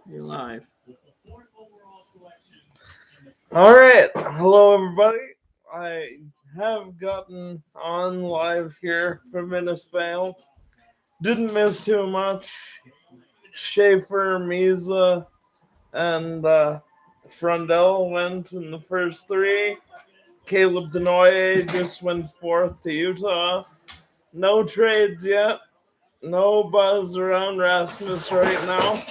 You're live. All right. Hello, everybody. I have gotten on live here for Minnesvale. Didn't miss too much. Schaefer, Misa, and Frundell went in the first three. Caleb Denoye just went fourth to Utah. No trades yet. No buzz around Rasmus right now.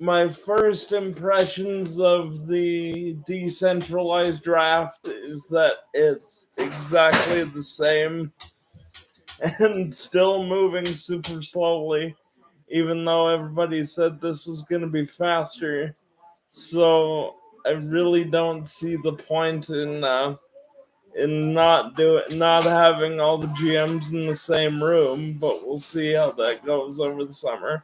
My first impressions of the decentralized draft is that it's exactly the same and still moving super slowly, even though everybody said this was going to be faster. So I really don't see the point in not having all the GMs in the same room, but we'll see how that goes over the summer.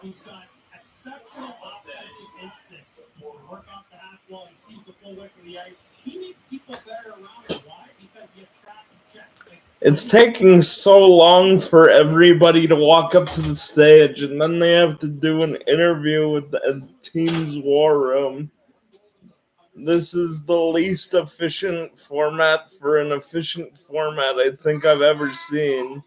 He's got exceptional offensive instincts. Work off the half wall. He sees the full width of the ice. He makes people better around him. Why? Because he attracts checks. It's taking so long for everybody to walk up to the stage, and then they have to do an interview with the team's war room. This is the least efficient format for an efficient format I think I've ever seen.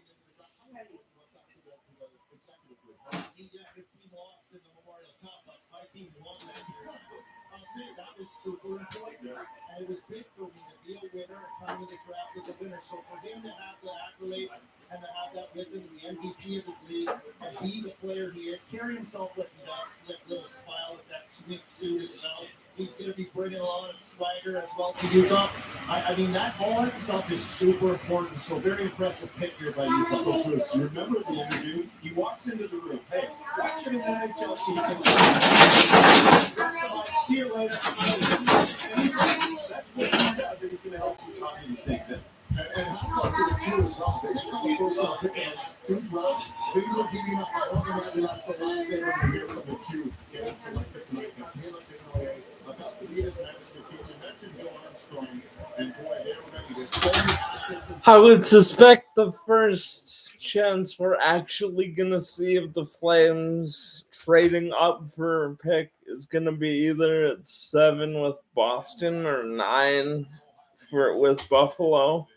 Super important, and it was big for me to be a winner and come in the draft as a winner. So for him to have the accolades and to have that with him, the MVP of his league, and be the player he is, carry himself like that slick little smile with that sweet suit as well. He's going to be bringing a lot of swagger as well to Utah. I mean, all that stuff is super important. So very impressive pick here by Utah. So, Brooks, you remember the interview? He walks into the room. Hey, watch him in the NHL season. See you later. That's what he does, and he's going to help you talk to the same thing. And hats off to the Q as well. They didn't come first round pick in the last two drafts. Things are heating up. I don't imagine that's the last thing we're going to hear from the Q getting selected tonight. Caleb Denoye about to meet his management team. You mentioned Bill Armstrong, and boy, they're ready. There's so many assets. I would suspect the first chance we're actually going to see of the Flames trading up for a pick is going to be either at 7 with Boston or 9 with Buffalo.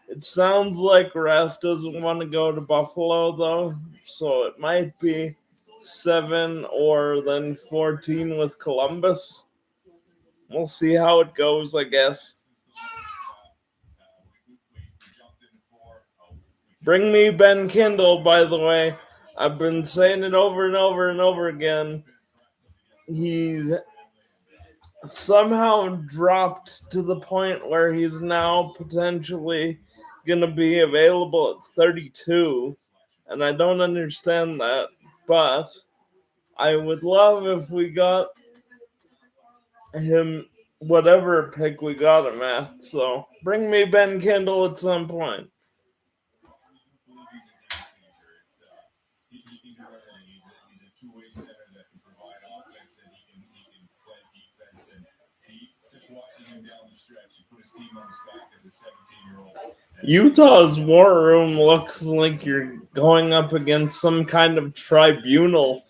It sounds like Ras doesn't want to go to Buffalo, though, so it might be 7 or then 14 with Columbus. We'll see how it goes, I guess. Bring me Ben Kindle, by the way. I've been saying it over and over and over again. He's somehow dropped to the point where he's now potentially going to be available at 32. And I don't understand that. But I would love if we got him whatever pick we got him at. So bring me Ben Kindle at some point. Utah's war room looks like you're going up against some kind of tribunal.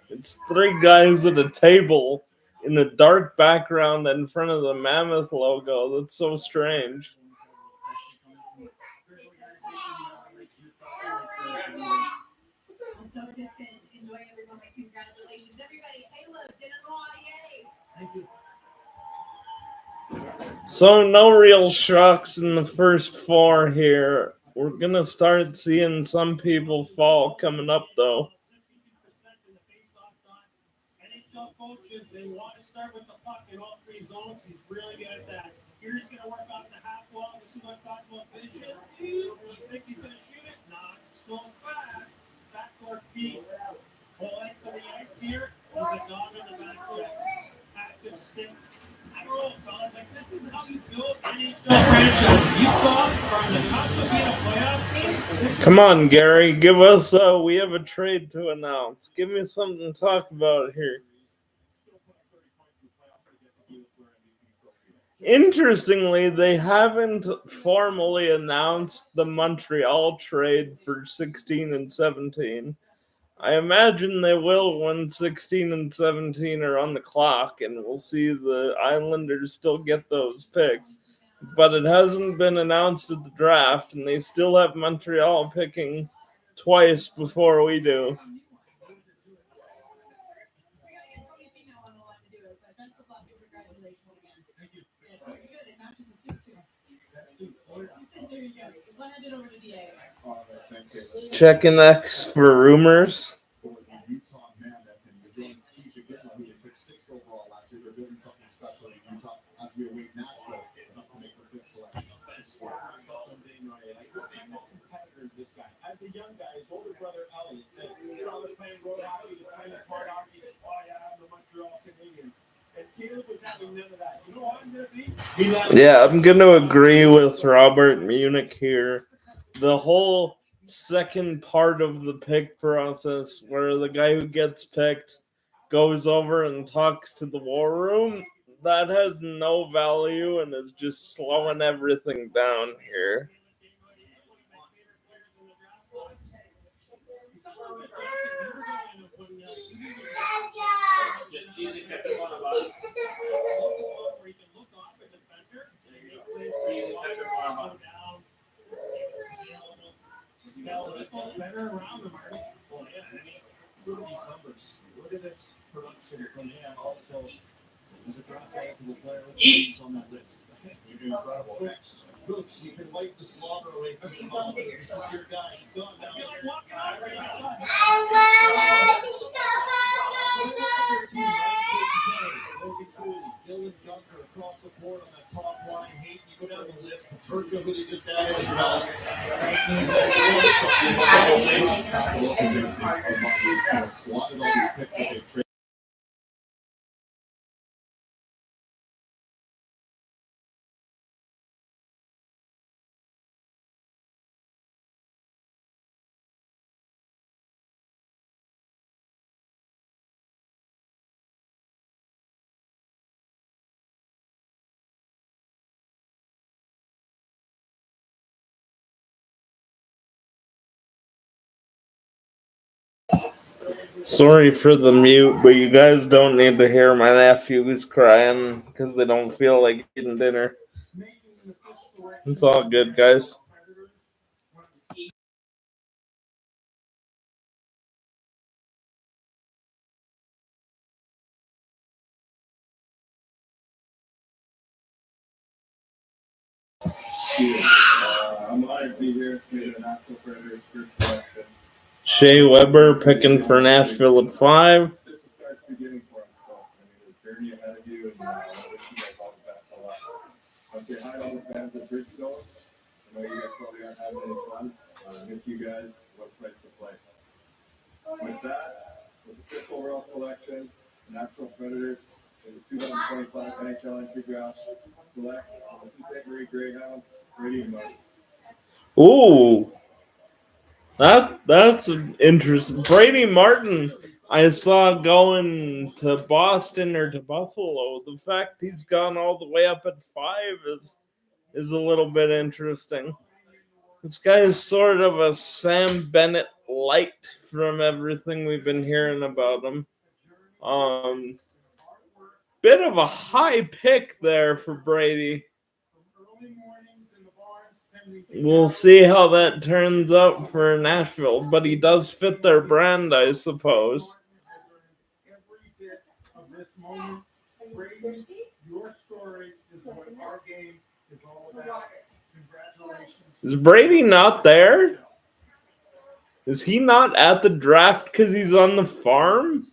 It's 3 guys at a table in a dark background in front of the Mammoth logo. That's so strange. Congratulations, everybody. Caleb Denoye. Thank you. So no real shocks in the first 4 here. We're going to start seeing some people fall coming up, though. NHL coaches, they want to start with the puck in all 3 zones. He's really good at that. Here he's going to work off the half wall. This is what I'm talking about vision. You think he's going to shoot it? Not so fast. Backcourt feet. Full length of the ice here. He's a dog on the back check. Active stick. Like, this is how you build NHL franchise. Utah, from the cusp of being a playoff team, this is Come on, Gary, give us. We have a trade to announce. Give me something to talk about here. Interestingly, they haven't formally announced the Montreal trade for 16 and 17. I imagine they will when 16 and 17 are on the clock, and we'll see the Islanders still get those picks. But it hasn't been announced at the draft, and they still have Montreal picking twice before we do. Checking X for rumors. As a young guy, his older brother Elliot said, they're playing road hockey, they're playing hard hockey. Oh yeah, I'm the Montreal Canadiens. And Caleb was having none of that. You know what I'm gonna be? Yeah, I'm gonna agree with Robert Munich here. The whole second part of the pick process, where the guy who gets picked goes over and talks to the war room, that has no value and is just slowing everything down here. Look at this production from him. Also, there's a drop eligible player on that list. Incredible. Brooks, you can wipe the slobber away from the ball. This is your guy. He's gone down Dylan Dunker across the board on that top line. Hate you go down the list. Turco, who they just added as well. Slotted all these picks that they've traded. Sorry for the mute, but you guys don't need to hear my nephews crying because they don't feel like eating dinner. It's all good, guys. I'm honored to be here for the Nashville Predators first selection. Shea Weber picking for Nashville at 5. This will start the beginning for himself. There's a journey ahead of you, and I wish you guys all the best of luck. I'll say hi to all the fans at Bridgestone. I know you guys probably aren't having any fun. Miss you guys. What a place to play. With that, with the fifth overall selection, the Nashville Predators in the 2025 NHL entry draft select the St. Marie Greyhounds, Brady Martin. Ooh, that's interesting. Brady Martin, I saw going to Boston or to Buffalo. The fact he's gone all the way up at 5 is a little bit interesting. This guy is sort of a Sam Bennett light from everything we've been hearing about him. Bit of a high pick there for Brady. We'll see how that turns out for Nashville, but he does fit their brand, I suppose. Every bit of this moment, Brady, your story is what our game is all about. Congratulations. Is Brady not there? Is he not at the draft because he's on the farm?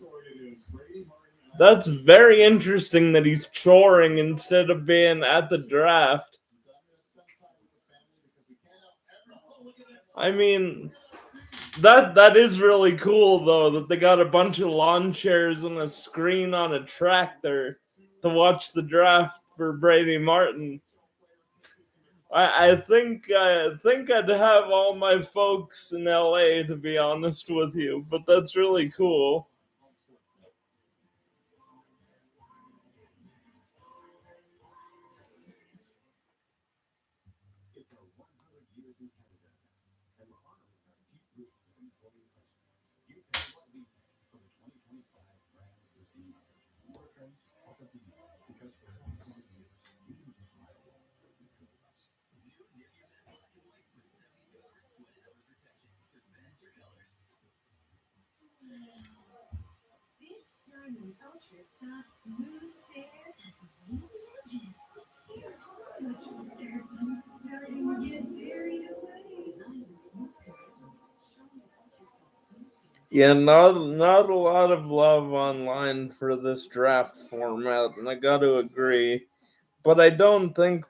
That's very interesting that he's choring instead of being at the draft. I mean, that is really cool, though, that they got a bunch of lawn chairs and a screen on a tractor to watch the draft for Brady Martin. I think I'd have all my folks in LA, to be honest with you, but that's really cool. It's our 100 years in Canada, and we're honoring our deep roots with employee investment. You can what we for the 2025 brand with the More Friends Truck of the Year, because for more than 20 years, we use a smile wall for each of us. This shiny ultra soft smooth tear has really edges. It's here so much better. Starting to get carried away. Yeah, not a lot of love online for this draft format, and I got to agree. But I don't think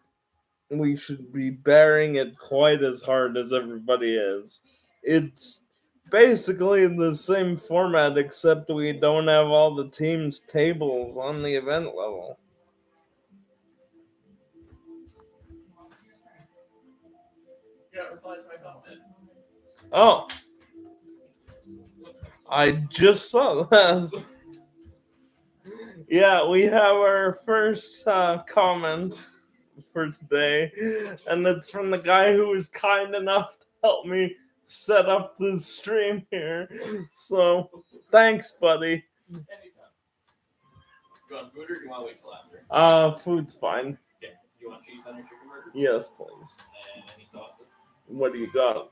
we should be bearing it quite as hard as everybody is. It's basically the same format, except we don't have all the teams' tables on the event level. Oh, I just saw that. Yeah, we have our first comment for today, and it's from the guy who was kind enough to help me set up the stream here. So, thanks, buddy. Anytime. Do you want food or do you want to wait till after? Food's fine. Okay. Do you want cheese on your chicken burger? Yes, please. And any sauces? What do you got?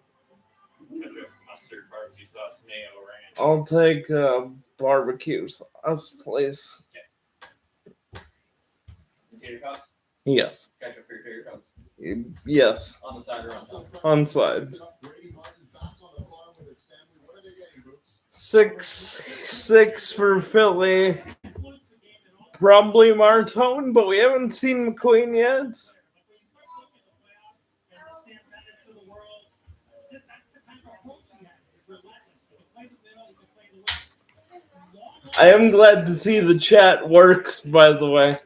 Ketchup, mustard, barbecue sauce, mayo, ranch. I'll take barbecue sauce, please. Potato cups? Yes. Ketchup for your tater cups? Yes. On the side or on top? On side. Brady Martin's back on the farm with his family. What are they getting, Boots? 6 for Philly. Probably Martone, but we haven't seen McQueen yet. I am glad to see the chat works, by the way.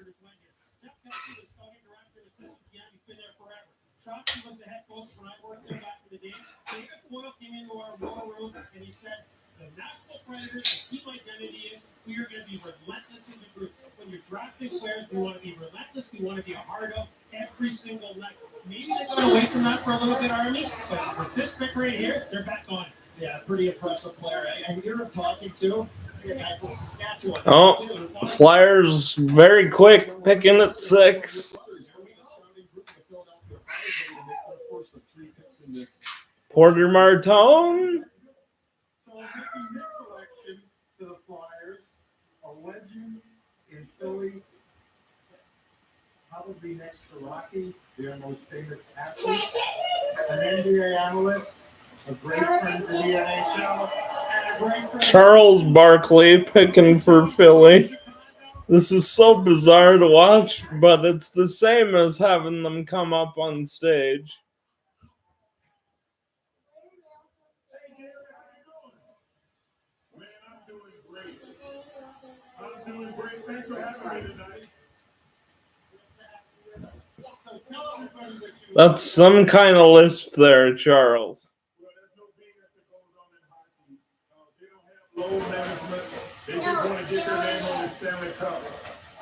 We are going to be relentless in the group. When you're drafting players, we want to be relentless. We want to be a hard of every single night. Maybe they got away from that for a little bit, Army, but with this pick right here, they're back on it. Yeah, pretty impressive player. And you're talking to a guy from Saskatchewan. Oh, Flyers very quick, picking at 6. Porter Martone. So making this selection to the Flyers, a legend in Philly, probably next to Rocky, their most famous athlete, an NBA analyst, a great friend of the NHL, and a great friend. Charles Barkley picking for Philly. This is so bizarre to watch, but it's the same as having them come up on stage. I'm doing great. Thanks for having me tonight. That's some kind of lisp there, Charles. Low management. They just want to get their name on the Stanley Cup.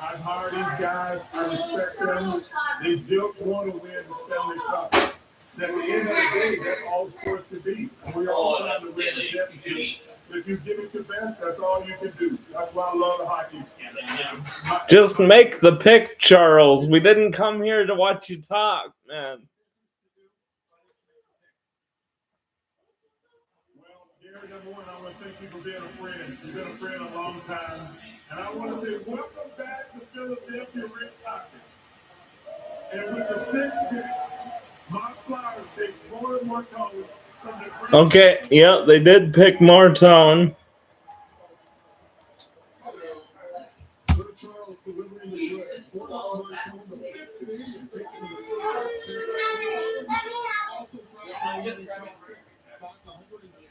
I've hired these guys. I respect them. They just want to win the Stanley Cup. At the end of the day, that's all sports to be. We are all trying to win the championship. If you give it your best, that's all you can do. That's why I love the hockey. Just make the pick, Charles. We didn't come here to watch you talk, man. Well, Gary, number one, I want to thank you for being a friend. You've been a friend a long time. And I want to say welcome back to Philadelphia, Rick Hockey. And with the fifth pick, my Flyers take Porter Martone from the Okay, yeah, they did pick Martone. Sir Charles delivering the good. Porter Martone, the fifth Canadian, taking the also back 106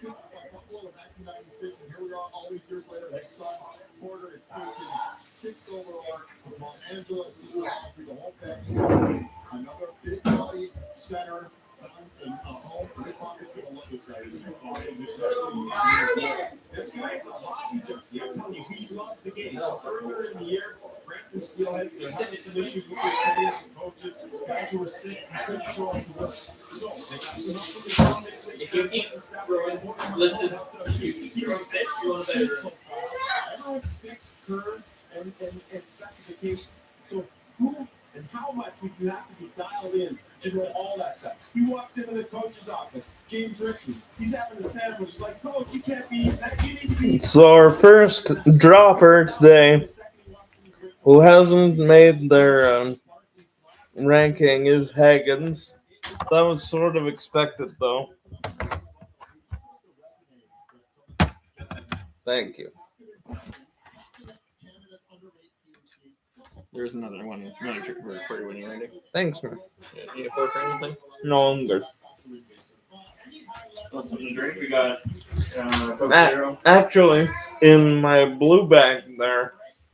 by Buffalo in 1996, and here we are all these years later. His son Porter is taking 6th overall with Los Angeles. The whole family. Another big body, center, and a home. Rick Hawkins going to love this guy. This guy is a hockey junkie. I'm telling you, he loves the game. Earlier in the year, Brampton Steelheads, they're having some issues with their players and coaches. Guys who were sick and couldn't show up to work. So they got some help from the government. If you keep listen, if you keep on fit, you want a better room. Everyone's fixed curve and specifications. So who and how much would you have to be dialed in to know all that stuff? He walks into the coach's office, James Richards. He's having a sandwich. He's like, Coach, you can't be eating that. You need to be. So our first dropper today, who hasn't made their ranking, is Higgins. That was sort of expected, though. Thank you. There's another one. Another chicken burger for you when you're ready. Thanks, man. Yeah, need a fork or anything? No, I'm good. Want something to drink? We got Coke Zero. Actually, in my blue bag there,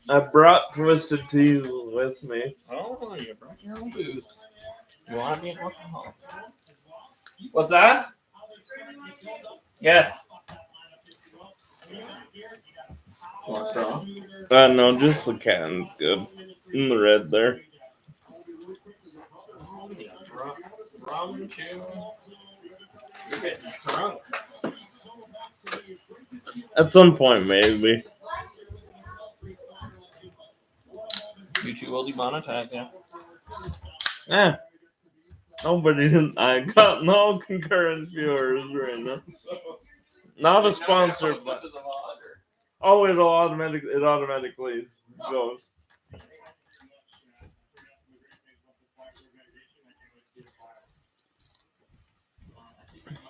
I brought Twisted Teas with me. Oh, you brought your own booze. You want to be an alcoholic? What's that? Yes. Want a straw? No, just the can's good. In the red there. Rum, chew. You're getting drunk. At some point, maybe. You two will demonetize, yeah. I got no concurrent viewers right now. Not a sponsor, but it automatically goes.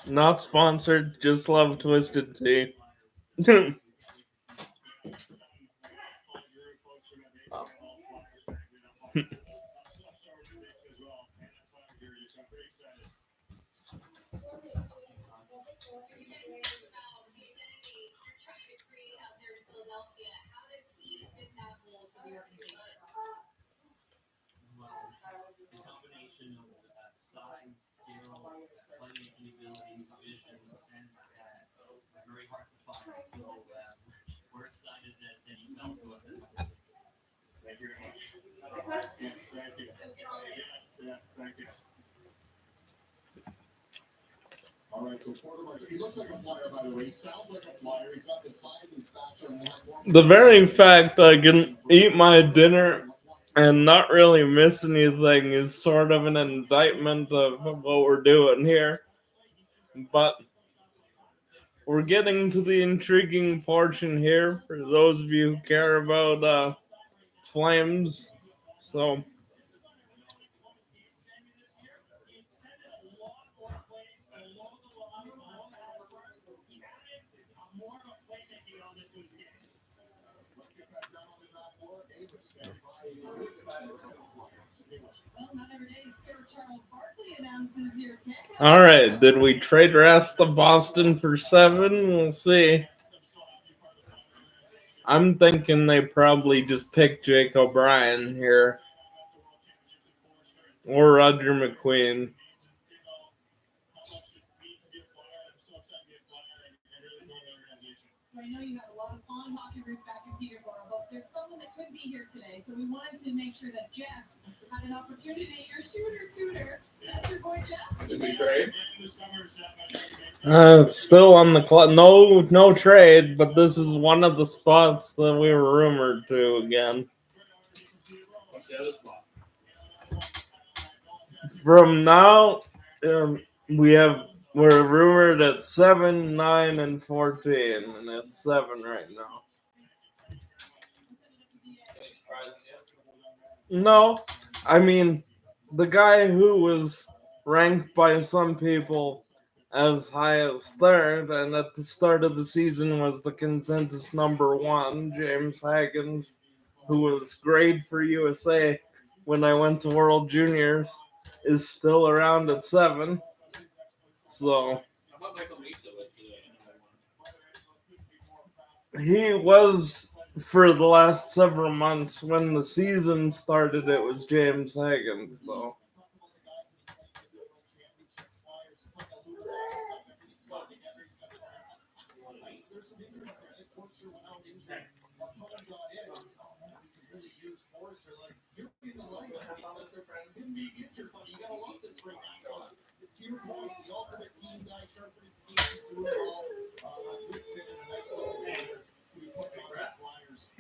Not sponsored, just love Twisted Tea. All right, so Porter, he looks like a flyer, by the way. He sounds like a flyer. He's got the size and stature. The very fact I can eat my dinner and not really miss anything is sort of an indictment of what we're doing here. But we're getting to the intriguing portion here for those of you who care about Flames. So all right, did we trade rest of Boston for 7? We'll see. I'm thinking they probably just picked Jake O'Brien here. Or Roger McQueen. So I know you had a lot of fun hockey rink back in Peterborough, but there's someone that couldn't be here today. So we wanted to make sure that Jeff had an opportunity. Your shooter. That's your boy Jeff. Did we trade? It's still on the clock. No trade, but this is one of the spots that we were rumored to again. What's the other spot? From now, we're rumored at 7, 9, and 14, and it's 7 right now. No, I mean, the guy who was ranked by some people as high as 3rd, and at the start of the season was the consensus number 1, James Higgins, who was great for USA when I went to World Juniors, is still around at 7. So he was for the last several months. When the season started, it was James Higgins, though. Forster went out injured. Cohen got in. We can really use Forster. Like, you're in the right because of him being injured, but you got to love this right now. To your point, the ultimate team guy, sharpening schemes, doing it all. Good fit and a nice little banner. We put on the Flyers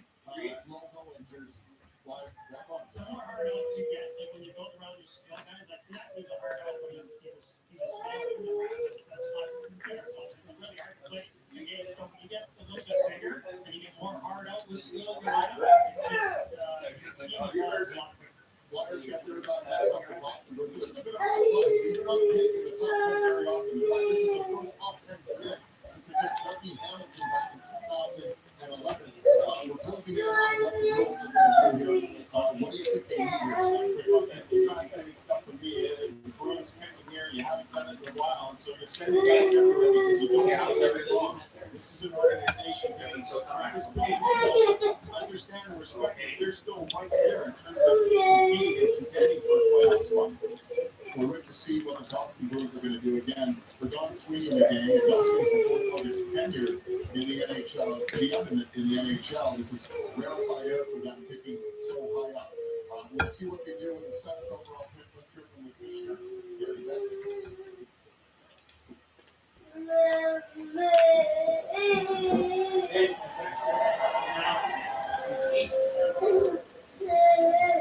logo and jersey. Flyer, that one. The more hard outs you get, like when you go around these skill guys, like that is a hard out, but he's a small that's not fair. So it's really hard to play. You get a little bit bigger and you get more hard out with skill. Flyers got their backs up the block. This is a bit of a surprise. You're not taking the top 10 very often. In fact, this is the first top 10 pick. Kentucky Hamilton back in 2011. We're closing in on what the Bruins are going to do here. What do you think they need here? Fascinating stuff for me is the Bruins picking here. You haven't done it in a while, and so you're sending guys everywhere because you don't have very long. This is an organization that is trying to still understand and respect that they're still right there in terms of competing and contending for a playoff spot. We're ready to see what the Boston Bruins are going to do again. For Don Sweeney and the gang, and Don Sweeney's the fourth longest tenure in the NHL, GM in the NHL. This is rarefied air for them picking so high up. We'll see what they do with the seventh overall pick with Triple with this year. Gary Bettman.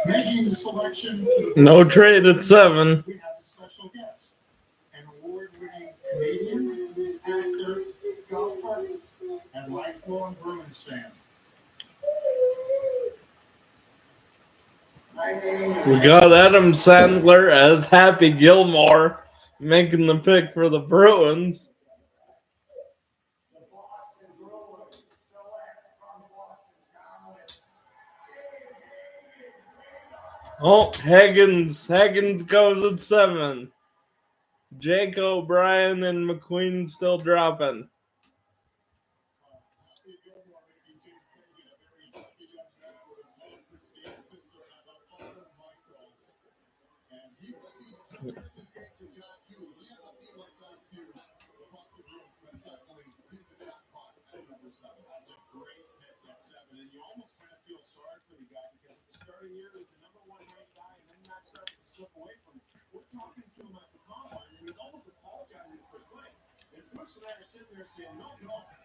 Making the selection. No trade at 7. We have a special guest, an award-winning Canadian actor, golfer, and lifelong Bruins fan. We got Adam Sandler as Happy Gilmore making the pick for the Bruins. Oh, Higgins goes at 7. Jake O'Brien and McQueen still dropping. Saying, no,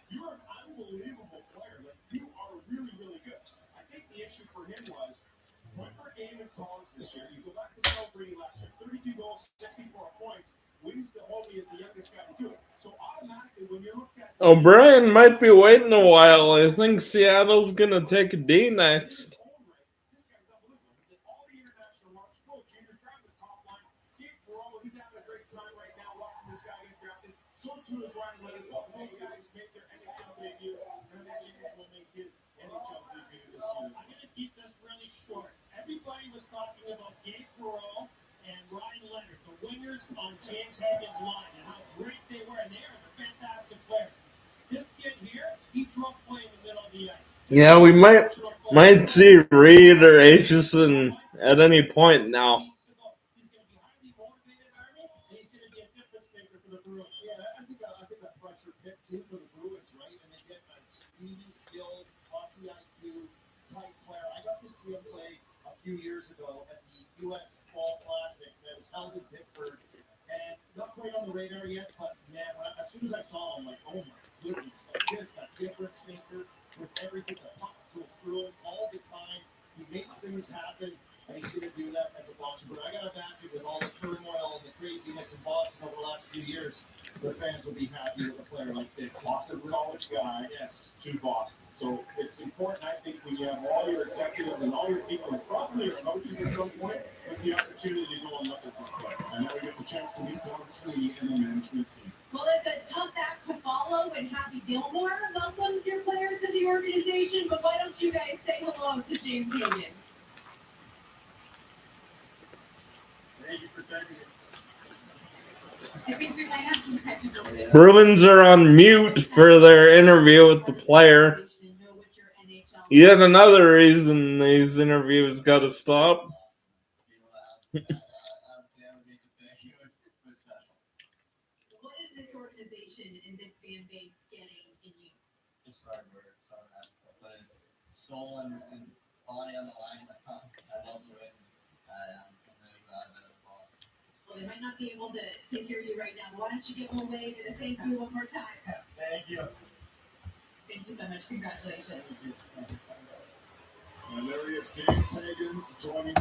you're an unbelievable player. Like, you are really, really good. I think the issue for him was, went per game in college this year. You go back to celebrating last year, 32 goals, 64 points. Wins the Homie is the youngest guy to do it. So automatically, when you look at O'Brien might be waiting a while. I think Seattle's going to take a D next. this guy's unbelievable. He's at all the international marks. World Juniors drafted top line. Gabe Perreault, he's having a great time right now watching this guy get drafted. So too is Ryan Leonard. Both of these guys make their NHL debuts, and then James will make his NHL debut this year. I'm going to keep this really short. Everybody was talking about Gabe Perreault and Ryan Leonard, the wingers on James Higgins' line, and how great they were, and they are fantastic players. This kid here, he drove play in the middle of the ice. Yeah, we might see Reed or Aitchison at any point now. He's going to be highly motivated, Army, and he's going to be a difference maker for the Bruins. Yeah, I think a pressure pick too for the Bruins, right? And they get a speedy, skilled, hockey IQ type player. I got to see him play a few years ago at the U.S. Fall Classic that was held in Pittsburgh, and not quite on the radar yet. But man, as soon as I saw him, like, oh my goodness, like this, a difference maker with everything. The puck goes through him all the time. He makes things happen. And he's going to do that as a Boston. But I got to imagine with all the turmoil and the craziness in Boston over the last few years, the fans will be happy with a player like this. Boston college guy, yes, to Boston. So it's important, I think, when you have all your executives and all your people, and probably your coaches at some point, with the opportunity to go and look at this player. And now we get the chance to meet Don Sweeney and the management team. Well, it's a tough act to follow when Happy Gilmore welcomes your player to the organization, but why don't you guys say hello to James Higgins? Thank you for taking it. I think we might have some technical difficulties. Bruins are on mute for their interview with the player. Know what your NHL Yet another reason these interviews got to stop. What is this organization and this fan base getting in you? Just hard work, soul and body on the line. I love the way. I'm really glad that it was. Well, they might not be able to hear you right now. Why don't you give them a wave and a thank you one more time? Thank you. Thank you so much. Congratulations. And there he is, James Higgins joining.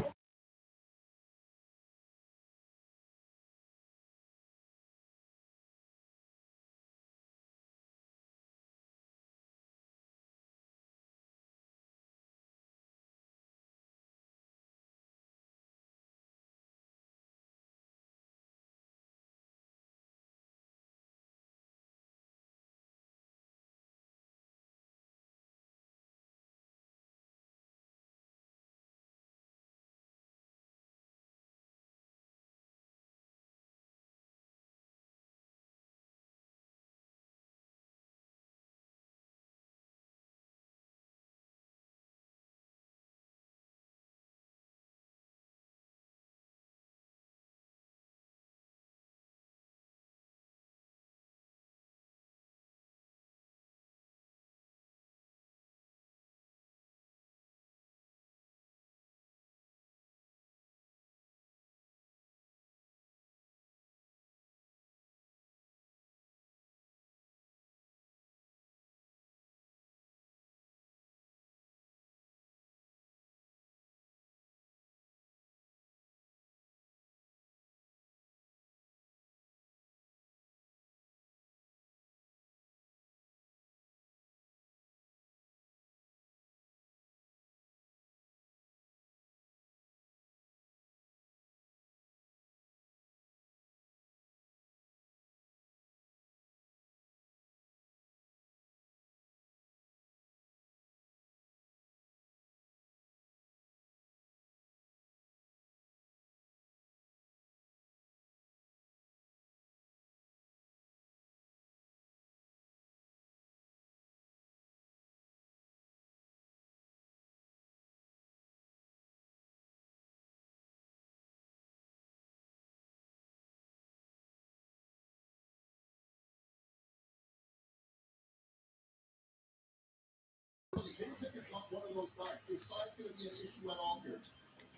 James Higgins not one of those guys. His size going to be an issue at all here.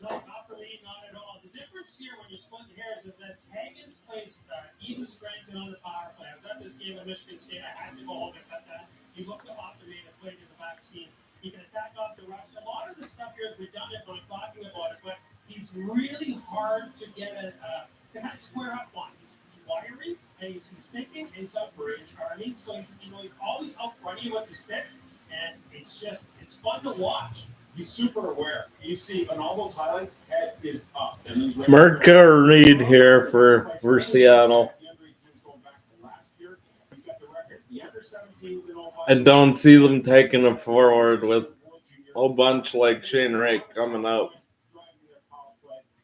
No, not for me, not at all. The difference here when you're splitting hairs is that Higgins plays even strength and on the power play. I was at this game at Michigan State. I had to go home and cut that. He looked off the man and played in the vaccine. He can attack off the rush. A lot of the stuff here is redundant when I'm talking about it, but he's really hard to get to kind of square up on. He's wiry, and he's thinking, and he's out for charming. So he's always out front of you with the stick, and it's fun to watch. He's super aware. You see, on all those highlights, head is up. And he's ready. Merca Reed here for Seattle. I don't see them taking it forward with a whole bunch like Shane Wright coming out.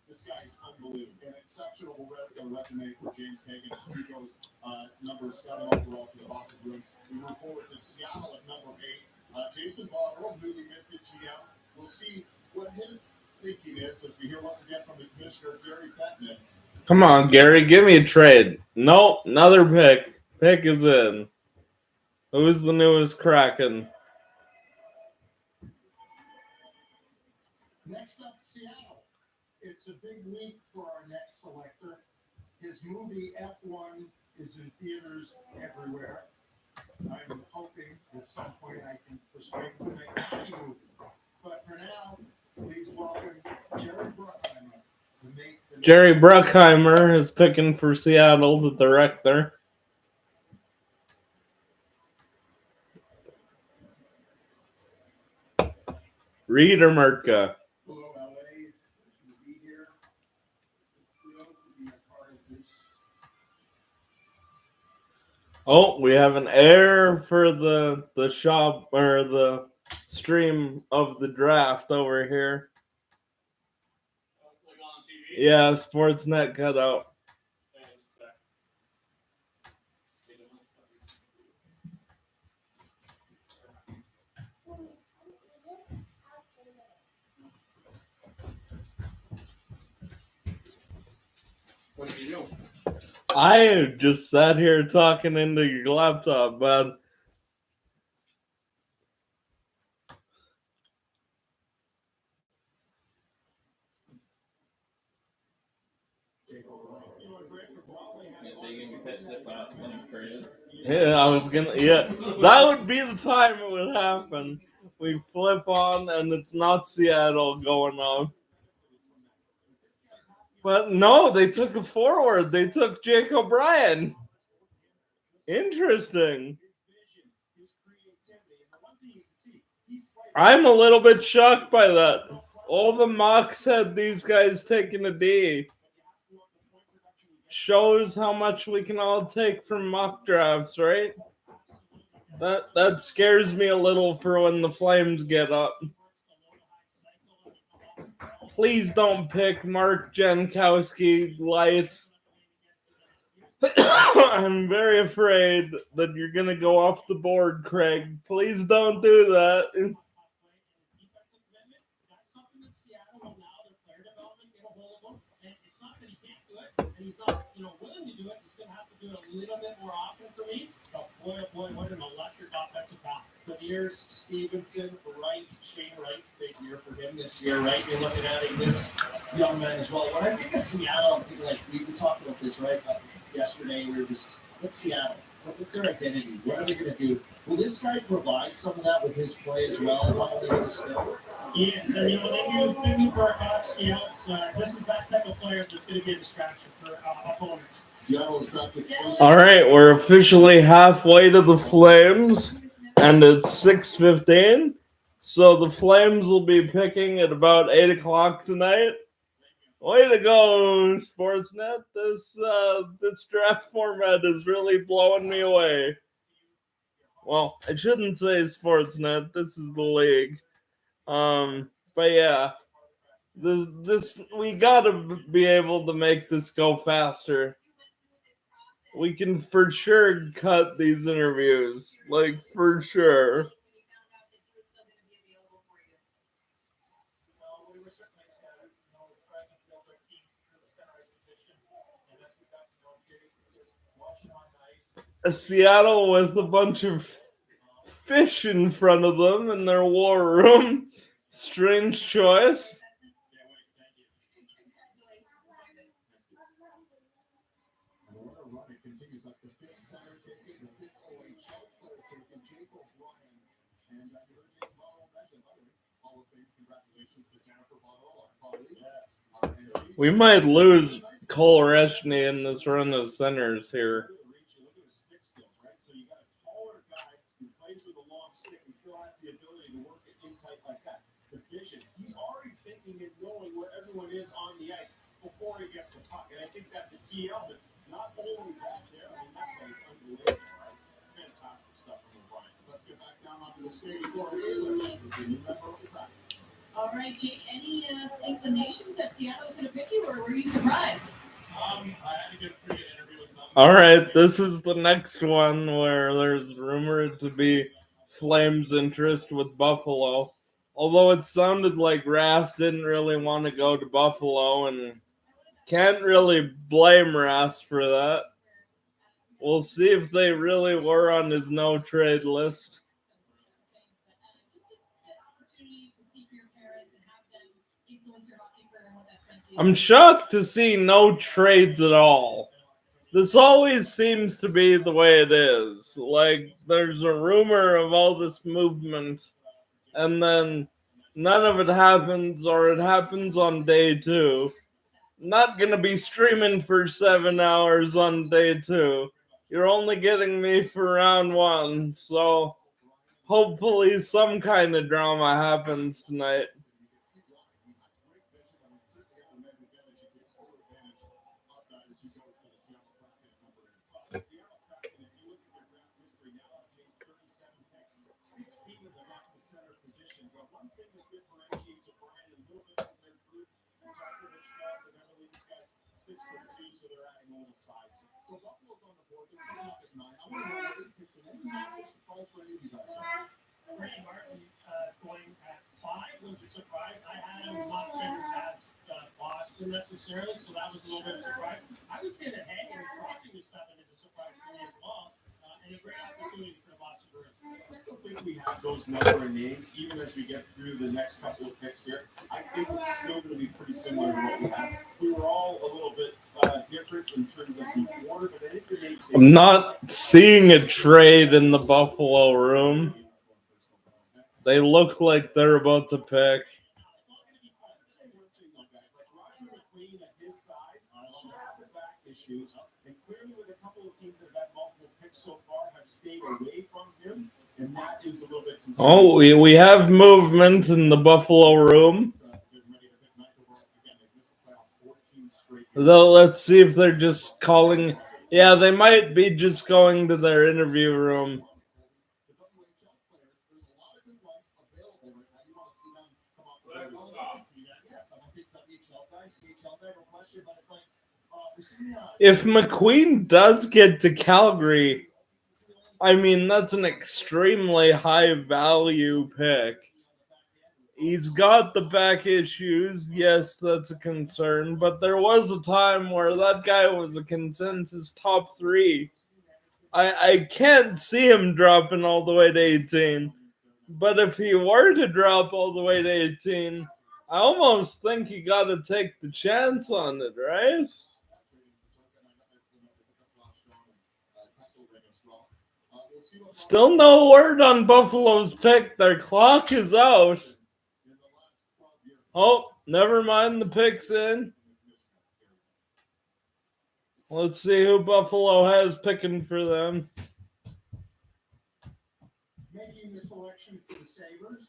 This guy is unbelievable. An exceptional resume for James Higgins. He goes number 7 overall for the Boston Bruins. We move forward to Seattle at number 8. Jason Botterill, newly minted GM. We'll see what his thinking is as we hear once again from the commissioner, Gary Bettman. Come on, Gary, give me a trade. Nope, another pick. Pick is in. Who's the newest Kraken? Next up, Seattle. It's a big week for our next selector. His movie F1 is in theaters everywhere. I'm hoping at some point I can persuade him to make a movie. But for now, please welcome Jerry Bruckheimer to make the Jerry Bruckheimer is picking for Seattle, the director. Reed or Merca? Hello, LA. It's good to be here. Thrilled to be a part of this. Oh, we have an error for the shop or the stream of the draft over here. Yeah, Sportsnet cut out. What did you do? I just sat here talking into your laptop, bud. So you're gonna be pissed if Flames traded. Yeah, that would be the time it would happen. We flip on and it's not Seattle going on. But no, they took a forward. They took Jake O'Brien. Interesting. I'm a little bit shocked by that. All the mocks had these guys taking a D. Shows how much we can all take from mock drafts, right? That scares me a little for when the Flames get up. Please don't pick Mark Jankowski light. I'm very afraid that you're going to go off the board, Craig. Please don't do that. He's not, willing to do it. He's going to have to do it a little bit more often for me. But boy, what an electric offensive back. Beniers, Stevenson, Wright, Shane Wright, big year for him this year, right? You're looking at this young man as well. When I think of Seattle, we talked about this, right? Yesterday, we were just, what's Seattle? What's their identity? What are they going to do? Will this guy provide some of that with his play as well? And not only his skill? Yes, and they do Burakovsky out. This is that type of player that's going to be a distraction for opponents. Seattle is drafted first. All right, we're officially halfway to the Flames, and it's 6:15. So the Flames will be picking at about 8 o'clock tonight. Way to go, Sportsnet. This draft format is really blowing me away. Well, I shouldn't say Sportsnet. This is the league. But yeah, this we gotta be able to make this go faster. We can for sure cut these interviews, like for sure. Seattle with a bunch of fish in front of them in their war room. Strange choice. We might lose Cole Reshny in this run of centers here. He's already thinking and knowing where everyone is on the ice before he gets the puck. And I think that's a key element. Not only that there, that plays unbelievable, right? Fantastic stuff from O'Brien. Let's get back down onto the stage for All right, Jake, any inclinations that Seattle was going to pick you, or were you surprised? I had a pretty good interview with them. All right, this is the next one where there's rumored to be Flames' interest with Buffalo. Although it sounded like Rass didn't really want to go to Buffalo, and can't really blame Rass for that. We'll see if they really were on his no-trade list. I'm shocked to see no trades at all. This always seems to be the way it is. Like, there's a rumor of all this movement, and then none of it happens, or it happens on day 2. Not gonna be streaming for 7 hours on day 2. You're only getting me for round 1, so hopefully some kind of drama happens tonight. So Buffalo's on the board. They're coming up at 9. I want to know what picks and any massive surprise for any of you guys. Brady Martin going at 5 was a surprise. I had him not favored past Boston necessarily, so that was a little bit of a surprise. I would say that Hagen dropping to 7 is a surprise for me as well, and a great opportunity for the Boston Bruins. I don't think we have those number of names, even as we get through the next couple of picks here. I think it's still going to be pretty similar to what we had. We were all a little bit in terms of before, but I think it makes I'm not seeing a trade in the Buffalo room. They look like they're about to pick. issues, and clearly with a couple of teams that have had multiple picks so far have stayed away from him, and that is a little bit concerning. Oh, we have movement in the Buffalo room. Though, let's see if they're just calling. Yeah, they might be just going to their interview room. If McQueen does get to Calgary, I mean, that's an extremely high value pick. He's got the back issues. Yes, that's a concern. But there was a time where that guy was a consensus top 3. I can't see him dropping all the way to 18. But if he were to drop all the way to 18, I almost think you got to take the chance on it, right? Still no word on Buffalo's pick. Their clock is out. Oh, never mind. The pick's in. Let's see who Buffalo has picking for them. Making the selection for the Sabres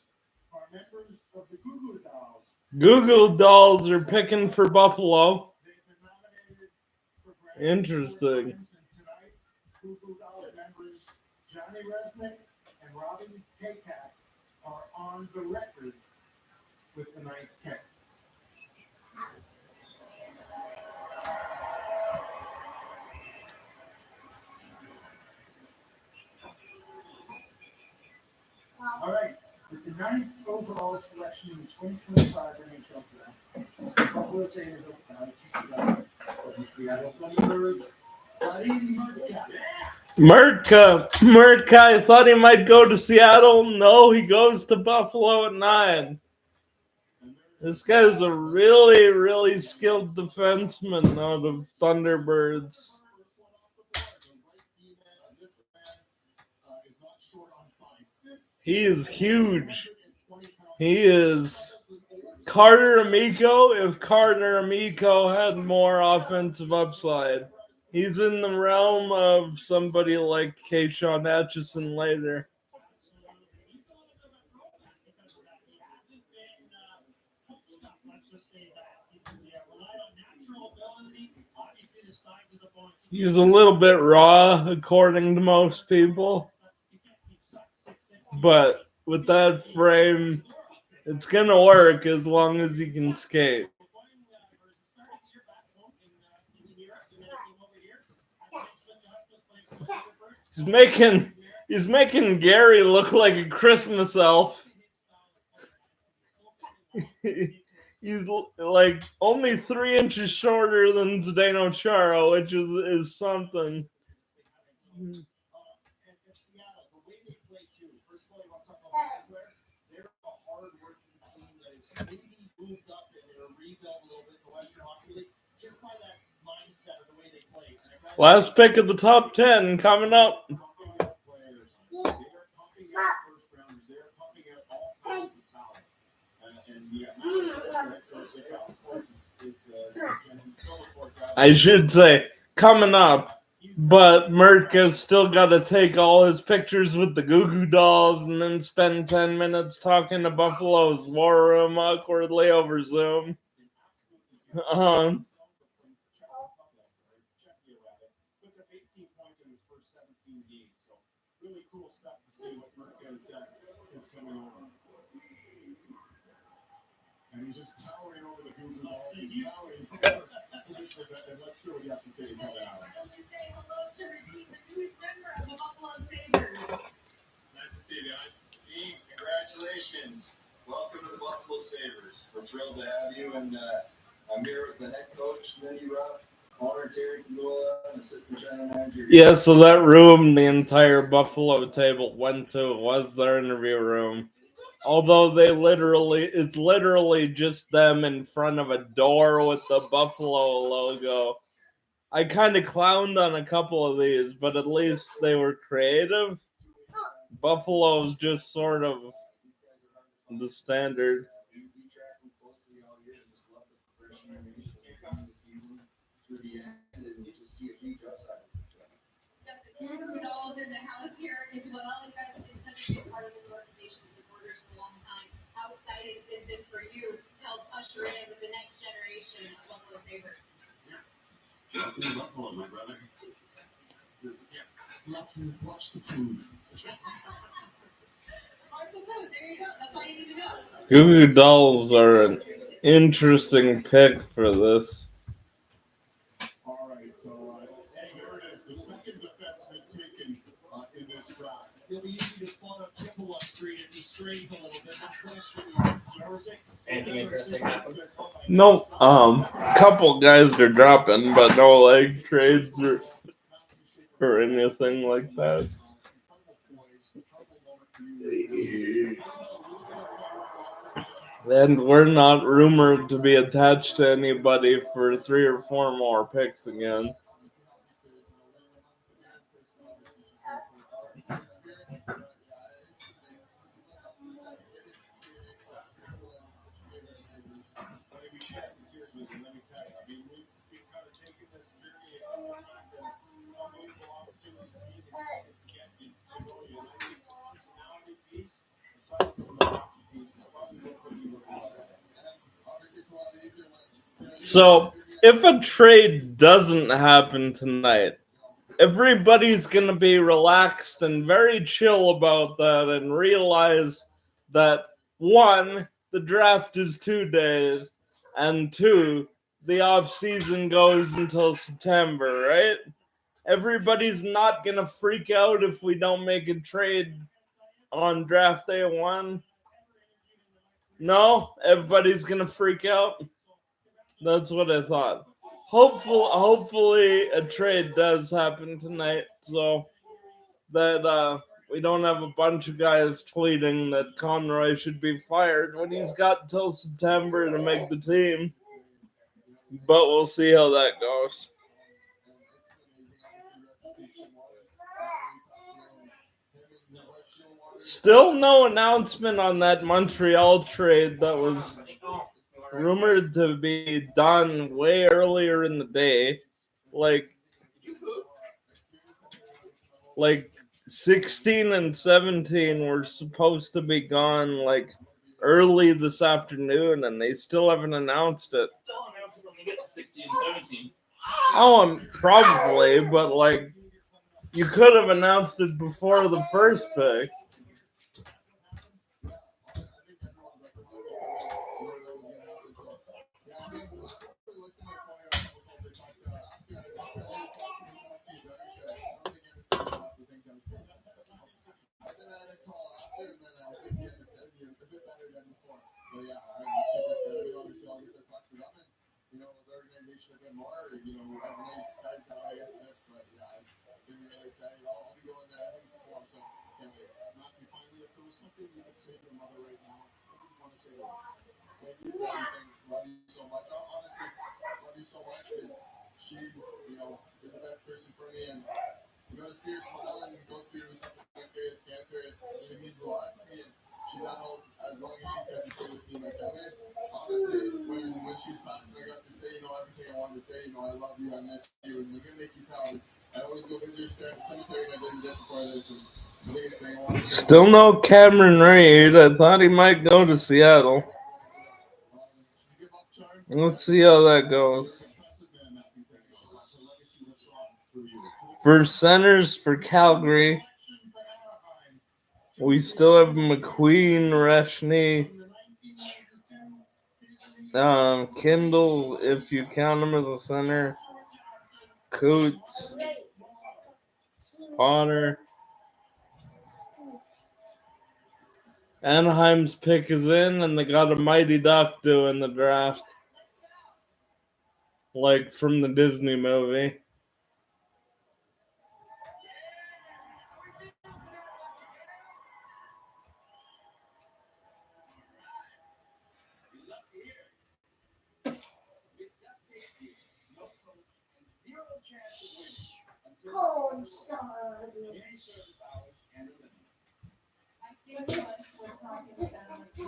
are members of the Goo Goo Dolls. Goo Goo Dolls are picking for Buffalo. They've been nominated for Grammy Interesting. Awards, and tonight, Goo Goo Dolls members Johnny Resnick and Robin K-Cat are on the record with the ninth pick. All right, with the ninth overall selection in the 2025 NHL Draft, Buffalo Sabres open to Seattle. The Seattle Thunderbirds, Vladimir Murtka. Murtka, I thought he might go to Seattle. No, he goes to Buffalo at 9. This guy's a really, really skilled defenseman out of Thunderbirds. He is huge. He is Carter Amico. If Carter Amico had more offensive upside, he's in the realm of somebody like Keyshawn Atchison later. He's a little bit raw, according to most people. But with that frame, it's going to work as long as he can skate. He's making Gary look like a Christmas elf. He's like only 3 inches shorter than Zdeno Chara, which is something. Last pick of the top 10 coming up. I should say coming up, but Murtka's still got to take all his pictures with the Goo Goo Dolls and then spend 10 minutes talking to Buffalo's war room awkwardly over Zoom. And he's just towering over the Goo Goo Dolls. He's towering over. And let's hear what he has to say to Kevin Allen. I'd like to say hello to Ricky, the newest member of the Buffalo Sabres. Nice to see you guys. Dean, congratulations. Welcome to the Buffalo Sabres. We're thrilled to have you, and I'm here with the head coach, Lindy Ruff, owner Terry Pagula, and assistant general manager. Yeah, so that room the entire Buffalo table went to was their interview room. Although it's literally just them in front of a door with the Buffalo logo. I kind of clowned on a couple of these, but at least they were creative. Buffalo's just sort of the standard. Dolls in the house here as well. You guys have been such a big part of this organization's supporters for a long time. How exciting is this for you to help usher in with the next generation of Buffalo Sabres? Welcome to Buffalo, my brother. Yeah. Let's watch the food. Watch the food. There you go. That's all you need to know. Goo Goo Dolls are an interesting pick for this. All right, so here it is, the second defenseman taken in this drive. It'll be easy to spot up Kimball up screen if he strays a little bit. The question is, Anything interesting happened? No, couple guys are dropping, but no like trades or anything like that. And we're not rumored to be attached to anybody for 3 or 4 more picks again. So, if a trade doesn't happen tonight, everybody's going to be relaxed and very chill about that and realize that 1, the draft is 2 days, and 2, the off season goes until September, right? Everybody's not going to freak out if we don't make a trade on draft day 1. No, everybody's going to freak out. That's what I thought. Hopefully a trade does happen tonight, so that we don't have a bunch of guys tweeting that Conroy should be fired when he's got till September to make the team. But we'll see how that goes. Still no announcement on that Montreal trade that was rumored to be done way earlier in the day. Like 16 and 17 were supposed to be gone like early this afternoon, and they still haven't announced it. They'll announce it when we get to 16 and 17. Oh, probably, but like you could have announced it before the first pick. Still no Cameron Reid. I thought he might go to Seattle. Let's see how that goes. For centers for Calgary, we still have McQueen, Reshny, Kindle, if you count him as a center, Coots, Potter. Anaheim's pick is in, and they got a Mighty Duck doing the draft. Like from the Disney movie. Cold sun. I feel like we're talking about 3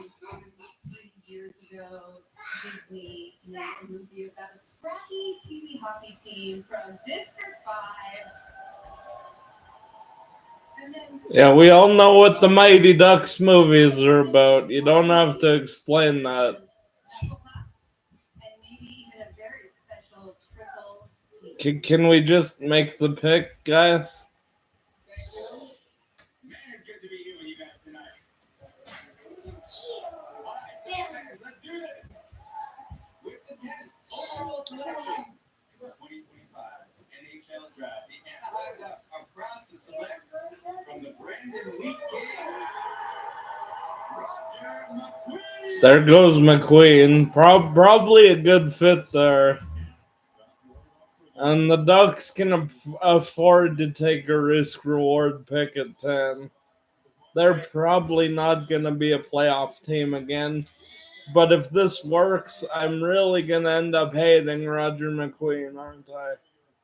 years ago, Disney made a movie about a scrappy Kiwi hockey team from District 5. And then Yeah, we all know what the Mighty Ducks movies are about. You don't have to explain that. special class. And maybe even a very special triple D. Can we just make the pick, guys? Man, it's good to be here with you guys tonight. Let's do this. With the 10th overall selection for 2025 NHL Draft, the Anaheim Ducks are proud to select from the Brandon Wheat Kings, Roger McQueen. There goes McQueen. Probably a good fit there. And the Ducks can afford to take a risk-reward pick at 10. They're probably not going to be a playoff team again. But if this works, I'm really going to end up hating Roger McQueen, aren't I?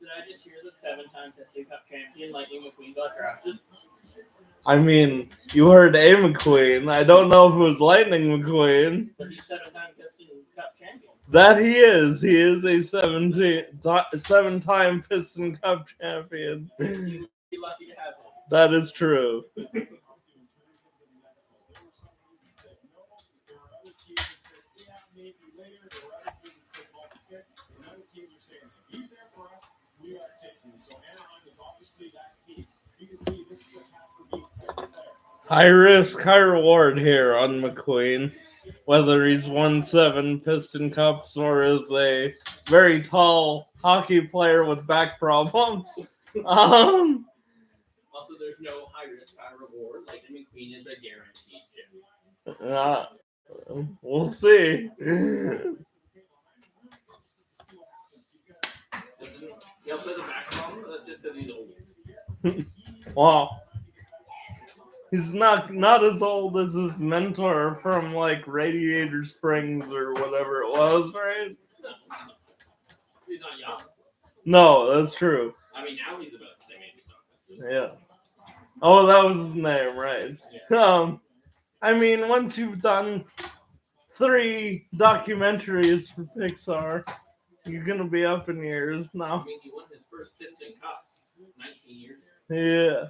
Did I just hear that 7-time Stanley Cup champion Lightning McQueen got drafted? I mean, you heard A. McQueen. I don't know if it was Lightning McQueen. But he's 7-time Piston Cup champion. That he is. He is a 7-time Piston Cup champion. You'd be lucky to have him. That is true. High risk, high reward here on McQueen. Whether he's won 7 Piston Cups or is a very tall hockey player with back problems. Also, there's no high risk, high reward. Lightning McQueen is a guaranteed ship. We'll see. He also has a back problem. That's just because he's old. Wow. He's not as old as his mentor from like Radiator Springs or whatever it was, right? No. He's not young. No, that's true. I mean, now he's about the same age. Yeah. Oh, that was his name, right? Yeah. I mean, once you've done 3 documentaries for Pixar, you're gonna be up in years I now. mean, he won his first Piston Cup 19 years ago. Yeah.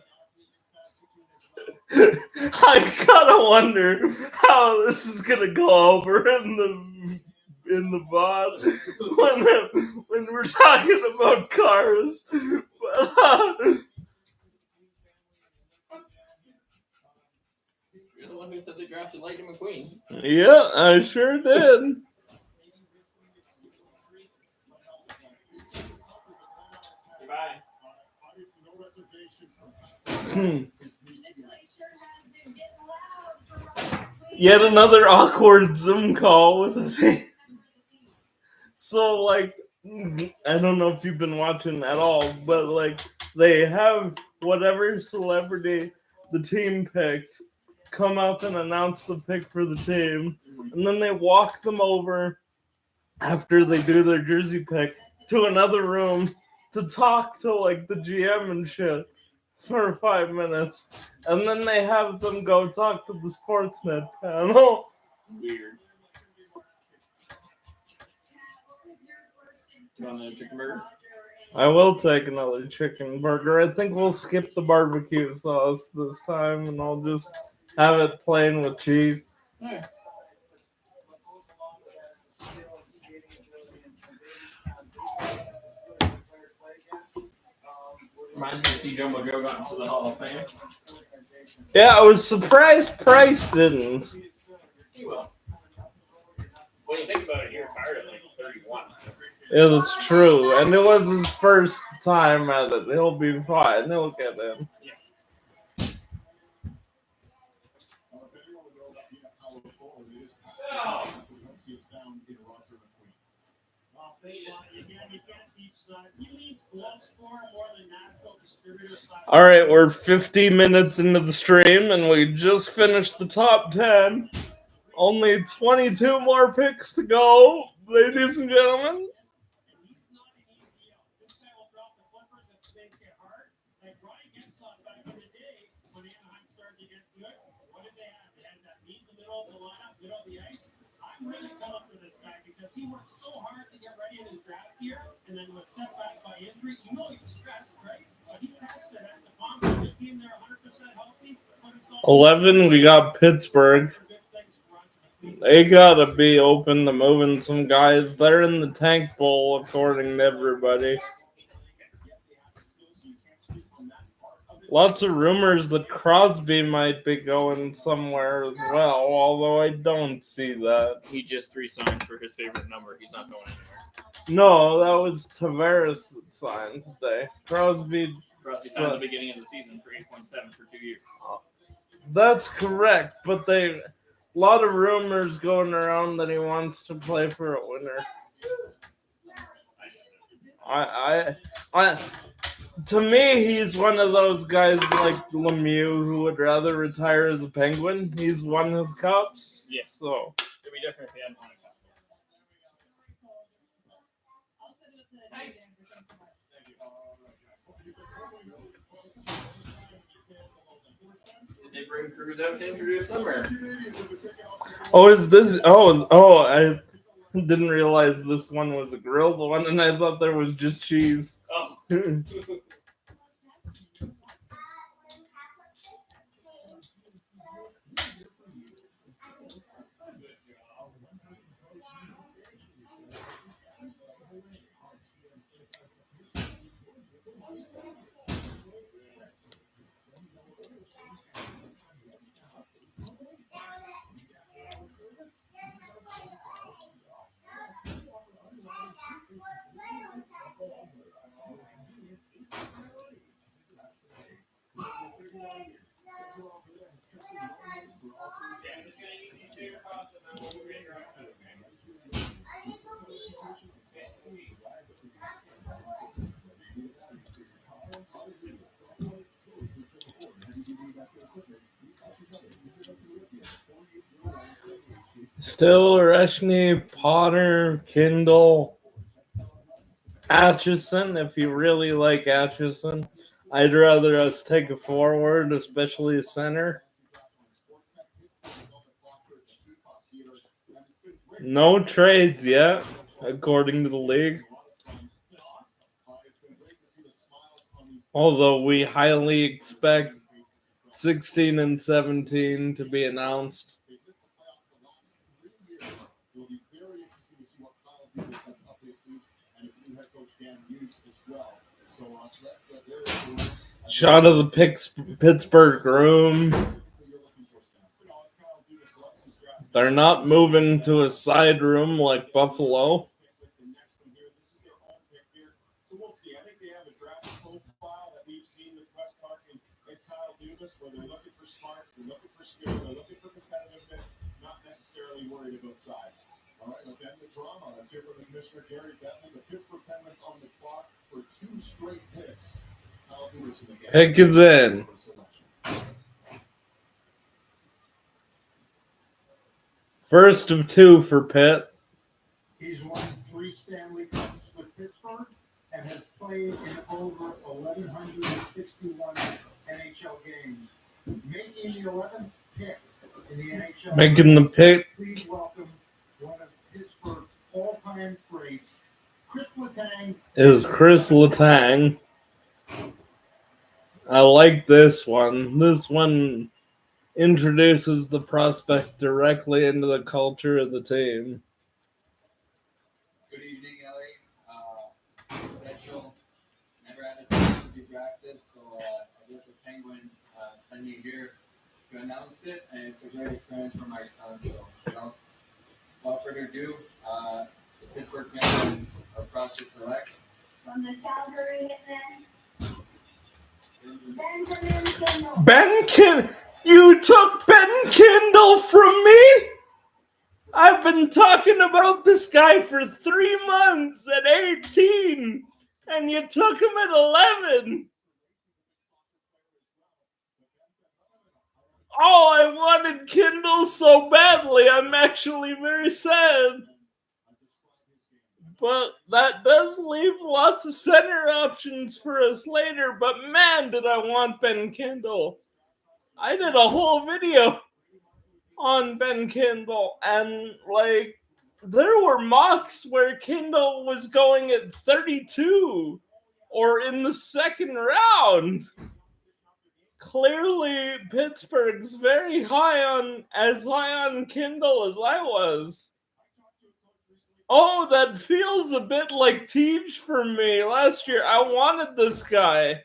I gotta wonder how this is gonna go over in the VOD when we're talking about cars. You're the one who said they drafted Lightning McQueen. Yeah, I sure did. Goodbye. Yet another awkward Zoom call with a team. So, like, I don't know if you've been watching at all, but, like, they have whatever celebrity the team picked come up and announce the pick for the team, and then they walk them over after they do their jersey pick to another room to talk to, like, the GM and shit for 5 minutes, and then they have them go talk to the Sportsnet panel. Weird. You want a chicken burger? I will take another chicken burger. I think we'll skip the barbecue sauce this time, and I'll just have it plain with cheese. Alright. Reminds me to see Jumbo Joe got into the Hall of Fame. Yeah, I was surprised Price didn't. He will. When you think about it, he retired at like 31. Yeah, that's true. And it was his first time at it. He'll be fine. He'll get in. All right, we're 50 minutes into the stream, and we just finished the top 10. Only 22 more picks to go, ladies and gentlemen. he worked so hard to get ready in his draft year, and then was set back by injury. You know he was stressed, right? But he tested at the conference, being there 100% healthy. 11, we got Pittsburgh. They gotta be open to moving some guys. They're in the tank bowl, according to everybody. Lots of rumors that Crosby might be going somewhere as well, although I don't see that. He just re-signed for his favorite number. He's not going anywhere. No, that was Tavares that signed today. Crosby signed at the beginning of the season for 8.7 for 2 years. That's correct, but a lot of rumors going around that he wants to play for a winner. To me, he's one of those guys like Lemieux who would rather retire as a Penguin. He's won his cups. Yeah. So. We definitely had won a cup. Did they bring Cruz out to introduce Summer? Oh, is this? Oh, I didn't realize this one was a grilled one, and I thought there was just cheese. Oh. Still, Reshny, Potter, Kindle, Atchison, if you really like Atchison. I'd rather us take a forward, especially a center. No trades yet, according to the league. Although we highly expect 16 and 17 to be announced. Shot of the Pittsburgh room. They're not moving to a side room like Buffalo. Where they're looking for smarts, they're looking for skill, they're looking for competitiveness, not necessarily worried about size. All right, let's end the drama. Let's hear from the Commissioner Gary Bettman. The Pittsburgh Penguins on the clock for 2 straight picks. I'll do this again. Pick is in. First of 2 for Pitt. He's won 3 Stanley Cups with Pittsburgh and has played in over 1,161 NHL games, making the 11th pick in the NHL. Making the pick. Please welcome one of Pittsburgh's all-time greats, Chris Letang. Is Chris Letang. I like this one. This one introduces the prospect directly into the culture of the team. Good evening, LA. Special. Never had a chance to be drafted, so I guess the Penguins sent me here to announce it, and it's a great experience for my son. So, without further ado, the Pittsburgh Penguins are proud to select From the Calgary Hitmen, Benjamin Kindle. You took Ben Kindle from me? I've been talking about this guy for 3 months at 18, and you took him at 11. Oh, I wanted Kindle so badly. I'm actually very sad. But that does leave lots of center options for us later. But man, did I want Ben Kindle. I did a whole video on Ben Kindle, and there were mocks where Kindle was going at 32 or in the second round. Clearly, Pittsburgh's very high on Kindle as I was. Oh, that feels a bit like Tej for me. Last year, I wanted this guy.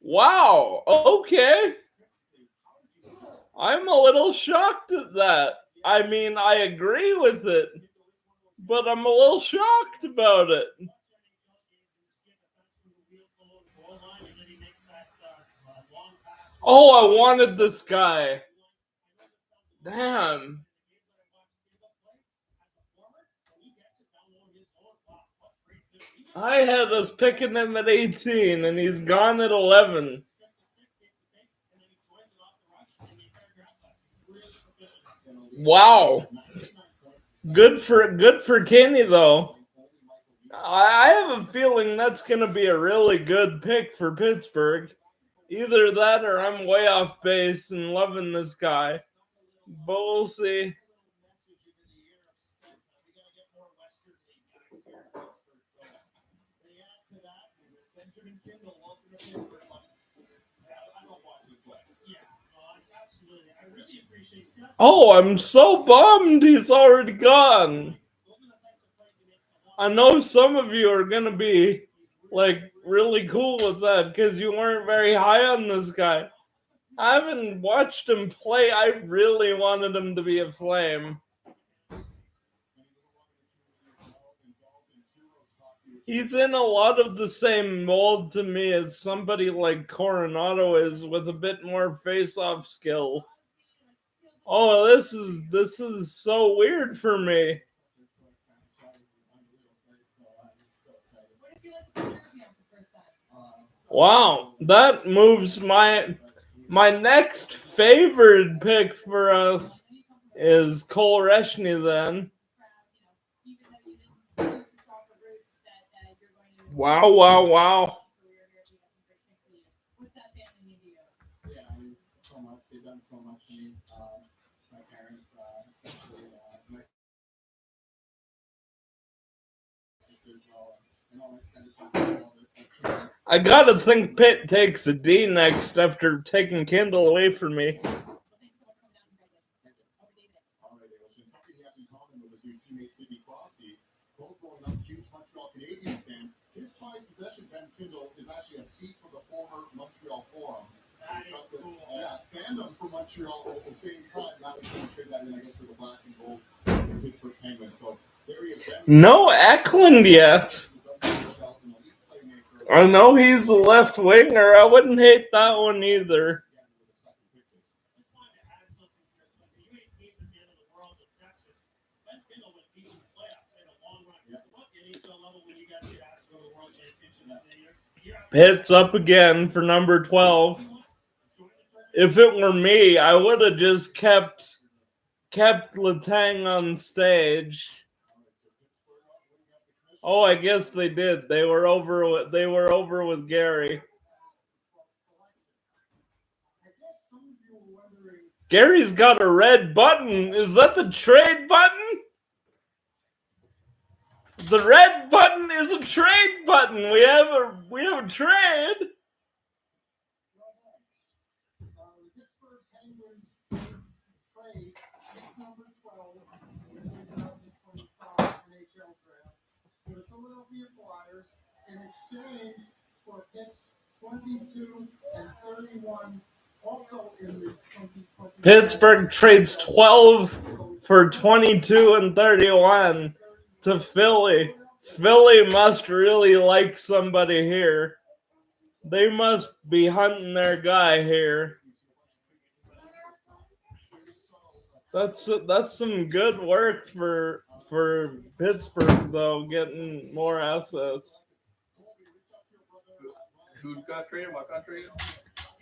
Wow, okay. I'm a little shocked at that. I mean, I agree with it, but I'm a little shocked about it. Oh, I wanted this guy. Damn. I had us picking him at 18, and he's gone at 11. Wow. Good for Kenny, though. I have a feeling that's going to be a really good pick for Pittsburgh. Either that or I'm way off base and loving this guy. But we'll see. Oh, I'm so bummed he's already gone. I know some of you are going to be like really cool with that because you weren't very high on this guy. I haven't watched him play. I really wanted him to be a Flame. He's in a lot of the same mold to me as somebody like Coronado is, with a bit more face-off skill. Oh, this is so weird for me. Wow, that moves my next favored pick for us is Cole Reshney then. Wow. Yeah, I mean, so much. They've done so much for me. My parents, especially my sisters, and all my extended family. I gotta think Pitt takes a D next after taking Kindle away from me. His five possession Ben Kindle is actually a seat for the former Montreal Forum. That is cool. Yeah, fandom for Montreal at the same time. Now we can trade that in, I guess, for the black and gold Pittsburgh Penguins. So there he is. No Eklund yet. I know he's a left winger. I wouldn't hate that one either. Pitt's up again for number 12. If it were me, I would have just kept Letang on stage. Oh, I guess they did. They were over with Gary. Gary's got a red button. Is that the trade button? The red button is a trade button. We have a trade. Pittsburgh Penguins trade number 12 in the 2025 NHL Draft to the Philadelphia Flyers in exchange for picks 22 and 31. Also in the 2020. Pittsburgh trades 12 for 22 and 31 to Philly. Philly must really like somebody here. They must be hunting their guy here. That's some good work for Pittsburgh, though, getting more assets. Who got traded? What got traded?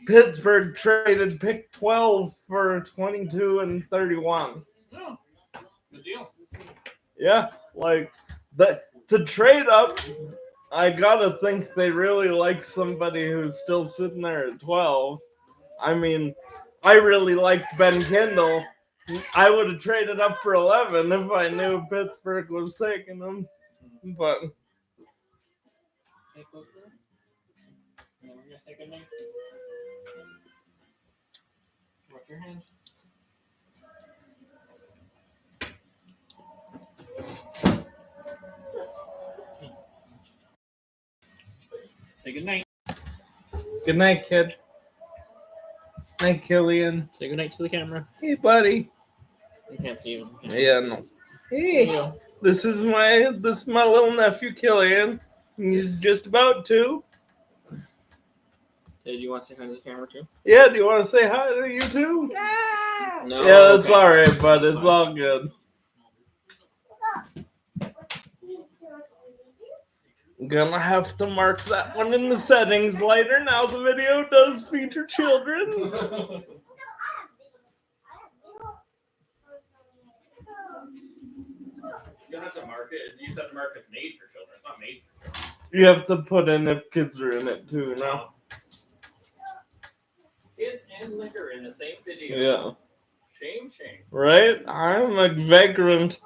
Pittsburgh traded pick 12 for 22 and 31. Oh, good deal. Yeah, like to trade up, I gotta think they really like somebody who's still sitting there at 12. I mean, I really liked Ben Kindle, I would have traded up for 11 if I knew Pittsburgh was taking them. But Hey, closer. Yeah, we're gonna say goodnight. Watch your hands. Say goodnight. good night, kid. Night, Killian. Say goodnight to the camera. Hey, buddy. You can't see him. Yeah, no. Hey, Yeah. this is my little nephew, Killian. He's just about 2. Hey, do you want to say hi to the camera too? Yeah, do you want to say hi to you too? No. Yeah, that's Okay. all right, but it's all good. I'm gonna have to mark that one in the settings later. Now the video does feature children. You don't have to mark it. You just have to mark it's made for children. It's not made for children. You have to put in if kids are in it too now. Kids and liquor in the same video. Yeah. Shame. Right? I'm a vagrant.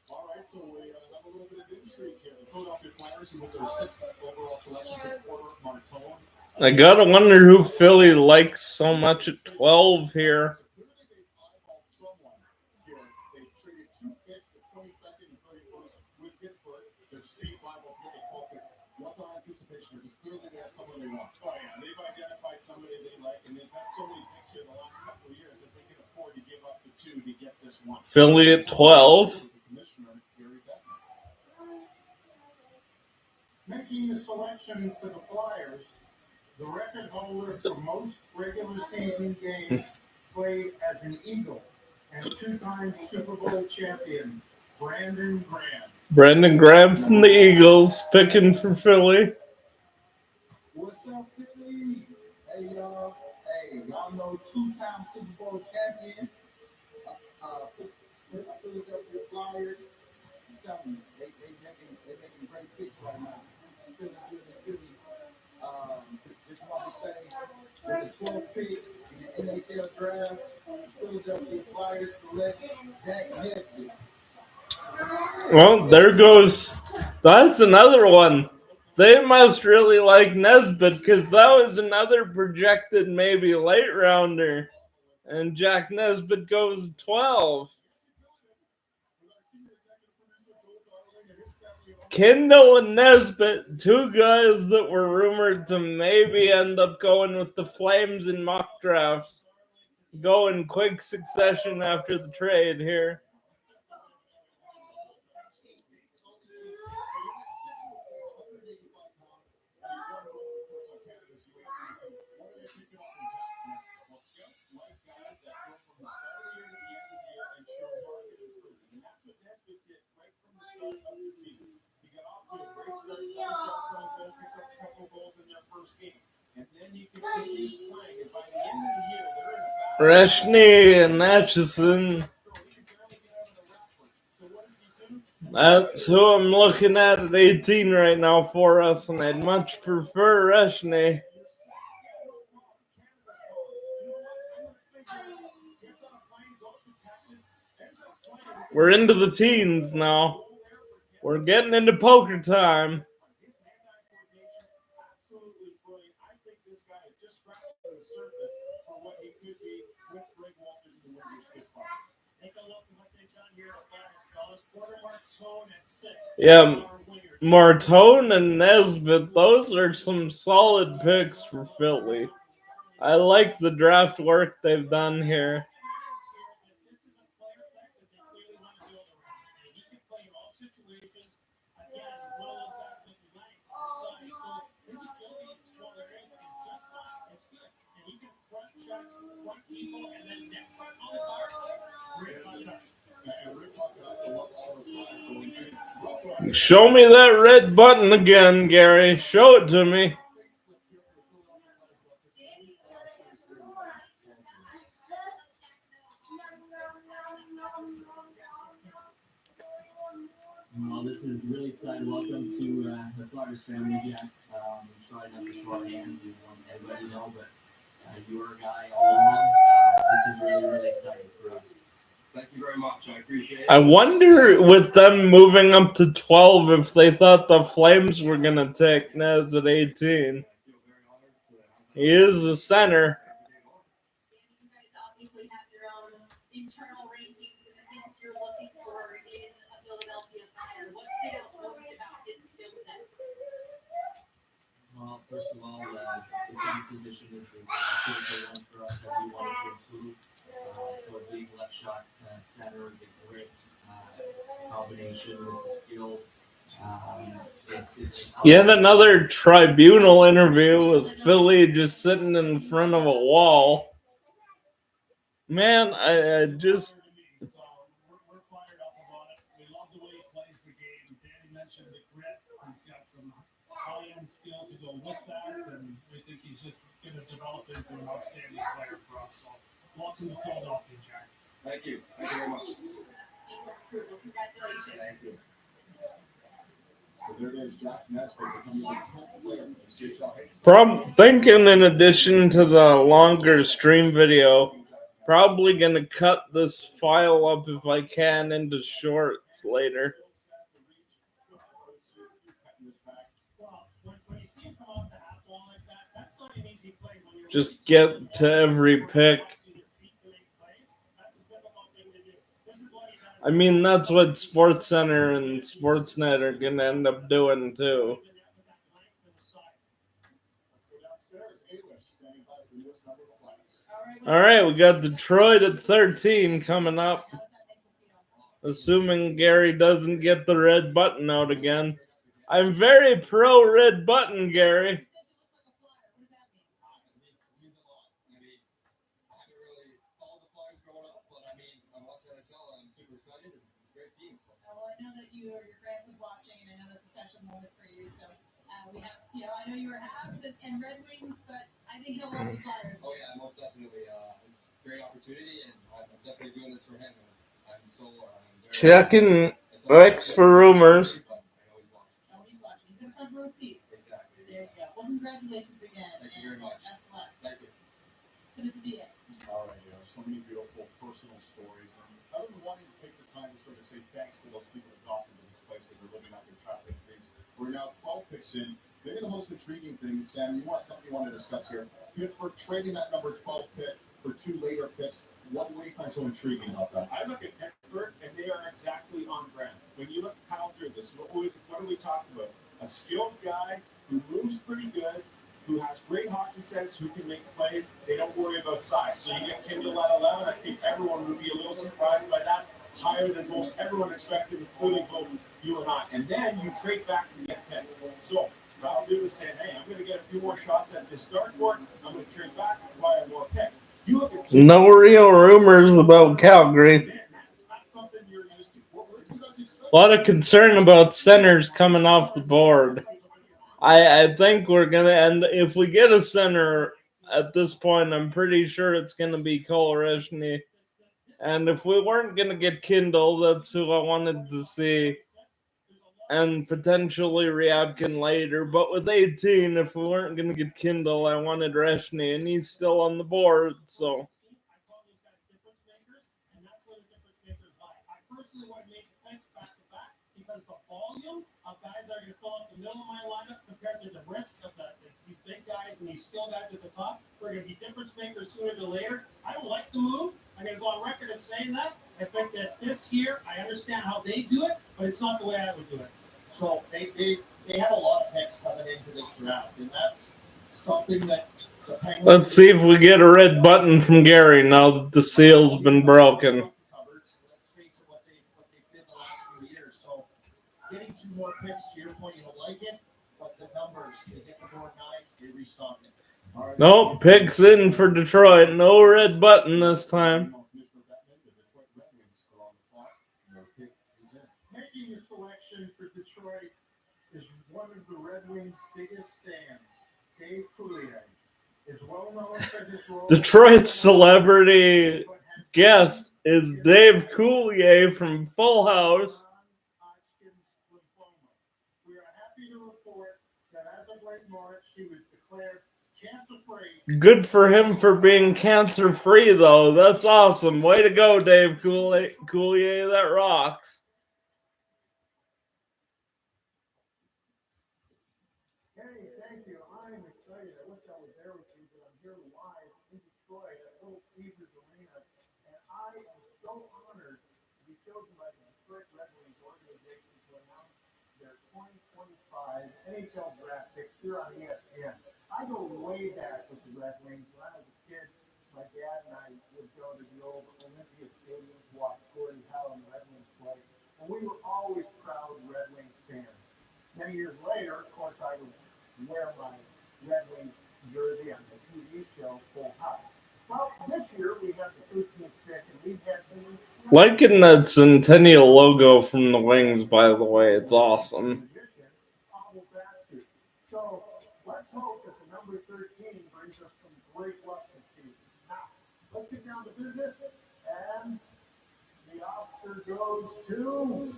All right, so we have a little bit of intrigue here. The Philadelphia Flyers, who with their 6th overall selection to Porter Martone. I gotta wonder who Philly likes so much at 12 here. Clearly, they've eyeballed someone here. They traded 2 picks, the 22nd and 31st, with Pittsburgh, their state rival pick at 12 pick. What's our anticipation? Because clearly they have someone they want. Oh yeah, they've identified somebody they like, and they've had so many picks here the last couple of years that they can afford to give up the 2 to get this one. Philly at 12. Making the selection for the Flyers, the record holder for most regular season games played as an Eagle and 2-time Super Bowl champion, Brandon Graham. Brendan Graham from the Eagles picking for Philly. What's up, Philly? Hey, y'all. Hey, y'all know 2-time Super Bowl champion, Philadelphia Flyers. I'm telling you, they making great picks right now. Feeling good. Just want to say, with the 12th pick in the NHL Draft, Philadelphia Flyers select Jack Nesbitt. Well, there goes. That's another one. They must really like Nesbitt because that was another projected maybe late rounder. And Jack Nesbitt goes 12. Kendall and Nesbitt, 2 guys that were rumored to maybe end up going with the Flames in mock drafts. Go in quick succession after the trade here. Reshny and Atchison. That's who I'm looking at 18 right now for us, and I'd much prefer Reshny. We're into the teens now. We're getting into poker time. Yeah, Martone and Nesbitt, those are some solid picks for Philly. I like the draft work they've done here. again, he's one of those guys with length, size. So his agility in small areas is just fine. It's good. And he can front checks, front people, and then net front on the power play. Great on touch. And Rick talked about the love all the sides going in. Show me that red button again, Gary. Show it to me. Well, this is really exciting. Welcome to the Flyers family, Jack. Sorry not to shorthand, you want everybody to know, but you were a guy all along. This is really, really exciting for us. Thank you very much. I appreciate it. I wonder with them moving up to 12 if they thought the Flames were going to take Nez at 18. He is a center. You guys obviously have your own internal rankings and the things you're looking for in a Philadelphia Flyer. What stood out most about his skill set? Well, first of all, the center position is a critical one for us that we wanted to improve. So a big left shot center, the grit, combination with the skills. It's just Yet another tribunal interview with Philly just sitting in front of a wall. Man, I just... So we're fired up about it. We love the way he plays the game. Danny mentioned the grit. He's got some high-end skill to go with that, and we think he's just going to develop into an outstanding player for us. So welcome to Philadelphia, Jack. Thank you. Thank you very much. Congratulations. Thank you. So there it is, Jack Nesbitt becoming the 10th player in the CHL. Thinking in addition to the longer stream video, probably going to cut this file up if I can into shorts later. Well, when you see him come off the half wall like that, that's not an easy play when you're Just get to every pick. I mean, that's what SportsCenter and Sportsnet are going to end up doing, too. All right, we got Detroit at 13 coming up. Assuming Gary doesn't get the red button out again. I'm very pro red button, Gary. I know that your friend was watching, and I know that's a special moment for you. So we have, I know you were Habs and Red Wings, but I think he'll love the Flyers. Oh yeah, most definitely. It's a great opportunity, and I'm definitely doing this for him. I'm so Checking X for rumors. Oh, he's watching. He's in the front row seat. Exactly. There you go. Well, congratulations again. Thank you very much. Best of luck. Thank you. Couldn't be it. All right, so many beautiful personal stories. And I would want to take the time to sort of say thanks to those people that got into this place that are living out their traffic things. We're now 12 picks in. Maybe the most intriguing thing, Sam, something you want to discuss here. Pittsburgh trading that number 12 pick for 2 later picks. What do you find so intriguing about that? I look at Pittsburgh, and they are exactly on brand. When you look at Kyle through this, what are we talking about? A skilled guy who moves pretty good, who has great hockey sense, who can make plays. They don't worry about size. So you get Kindle at 11. I think everyone would be a little surprised by that. Higher than most everyone expected, including both you and I. And then you trade back to get picks. So Kyle Dubas is saying, hey, I'm going to get a few more shots at this dartboard. I'm going to trade back and acquire more picks. You look at No real rumors about Calgary. man, that's not something you're used to. What were you guys expecting? A lot of concern about centers coming off the board. I think we're going to end, if we get a center at this point, I'm pretty sure it's going to be Kolarishny. And if we weren't going to get Kindle, that's who I wanted to see. And potentially Ryabkin later. But with 18, if we weren't going to get Kindle, I wanted Reshny, and he's still on the board, so... I call those guys difference makers, and that's where the difference makers lie. I personally want to make the picks back to back because the volume of guys that are going to fill up the middle of my lineup compared to the risk of these big guys and these skill guys at the top, we're going to be difference makers sooner than later. I don't like the move. I'm going to go on record as saying that. I think that this year, I understand how they do it, but it's not the way I would do it. So they have a lot of picks coming into this draft, and that's something that the Penguins... Let's see if we get a red button from Gary now that the seal's been broken. Let's face it, what they did the last few years. So Getting 2 more picks, to your point, you don't like it, but the numbers, they get the board nice, they restock it. All right, Nope, picks in for Detroit. No red button this time. Commissioner Bettman, the Detroit Red Wings are on the clock. Their pick is in. Making a selection for Detroit is one of the Red Wings' biggest fans, Dave Coulier. Is well known for his role. Detroit's celebrity guest is Dave Coulier from Full House. We are happy to report that as of late March, he was declared cancer-free. Good for him for being cancer-free, though. That's awesome. Way to go, Dave Coulier. That rocks. Hey, thank you. I'm excited. I wish I was there with you, but I'm here live in Detroit at Little Caesars Arena, and I am so honored to be chosen by the Detroit Red Wings organization to announce their 2025 NHL Draft pick here on ESPN. I go way back with the Red Wings. When I was a kid, my dad and I would go to the old Olympia Stadium to watch Gordie Howe and the Red Wings play, and we were always proud Red Wings fans. Many years later, of course, I would wear my Red Wings jersey on the TV show Full House. Well, this year we have the 13th pick, and we've had some... Liking that Centennial logo from the Wings, by the way. It's awesome. So let's hope that the number 13 brings us some great luck this season. Now, let's get down to business, and the Oscar goes to,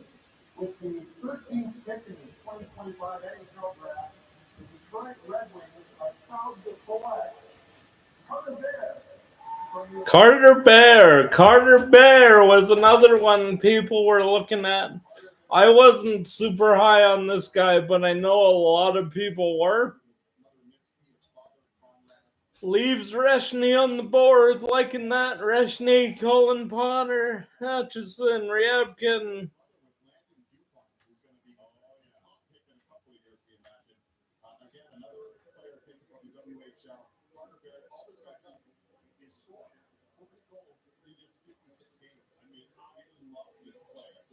with the 13th pick in the 2025 NHL Draft, the Detroit Red Wings are proud to select Carter Bear. Carter Bear was another one people were looking at. I wasn't super high on this guy, but I know a lot of people were. Leaves Reshny on the board, liking that. Reshny, Colin Potter, Hutchison, Ryabkin.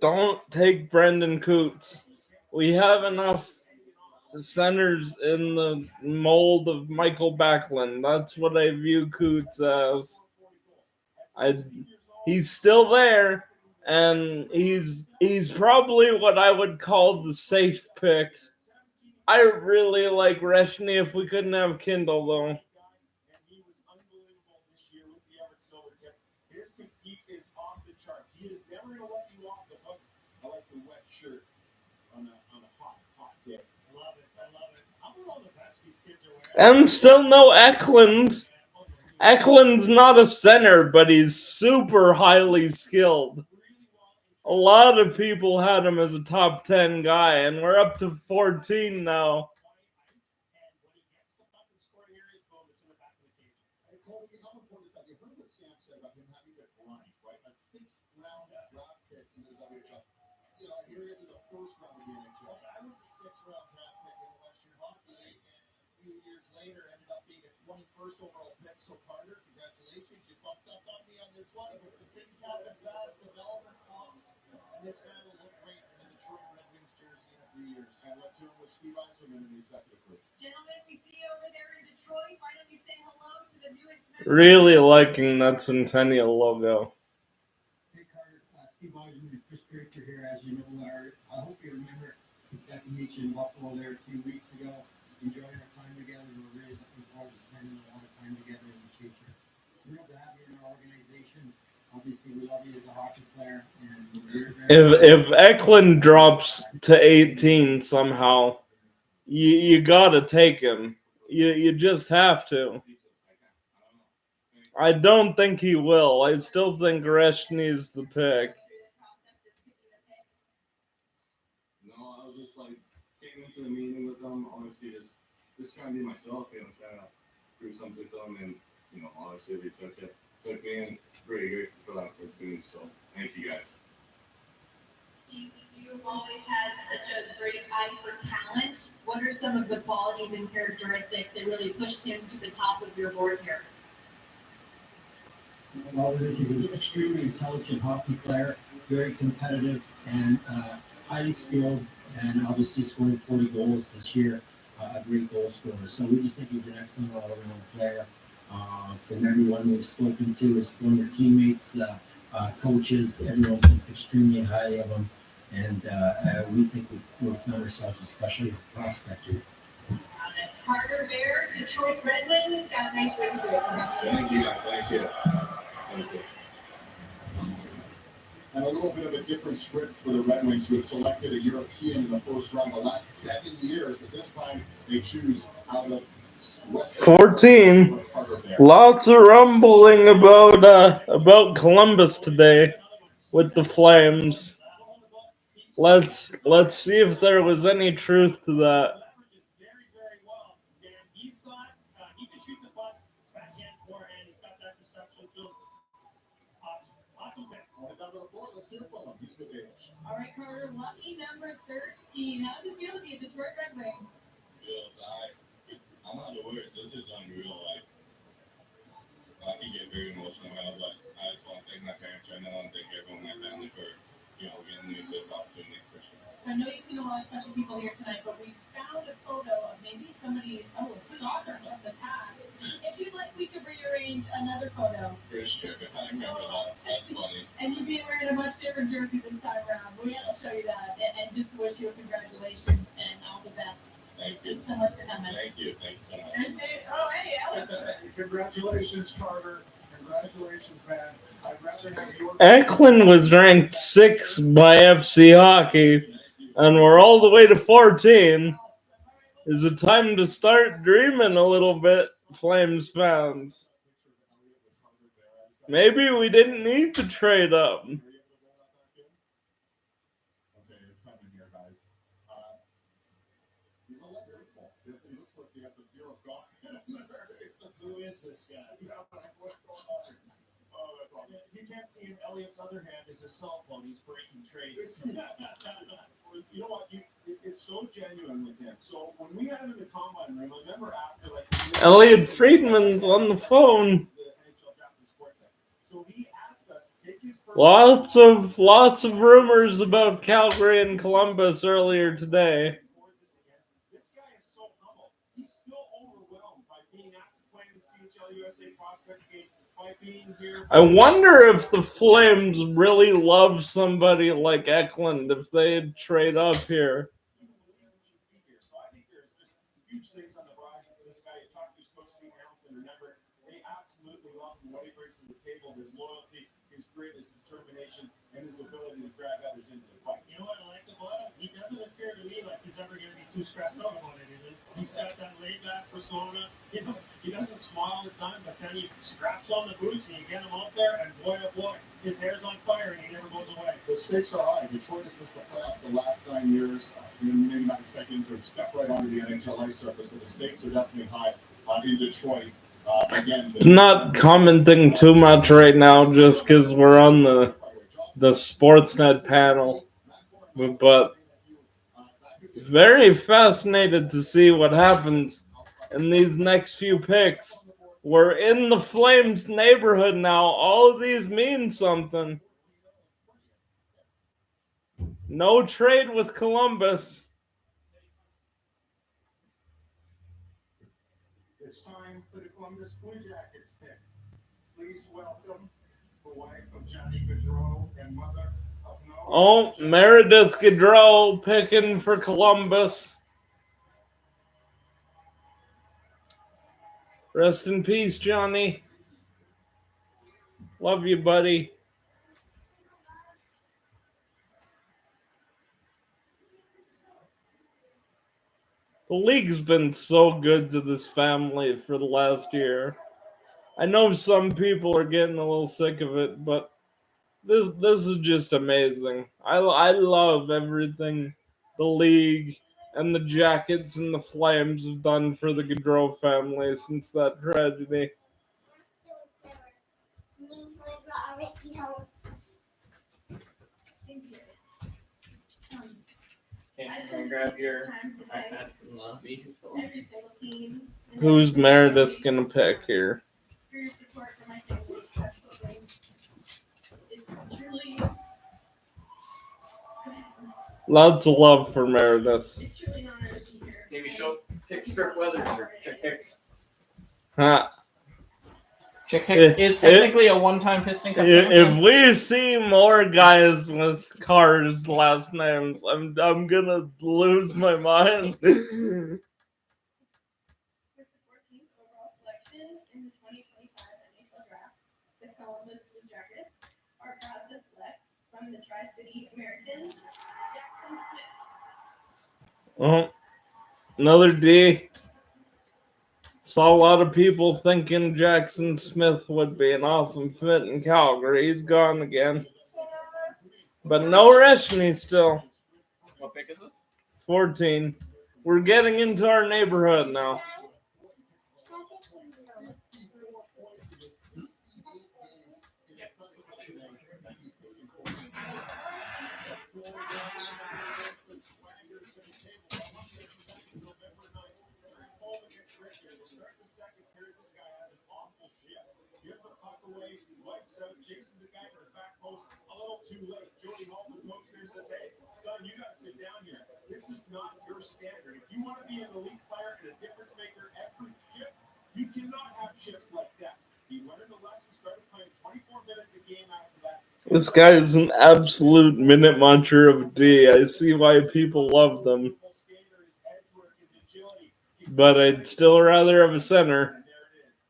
Don't take Brendan Coots. We have enough centers in the mold of Michael Backlund. That's what I view Coots as. He's still there, and he's probably what I would call the safe pick. I really like Reshny if we couldn't have Kindle, though. His compete is off the charts. He is never going to let you off the hook. I like the wet shirt on a hot day. I love it. How about all the vests these kids are wearing? And still no Eklund. Eklund's not a center, but he's super highly skilled. A lot of people had him as a top 10 guy, and we're up to 14 now. First overall pick, so Carter, congratulations. You bumped up on me on this one, but the things happen fast, development comes, and this guy will look great in the Detroit Red Wings jersey in a few years. And let's hear what Steve Eiserman and the executive group. Gentlemen, we see you over there in Detroit. Why don't you say hello to the newest member? Really liking that Centennial logo. Hey Carter, Steve Eiserman and Chris Draper here. As you know, I hope you remember we got to meet you in Buffalo there a few weeks ago. Enjoying our time together. We're really looking forward to spending a lot of time together in the future. Thrilled to have you in our organization. Obviously, we love you as a hockey player. And If Eklund drops to 18 somehow, you gotta take him. You just have to. I don't think he will. I still think Reshny's the pick. No, I was just like taking into the meeting with them, obviously just trying to be myself, trying to prove something to them, and obviously they took me, and pretty grateful for that opportunity. So thank you guys. You've always had such a great eye for talent. What are some of the qualities and characteristics that really pushed him to the top of your board here? Well, he's an extremely intelligent hockey player, very competitive, and highly skilled, and obviously scored 40 goals this year. A great goal scorer. So we just think he's an excellent all-around player. From everyone we've spoken to, his former teammates, coaches, everyone thinks extremely highly of him. And we think we've found ourselves a special prospect here. Carter Bear, Detroit Red Wings, got a nice ring to it. Thank you, guys. Thank you. Thank you. And a little bit of a different script for the Red Wings, who had selected a European in the first round the last 7 years, but this time they choose out of West 14. Lots of rumbling about Columbus today with the Flames. Let's see if there was any truth to that. Very, very well. And he can shoot the puck backhand, forehand. He's got that deception too. Awesome pick. Let's hear from him. He's good age. All right, Carter, lucky number 13. How does it feel to be a Detroit Red Wing? I'm out of words. This is unreal. Like, I can get very emotional, but I just want to thank my parents right now. I want to thank everyone in my family for, getting me this opportunity for sure. So I know you've seen a lot of special people here tonight, but we found a photo of maybe somebody, a stalker from the past. If you'd like, we could rearrange another photo. For sure. I remember that. That's funny. And you'd be wearing a much different jersey this time around. We have to show you that. And just to wish you a congratulations and all the best. Thank you. Thanks so much for coming. Thank you. Thank you so much. Oh, hey, Alex. Congratulations, Carter. Congratulations, man. I'd rather have your Eklund was ranked 6 by FC Hockey, and we're all the way to 14. Is it time to start dreaming a little bit, Flames fans? Maybe we didn't need to trade up. Okay, it's coming here, guys. You know what? Very cool. He looks like he has the fear of God. Who is this guy? You can't see in Elliot's other hand is a cell phone. He's breaking trades. You know what? It's so genuine with him. So when we had him in the combine room, I remember after Elliot Friedman's on the phone. So he asked us to take his Lots of rumors about Calgary and Columbus earlier today. This guy is so humble. He's still overwhelmed by being asked to play in the CHL USA prospect game, by being here. I wonder if the Flames really love somebody like Eklund if they'd trade up here. So I think there's just huge things on the horizon for this guy. You talk to his coach, Steve Hamilton, remember, they absolutely love him, what he brings to the table, his loyalty, his grit, his determination, and his ability to drag others into the fight. You know what I like about him? He doesn't appear to me like he's ever going to be too stressed out about it. He's got that laid-back persona. You know, he doesn't smile all the time, but then he straps on the boots and you get him out there, and boy, oh boy, his hair's on fire and he never goes away. The stakes are high. Detroit has missed the playoffs the last 9 years. Maybe not expecting to step right onto the NHL ice surface, but the stakes are definitely high in Detroit. Again, Not commenting too much right now just because we're on the Sportsnet panel. But very fascinated to see what happens in these next few picks. We're in the Flames neighborhood now. All of these mean something. No trade with Columbus. It's time for the Columbus Blue Jackets pick. Please welcome the wife of Johnny Gaudreau and mother of Noah. Oh, Meredith Gaudreau picking for Columbus. Rest in peace, Johnny. Love you, buddy. The league's been so good to this family for the last year. I know some people are getting a little sick of it, but this is just amazing. I love everything the league and the Jackets and the Flames have done for the Gaudreau family since that tragedy. Can you grab your iPad from the vehicle? Every single team. Who's Meredith gonna pick here? For your support for my family, absolutely. It's truly Lots of love for Meredith. It's truly an honor to be here. Maybe she'll pick Strip Weathers or Chick Hicks. Huh. Chick Hicks is technically a one-time Piston Cup champion. If we see more guys with cars last names, I'm gonna lose my mind. With the 14th overall selection in the 2025 NHL Draft, the Columbus Blue Jackets are proud to select from the Tri-City Americans, Jackson Smith. Another D. Saw a lot of people thinking Jackson Smith would be an awesome fit in Calgary. He's gone again. But no Reshny still. What pick is this? 14. We're getting into our neighborhood now. Chases the guy to the back post a little too late. Jody Hall, the coach there, says, "Hey, son, you got to sit down here. This is not your standard. If you want to be an elite player and a difference maker every shift, you cannot have shifts like that." He learned a lesson, started playing 24 minutes a game after that. This guy is an absolute minute muncher of D. I see why people love them. But I'd still rather have a center.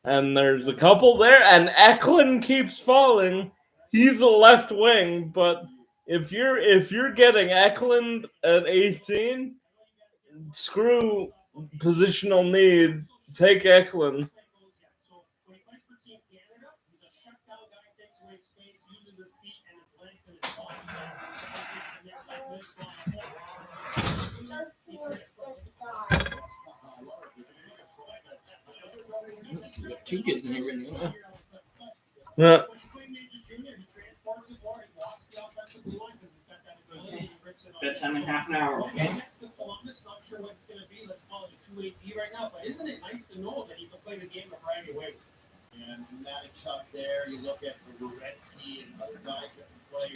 And there's a couple there, and Eklund keeps falling. He's a left wing, but if you're getting Eklund at 18, screw positional need. Take Eklund. Two kids in here anyway. Yeah. Bedtime in half an hour, okay? Not sure what it's going to be. Let's call it a 2-8 right now. But isn't it nice to know that you can play the game a variety of ways? And Matachuk there. You look at Goretzky and other guys that can play.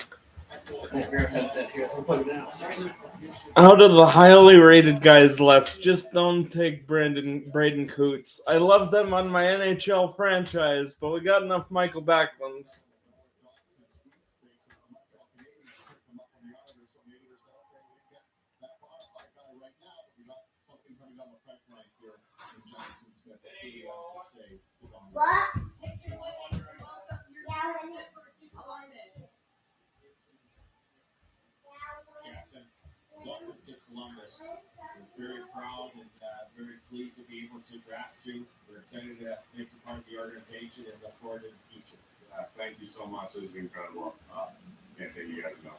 Out of the highly rated guys left, just don't take Braden Coots. I love them on my NHL franchise, but we got enough Michael Backlunds. What? Welcome to Columbus. We're very proud and very pleased to be able to draft you. We're excited to make you part of the organization and look forward to the future. Thank you so much. This is incredible. Can't thank you guys enough.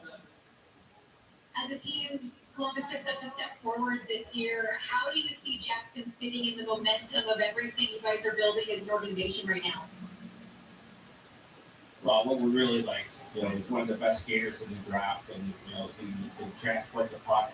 As a team, Columbus took such a step forward this year. How do you see Jackson fitting in the momentum of everything you guys are building as an organization right now? Well, what we really like, he's one of the best skaters in the draft, and he can transport the puck,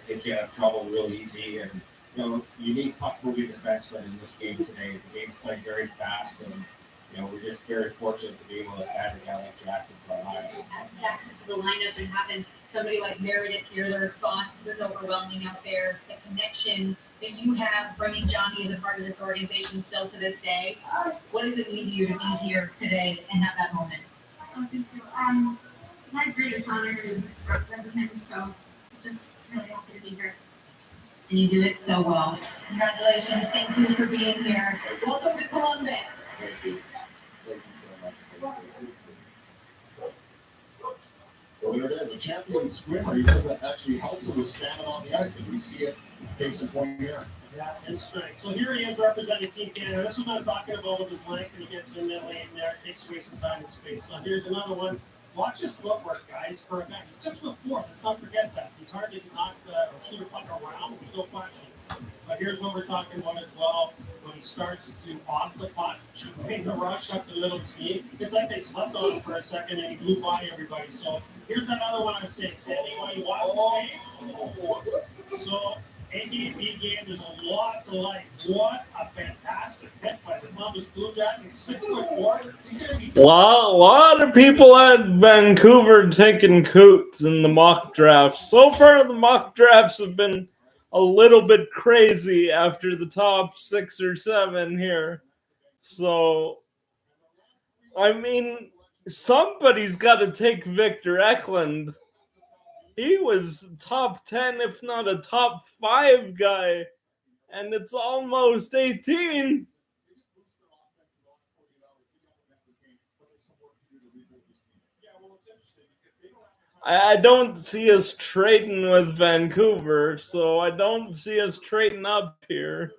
get you out of trouble real easy, and you need puck moving defensemen in this game today. The game's playing very fast, and we're just very fortunate to be able to add a guy like Jackson to our lineup. Add Jackson to the lineup and having somebody like Meredith here, the response was overwhelming out there. The connection that you have, bringing Johnny as a part of this organization still to this day. What does it mean to you to be here today and have that moment? Oh, thank you. My greatest honor is representing him, so just really happy to be here. And you do it so well. Congratulations. Thank you for being here. Welcome to Columbus. Thank you. Thank you so much. So there it is, a champion swimmer. He says that actually helps him with stamina on the ice, and we see it case in point here. Yeah, it's strength. So here he is representing Team Canada. This is what I'm talking about with his length, and he gets in that lane there, takes away some time and space. So here's another one. Watch his footwork, guys, for a guy. He's 6'4". Let's not forget that. He's hard to knock or shoot a puck around. There's no question. But here's what we're talking about as well. When he starts to off the puck, make the rush up the middle ski, it's like they slept on him for a second and he blew by everybody. So here's another one I say, Sandy, when you watch his face. So A game, B game, there's a lot to like. What a fantastic hit by the Columbus Blue Jacket, 6'4". He's going to be A lot of people had Vancouver taking Coots in the mock drafts. So far, the mock drafts have been a little bit crazy after the top 6 or 7 here. So, I mean, somebody's got to take Victor Eklund. He was top 10, if not a top 5 guy. And it's almost 18. I don't see us trading with Vancouver, so I don't see us trading up here.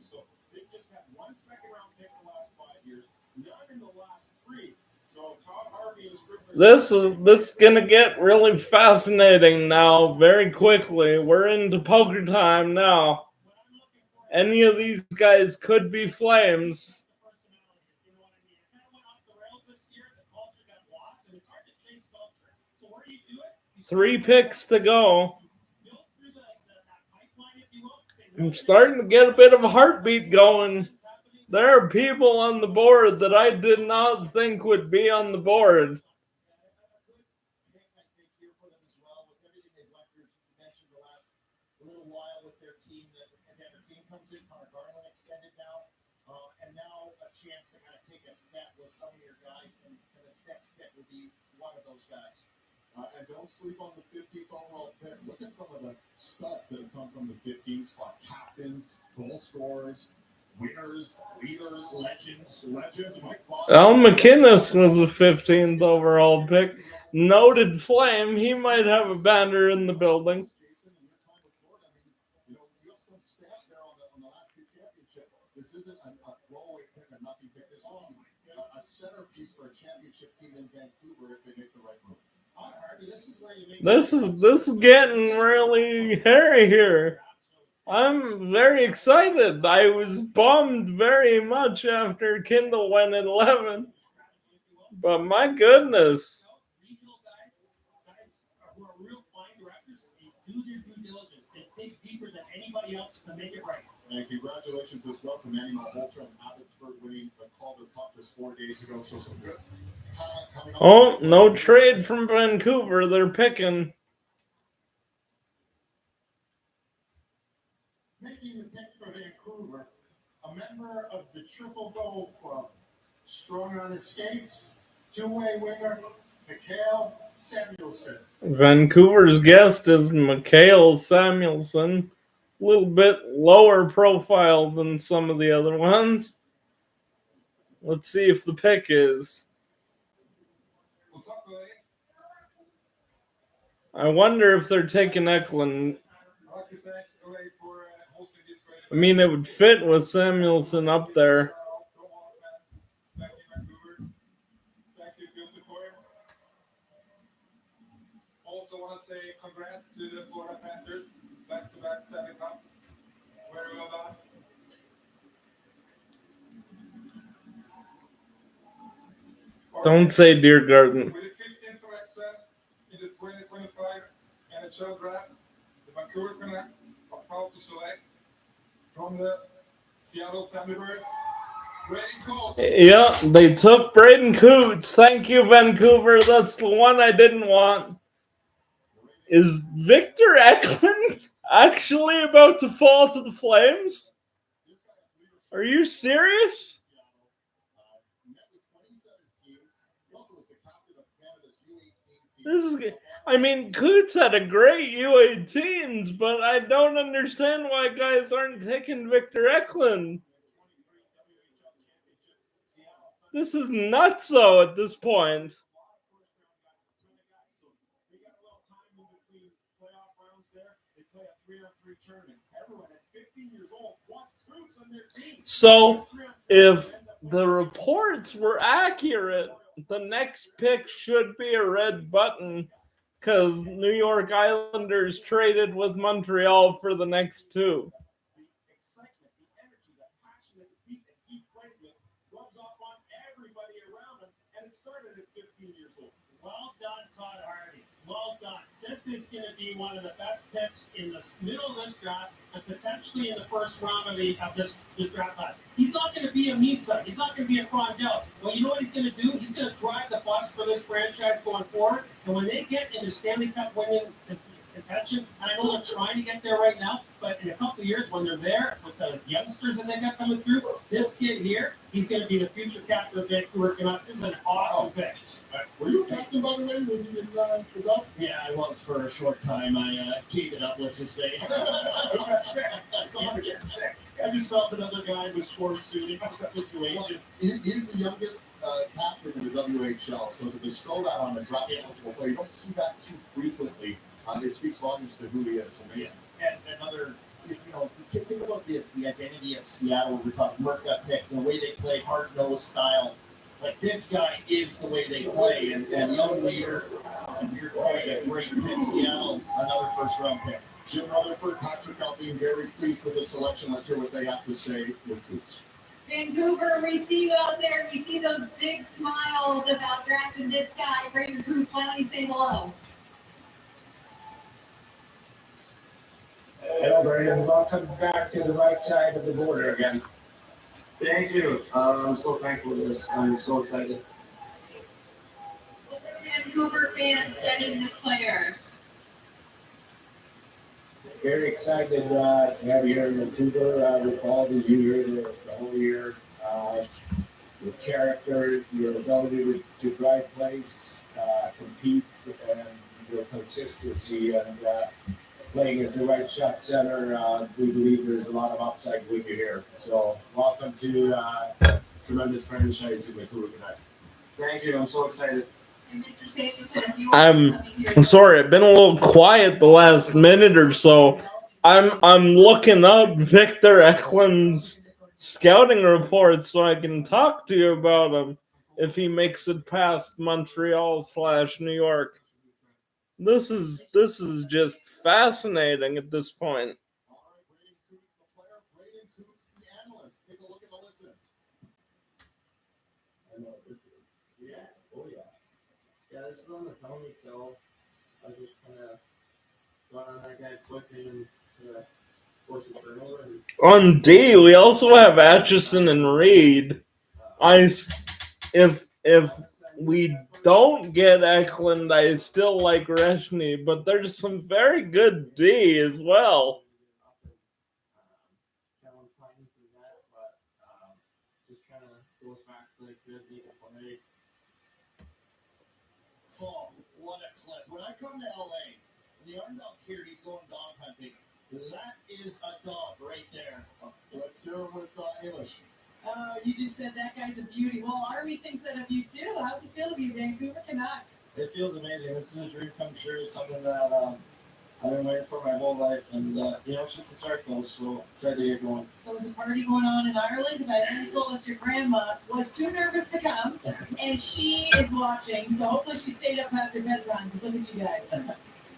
So they've just had one second-round pick in the last 5 years, none in the last 3. So Todd Harvey is This is gonna get really fascinating now, very quickly. We're into poker time now. Any of these guys could be Flames. 3 picks to go. I'm starting to get a bit of a heartbeat going. There are people on the board that I did not think would be on the board. chance to kind of take a step with some of your guys, and this next pick would be one of those guys. And don't sleep on the 15th overall pick. Look at some of the studs that have come from the 15th spot. Captains, goal scorers, winners, leaders, legends. Al McInnes was the 15th overall pick. Noted Flame. He might have a banner in the building. This isn't a throwaway pick, a nothing pick. This is a centerpiece for a championship team in Vancouver if they make the right move. This is getting really hairy here. I'm very excited. I was bummed very much after Kindle went at 11. But my goodness. Who are real fine directors, they do their due diligence. They think deeper than anybody else to make it right. And congratulations as well to Manny Malhotra and Abbotsford winning the Calder Cup just 4 days ago. So some good talent coming up. Oh, no trade from Vancouver. They're picking. Making the pick for Vancouver, a member of the Triple Gold Club, strong on his skates, two-way winger, Mikhail Samuelson. Vancouver's guest is Mikhail Samuelson. A little bit lower profile than some of the other ones. Let's see if the pick is. I wonder if they're taking Eklund. I mean, it would fit with Samuelson up there. Also want to say congrats to the Florida Panthers, back-to-back Stanley Cups. Very well done. Don't say Deer Garden. With the 15th selection in the 2025 NHL Draft, the Vancouver Canucks are proud to select from the Seattle Family Birds, Braden Coates. Yeah, they took Braden Coots. Thank you, Vancouver. That's the one I didn't want. Is Victor Eklund actually about to fall to the Flames? Are you serious? I mean, Coots had a great U18s, but I don't understand why guys aren't taking Victor Eklund. This is nutso at this point. So, if the reports were accurate, the next pick should be a red button because New York Islanders traded with Montreal for the next 2. Well done, Todd Hardy. Well done. this is going to be one of the best picks in the middle of this draft and potentially in the first round of this draft class. He's not going to be a Misa. He's not going to be a Crondell. Well, you know what he's going to do? He's going to drive the bus for this franchise going forward. And when they get into Stanley Cup winning contention, and I know they're trying to get there right now, but in a couple of years when they're there with the youngsters that they got coming through, this kid here, he's going to be the future captain of Vancouver Canucks. This is an awesome pick. Were you captain, by the way, when you did the Yeah, I was for a short time. I gave it up, let's just say. Someone gets sick. I just felt another guy was forced suited the situation. He's the youngest captain in the WHL, so to bestow that on a draft eligible player, you don't see that too frequently. It speaks volumes to who he is. Amazing. And another, you know, think about the identity of Seattle. We're talking Merca pick, the way they play, hard-nosed style. Like, this guy is the way they play. And young leader, and you're quite a great pick, Seattle, another first-round pick. Jim Rutherford, Patrick out being very pleased with the selection. Let's hear what they have to say with Coots. Vancouver, we see you out there. We see those big smiles about drafting this guy, Brandon Coots. Why don't you say hello? Hello, Brandon. Welcome back to the right side of the border again. Thank you. I'm so thankful for this. I'm so excited. Vancouver fans sending this player. Very excited to have you here in Vancouver. We've followed you here the whole year. Your character, your ability to drive plays, compete, and your consistency, and playing as the right shot center. We believe there's a lot of upside with you here. So welcome to tremendous franchise in Vancouver tonight. Thank you. I'm so excited. And Mr. Samuelson, if you I'm sorry, I've been a little quiet the last minute or so. I'm looking up Victor Eklund's scouting report so I can talk to you about him if he makes it past Montreal/New York. This is just fascinating at this point. All right, Brandon Coots, the player. Brandon Coots, the analyst. Take a look and a listen. I know this is. Yeah. Oh yeah. Yeah, this is on the Tony show. I just kind of got on that guy quickly and forced a turnover. On D, we also have Atchison and Reed. If we don't get Eklund, I still like Reshny, but there's some very good D as well. Oh, what a clip. When I come to LA, and the Arndelt's here, he's going dog hunting. That is a dog right there. Let's hear it with Eilish. You just said that guy's a beauty. Well, Army thinks that of you too. How's it feel to be Vancouver Canuck? It feels amazing. This is a dream come true, something that I've been waiting for my whole life. And, it's just a start goal, so excited to get going. So there's a party going on in Ireland? Because I told us your grandma was too nervous to come, and she is watching. So hopefully she stayed up past her bedtime, because look at you guys.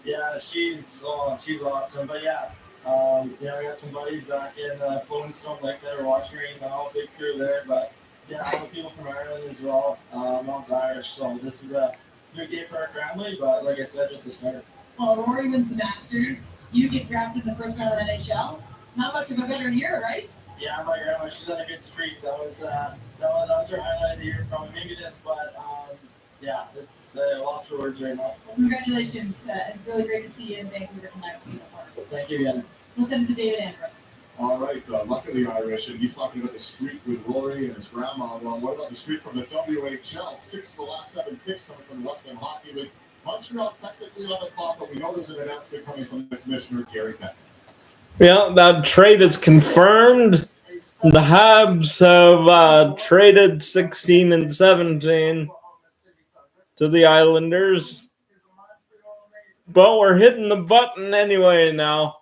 Yeah, she's awesome. But I got some buddies back in Floating Lake that are watching right now, big crew there. But all the people from Ireland as well. Mom's Irish, so this is a good game for our family. But like I said, just the start. Well, Rory wins the Masters. You get drafted in the first round of NHL. Not much of a better year, right? Yeah, my grandma, she's on a good streak. That was her highlight of the year, probably maybe this, but it's lost for words right now. Well, congratulations. It's really great to see you in Vancouver Canucks uniform. Thank you again. Listen to David Andrew. All right, luckily Irish, and he's talking about the streak with Rory and his grandma. Well, what about the streak from the WHL? 6 of the last 7 picks coming from the Western Hockey League. Montreal technically on the clock, but we know there's an announcement coming from the commissioner, Gary Bettman. Yeah, that trade is confirmed. The Habs have traded 16 and 17 to the Islanders. But we're hitting the button anyway now.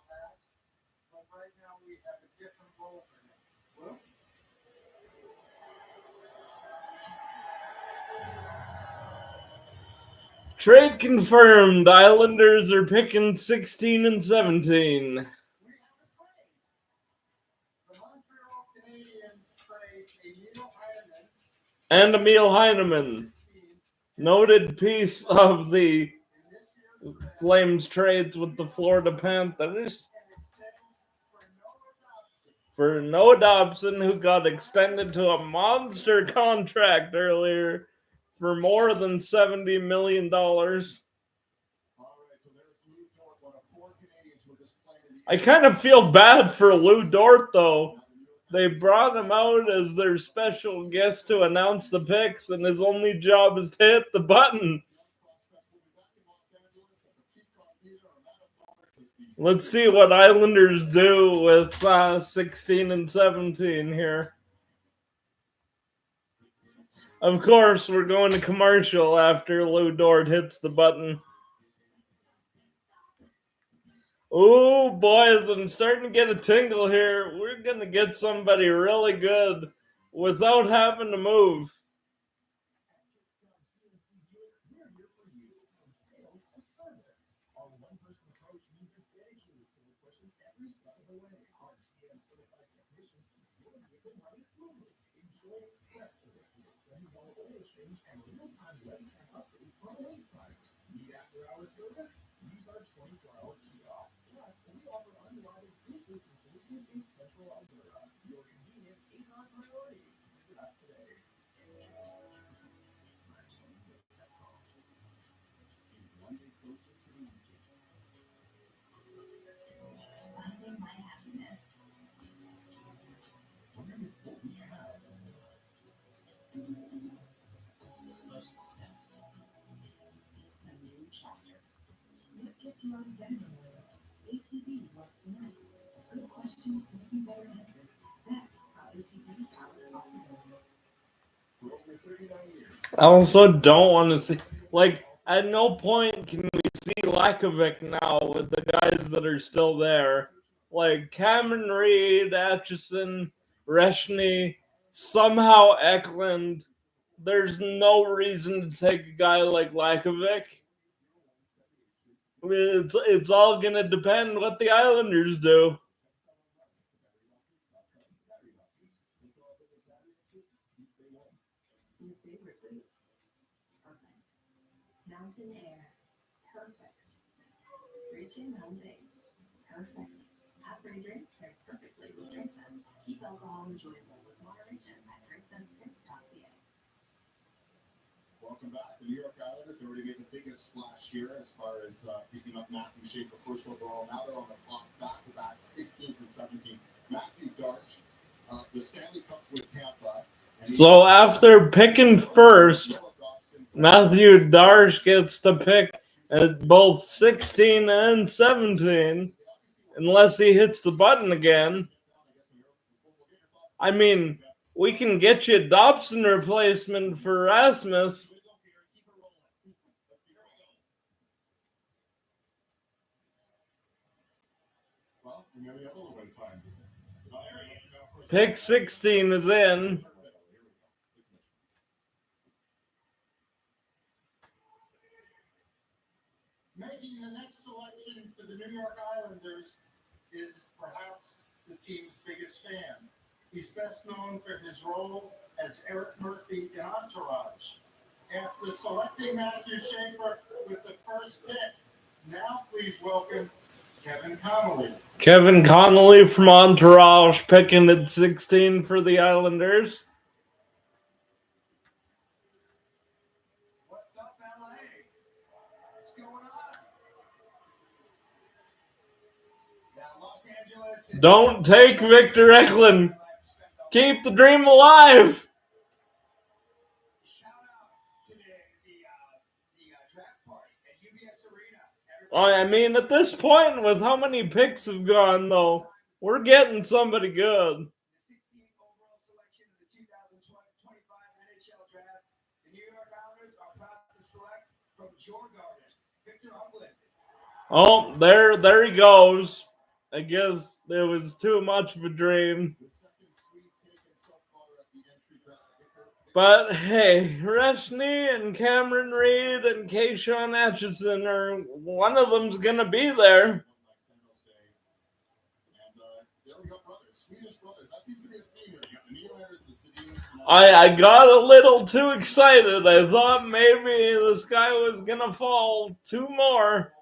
Trade confirmed. Islanders are picking 16 and 17. And Emil Heineman, noted piece of the Flames trades with the Florida Panthers for Noah Dobson, who got extended to a monster contract earlier for more than $70 million. I kind of feel bad for Lou Dort, though. They brought him out as their special guest to announce the picks, and his only job is to hit the button. Let's see what Islanders do with 16 and 17 here. Of course, we're going to commercial after Lou Dort hits the button. Oh, boys, I'm starting to get a tingle here. We're going to get somebody really good without having to move. I also don't want to see, like, at no point can we see Lakovic now with the guys that are still there. Like, Cameron Reed, Atchison, Reshny, somehow Eklund. There's no reason to take a guy like Lakovic. I mean, it's all going to depend what the Islanders do. Mountain air, perfect. Reaching home base, perfect. Hot-free drinks paired perfectly with drink sense. Keep alcohol enjoyable with moderation at drinksense.ca. Welcome back. The New York Islanders already made the biggest splash here as far as picking up Matthew Schaefer first overall. Now they're on the clock back-to-back 16th and 17th. Matthew Darch, the Stanley Cup with Tampa. So after picking first, Matthew Darch gets to pick at both 16 and 17, unless he hits the button again. I mean, we can get you a Dobson replacement for Rasmus. Pick 16 is in. Making the next selection for the New York Islanders is perhaps the team's biggest fan. He's best known for his role as Eric Murphy in Entourage. After selecting Matthew Schaefer with the first pick, now please welcome Kevin Connolly. Kevin Connolly from Entourage picking at 16 for the Islanders. What's up, LA? What's going on? Now, Los Angeles. Don't take Victor Eklund. Keep the dream alive. Shout out to the draft party at UBS Arena. I mean, at this point, with how many picks have gone, though, we're getting somebody good. The 16th overall selection of the 2025 NHL Draft, the New York Islanders are proud to select from Djurgården, Victor Hovland. Oh, there he goes. I guess it was too much of a dream. But hey, Reshny and Cameron Reed and Kayshawn Atchison are one of them's gonna be there. I got a little too excited. I thought maybe the sky was gonna fall two more.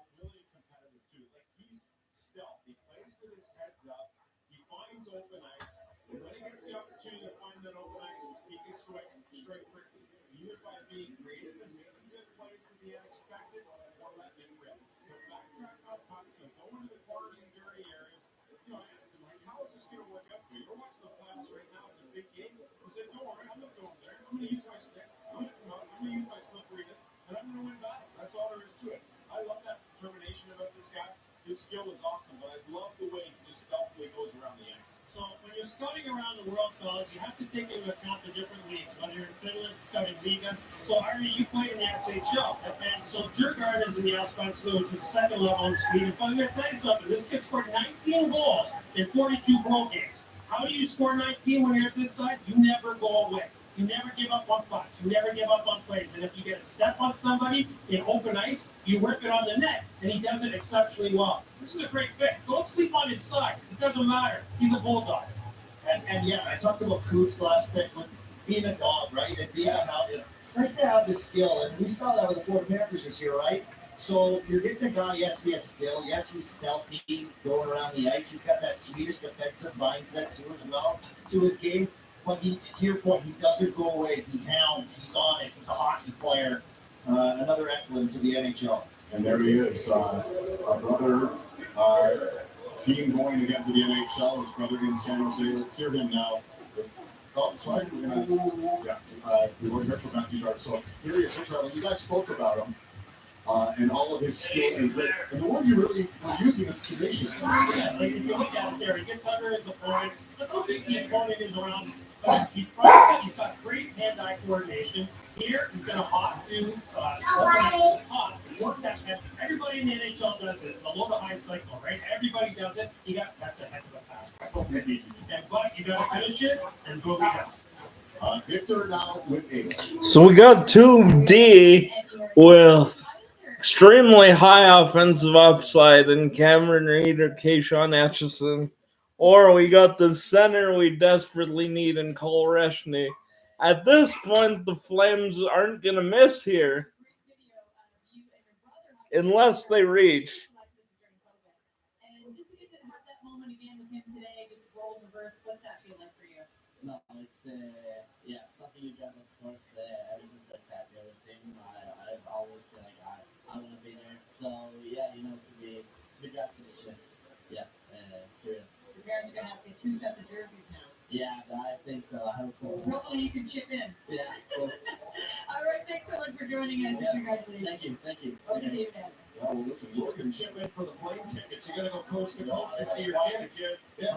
quickly. Either by being creative and making good plays to the unexpected, or letting it rip. They'll backtrack on pucks and go into the corners and dirty areas. You know, I asked him, like, how is this going to work out for you? We're watching the playoffs right now. It's a big game. He said, don't worry, I'm not going there. I'm going to use my stick. I'm going to come out. I'm going to use my slipperiness, and I'm going to win battles. That's all there is to it. I love that determination about this guy. His skill is awesome, but I love the way he just stealthily goes around the ice. So when you're scouting around the world, fellas, you have to take into account the different leagues, whether you're in Finland, scouting Liga. So Ari, you play in the SHL. And so Djurgården is in the Allsvenskan, which is the second level in Sweden. But I'm going to tell you something. This kid scored 19 goals in 42 pro games. How do you score 19 when you're at this side? You never go away. You never give up on pucks. You never give up on plays. And if you get a step on somebody in open ice, you rip it on the net. And he does it exceptionally well. This is a great pick. Don't sleep on his size. It doesn't matter. He's a bulldog. And yeah, I talked about Coops last pick with being a dog, right? And being a hound. It's nice to have this skill. And we saw that with the Florida Panthers this year, right? So you're getting a guy, yes, he has skill. Yes, he's stealthy, going around the ice. He's got that Swedish defensive mindset too as well to his game. But he, to your point, he doesn't go away. He hounds. He's on it. He's a hockey player. Another Eklund to the NHL. And there he is, a brother team going again to the NHL. His brother in San Jose. Let's hear him now. Oh, sorry. We're gonna, we weren't here for Matthew Dark. So here he is. You guys spoke about him and all of his skill and grit. And the word you really were using is tenacious. Yeah, like if you look at it there, he gets under his opponent. Look how big the opponent is around. He fronts it. He's got great hand-eye coordination. Here, he's going to hop to hop. Work that. Everybody in the NHL does this. The low to high cycle, right? Everybody does it. That's a heck of a pass. But you got to finish it and go get it. Victor now with 8. So we got 2D with extremely high offensive upside in Cameron Reed or Keyshawn Atchison. Or we got the center we desperately need in Cole Reshney. At this point, the Flames aren't going to miss here unless they reach. And just to get to have that moment again with him today, just roles reverse, what's that feel like for you? No, it's something you got, of course, ever since I sat there with him. I've always been like, I want to be there. So, yeah, to be drafted is just, surreal. Your parents are going to have to get 2 sets of jerseys now. Yeah, I think so. I hope so. Hopefully you can chip in. Yeah. All right, thanks so much for joining us. Yeah. Congratulations. Thank you. Okay, David. Well, listen, You can chip in for the plane tickets. You got to go coast to coast and see your kids. He's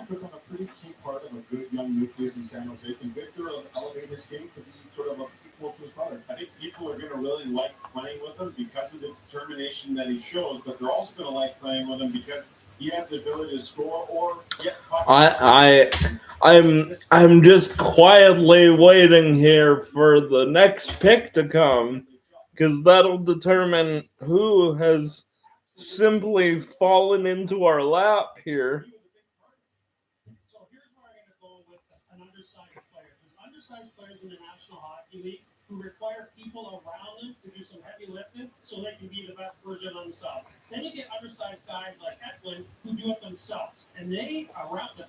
become a pretty key part of a good young nucleus in San Jose. Can Victor elevate his game to be sort of equal to his brother? I think people are going to really like playing with him because of the determination that he shows, but they're also going to like playing with him because he has the ability to score or get pucks. I'm just quietly waiting here for the next pick to come, because that'll determine who has simply fallen into our lap here. So here's where I'm going to go with an undersized player. There's undersized players in the National Hockey League who require people around them to do some heavy lifting so they can be the best version of themselves. Then you get undersized guys like Eklund who do it themselves. And the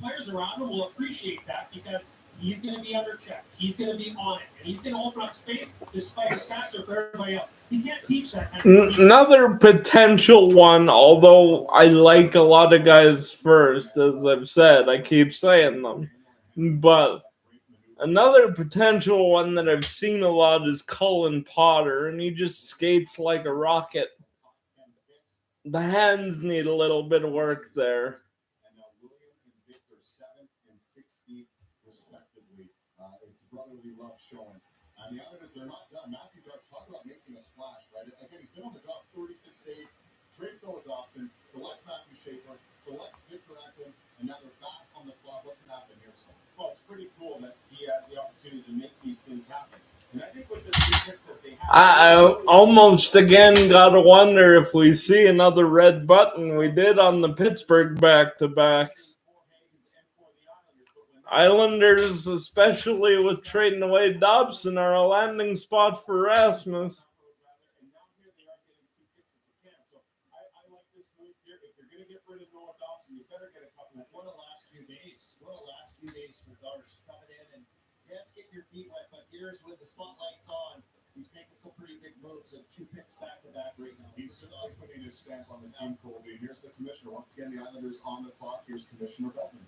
players around him will appreciate that because he's going to be under checks. He's going to be on it. And he's going to open up space despite his stature for everybody else. You can't teach that kind of thing. Another potential one, although I like a lot of guys first, as I've said, I keep saying them. But another potential one that I've seen a lot is Cullen Potter, and he just skates like a rocket. The hands need a little bit of work there. And now William and Victor 7th and 16th, respectively. It's brotherly love showing. And the Islanders, they're not done. Matthew Dark, talk about making a splash, right? Again, he's been on the job 36 days. Trade Phil Dobson, select Matthew Schaefer, select Victor Eklund, and now they're back on the clock. What's going to happen here, son? Well, it's pretty cool that he has the opportunity to make these things happen. And I think with the two picks that they have, I almost again gotta wonder if we see another red button we did on the Pittsburgh back-to-backs. Islanders, especially with trading away Dobson, are a landing spot for Rasmus. I like this move here. If you're going to get rid of Noah Dobson, you better get a couple. What a last few days. What a last few days for Darsh coming in and Yes, get your feet wet, but here's with the spotlight's on. He's making some pretty big moves and 2 picks back to back right now. He's putting his stamp on the team, Colby. Here's the commissioner. Once again, the Islanders on the clock. Here's Commissioner Bettman.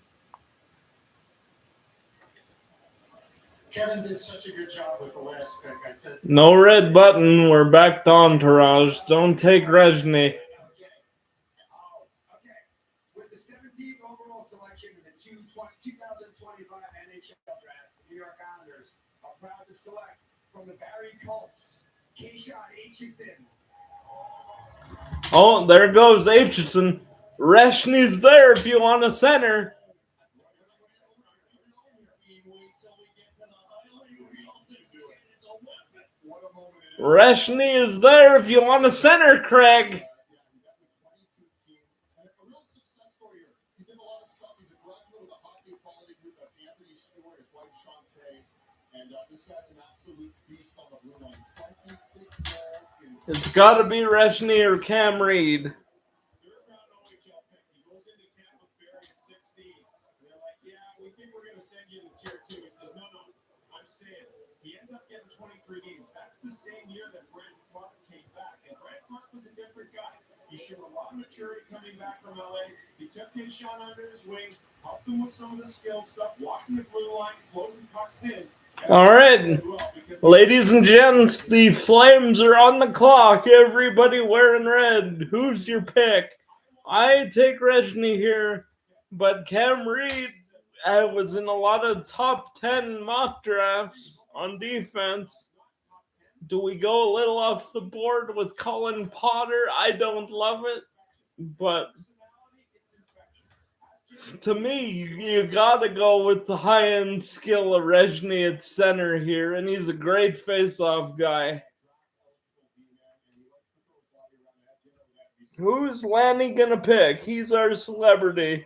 Kevin did such a good job with the last pick. I said, No red button. We're back to Entourage. Don't take Rezhny. With the 17th overall selection in the 2025 NHL Draft, the New York Islanders are proud to select from the Barrie Colts, Keyshawn Aitchison. Oh, there goes Aitchison. Rezhny's there if you want a center. Rezhny is there if you want a center, Craig. It's got to be Rezhny or Cam Reed. He ends up getting 23 games. That's the same year that Brent Clark came back. And Brent Clark was a different guy. He showed a lot of maturity coming back from LA. He took Keyshawn under his wing, helped him with some of the skill stuff, walking the blue line, floating pucks in. All right, ladies and gents, the Flames are on the clock. Everybody wearing red. Who's your pick? I take Rezhny here, but Cam Reed was in a lot of top 10 mock drafts on defense. Do we go a little off the board with Colin Potter? I don't love it, but to me, you gotta go with the high-end skill of Rezhny at center here, and he's a great face-off guy. Who's Lanny gonna pick? He's our celebrity.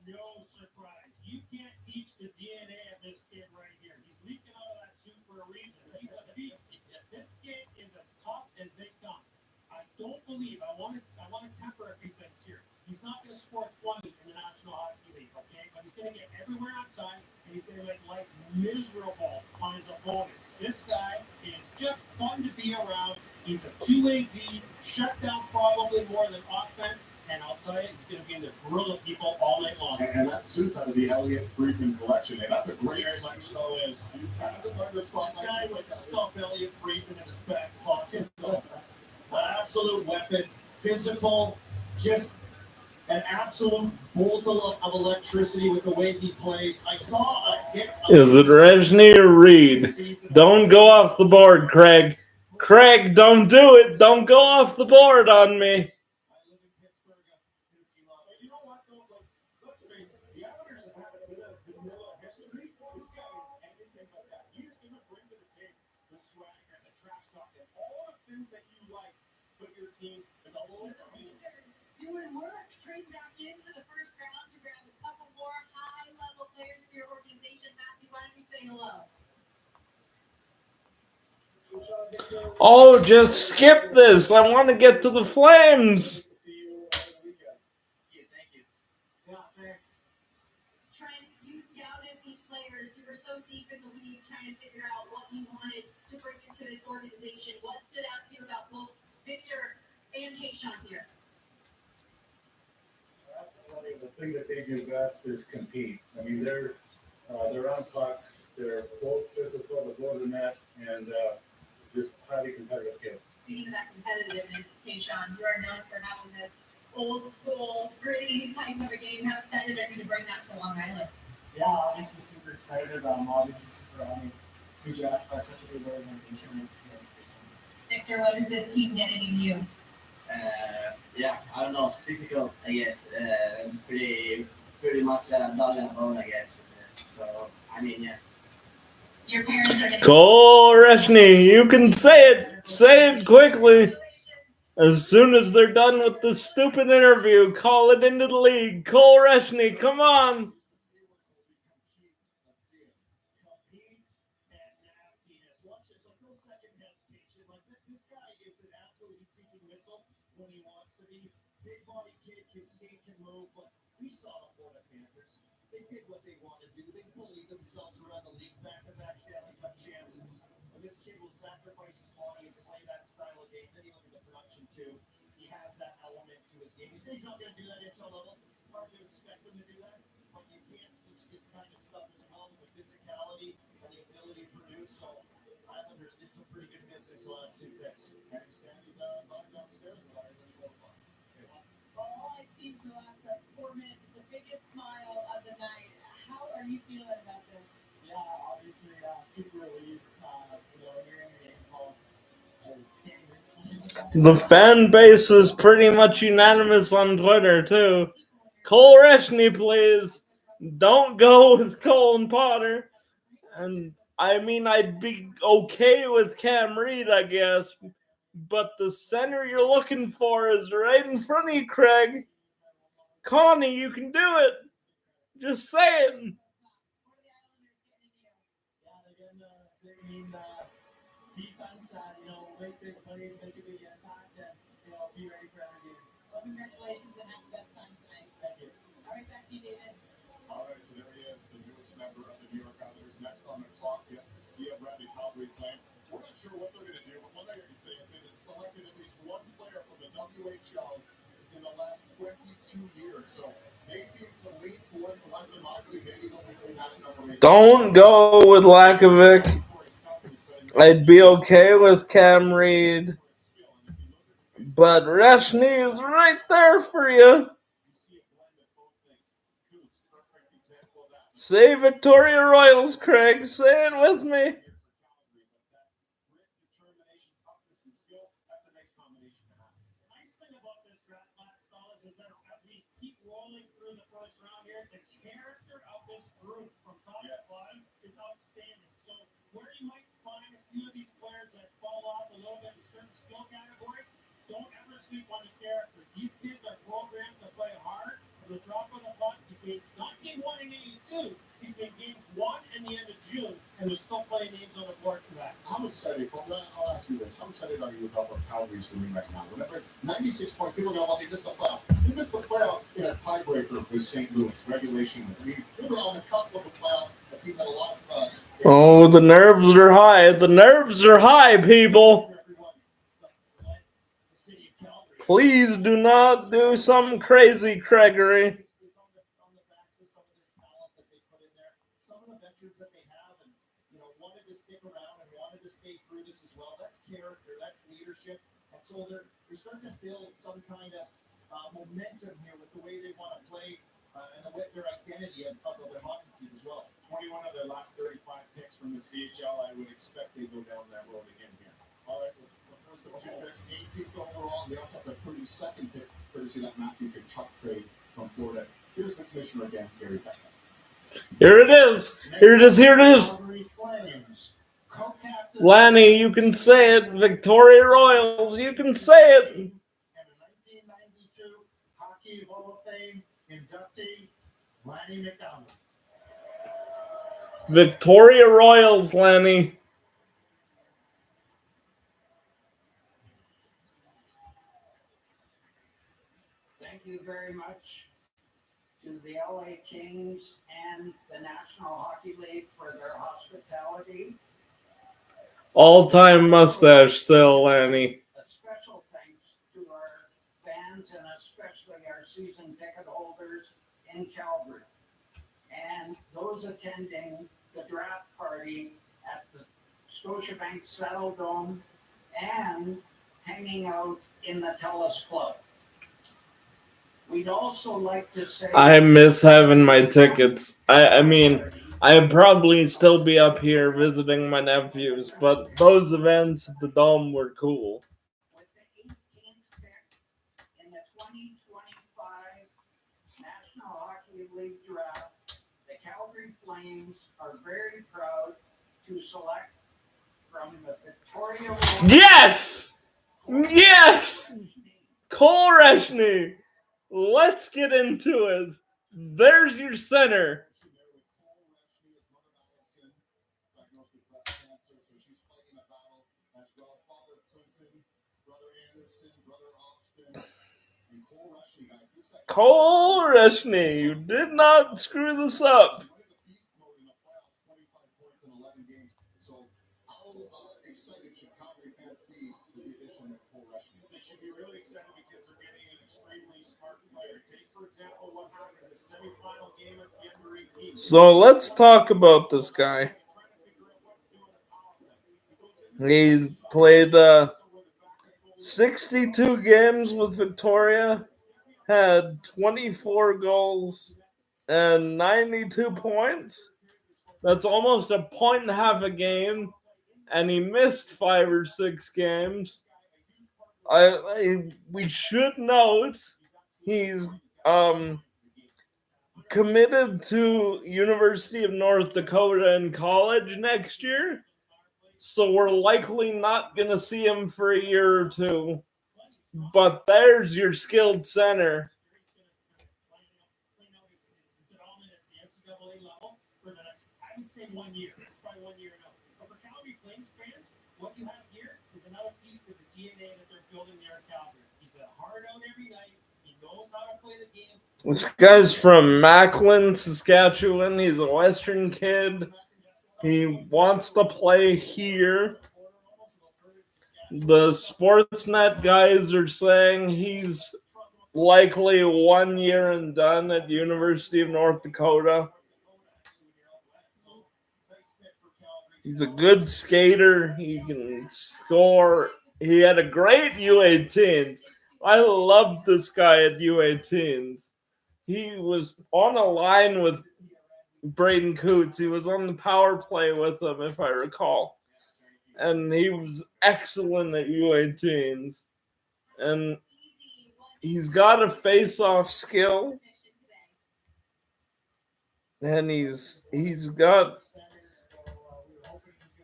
No surprise. You can't teach the DNA of this kid right here. He's leaking out of that suit for a reason. He's a beast. This kid is as tough as they come. I don't believe, I want to temper a few things here. He's not going to score 20 in the National Hockey League, okay? But he's going to get everywhere on time, and he's going to make life miserable on his opponents. This guy is just fun to be around. He's a 2-way D, shut down probably more than offense. And I'll tell you, he's going to be in the grill of people all night long. And that suit's out of the Elliott Friedman collection. And that's a great Very much so is. He's kind of the spot. This guy would stuff Elliott Friedman in his back pocket. Absolute weapon, physical, just an absolute bolt of electricity with the way he plays. I saw a hit. Is it Rezhny or Reed? Don't go off the board, Craig. Craig, don't do it. Don't go off the board on me. Doing work, trade back into the first round to grab a couple more high-level players for your organization. Matthew, why don't you say hello? Oh, just skip this. I want to get to the Flames. Yeah, thanks. Trent, you scouted these players. You were so deep in the weeds trying to figure out what you wanted to bring into this organization. What stood out to you about both Victor and Keyshawn here? the thing that they do best is compete. I mean, they're on pucks. They're both physical, they go to the net, and just highly competitive kids. Speaking of that competitiveness, Keyshawn, you are known for having this old school, gritty type of a game. How excited are you to bring that to Long Island? Yeah, obviously super excited. Obviously super honored to be asked by such a good organization. Victor, what does this team get in you? Yeah, I don't know. Physical, I guess. Pretty much dog and bone, I guess. So, I mean, yeah. Your parents are getting... Cole Rezhny, you can say it. Say it quickly. As soon as they're done with this stupid interview, call it into the league. Cole Rezhny, come on. when he wants to be. Big body kid, can skate, can move, but we saw the Florida Panthers. They did what they want to do. They bullied themselves around the league, back-to-back Stanley Cup champs. And this kid will sacrifice his body and play that style of game. Then you look at the production too. He has that element to his game. He says he's not going to do that at NHL level. Hard to expect him to do that, but you can't teach this kind of stuff as well with the physicality and the ability to produce. So Islanders did some pretty good business the last two picks. And he's standing by downstairs with Irish profile. Well, all I've seen for the last 4 minutes is the biggest smile of the night. How are you feeling about this? Yeah, obviously, super relieved. Hearing the game call, The fan base is pretty much unanimous on Twitter, too. Cole Reshney, please. Don't go with Cole and Potter. And, I mean, I'd be okay with Cam Reed, I guess. But the center you're looking for is right in front of you, Craig. Connie, you can do it. Just say it. They mean defense that, make big plays, make a big impact, and, be ready for every game. Well, congratulations and have the best time tonight. Thank you. All right, back to you, David. All right, so there he is, the newest member of the New York Islanders. Next on the clock, yes, the Sea of Bradley Calgary Flames. We're not sure what they're going to do, but one thing I can say is they've selected at least one player from the WHL in the last 22 years. So they seem to lean towards the Western Hockey League. Maybe they'll be doing that number 8. Don't go with Lakovic. I'd be okay with Cam Reed. But Reshney is right there for you. Say Victoria Royals, Craig. Say it with me. Nice thing about this draft class, fellas, is that as we keep rolling through the first round here, the character of this group from top to bottom is outstanding. So where you might find a few of these players that fall off a little bit in certain skill categories, don't ever sleep on the character. These kids are programmed to play hard. At the drop of the puck, you can not game 1 and 82. You can games 1 and the end of June, and there's still playing names on the board for that. How excited, I'll ask you this, how excited are you about what Calgary's doing right now? Remember, 96 points, people know about they missed the playoffs. They missed the playoffs in a tiebreaker with St. Louis, regulation. We were on the cusp of the playoffs, a team that a lot of... Oh, the nerves are high. The nerves are high, people. Please do not do something crazy, Gregory. Some of the veterans that they have and wanted to stick around and wanted to stay through this as well. That's character, that's leadership. And so they're starting to build some kind of momentum here with the way they want to play and with their identity of their hockey team as well. 21 of their last 35 picks from the CHL, I would expect they go down that road again here. All right, first of all, 18th overall. They also have the 32nd pick, courtesy of that Matthew Tkachuk trade from Florida. Here's the commissioner again, Gary Bettman. Here it is. Here it is. Here it is. Lanny, you can say it. Victoria Royals, you can say it. And the 1992 Hockey Hall of Fame inductee, Lanny McDonald. Victoria Royals, Lanny. Thank you very much to the LA Kings and the National Hockey League for their hospitality. All-time mustache still, Lanny. A special thanks to our fans and especially our season ticket holders in Calgary and those attending the draft party at the Scotiabank Saddle Dome and hanging out in the Telus Club. We'd also like to say I miss having my tickets. I mean, I'd probably still be up here visiting my nephews, but those events at the Dome were cool. with the 18th pick in the 2025 National Hockey League Draft, the Calgary Flames are very proud to select from the Victoria Royals. Yes! Yes! Cole Reshney! Let's get into it. There's your center. Cole Reshney, you did not screw this up. They should be really excited because they're getting an extremely smart player. Take, for example, what happened in the semifinal game at the under 18. So let's talk about this guy. He's played 62 games with Victoria, had 24 goals and 92 points. That's almost a point and a half a game, and he missed 5 or 6 games. We should note he's committed to University of North Dakota in college next year, so we're likely not going to see him for a year or two. But there's your skilled center. I would say 1 year. It's probably 1 year now. But for Calgary Flames fans, what you have here is another piece to the DNA that they're building there at Calgary. He's a hard out every night. He knows how to play the game. This guy's from Macklin, Saskatchewan. He's a Western kid. He wants to play here. The Sportsnet guys are saying he's likely 1 year and done at University of North Dakota. He's a good skater. He can score. He had a great U18s. I loved this guy at U18s. He was on a line with Braden Coots. He was on the power play with him, if I recall. And he was excellent at U18s. And he's got a face-off skill. And he's got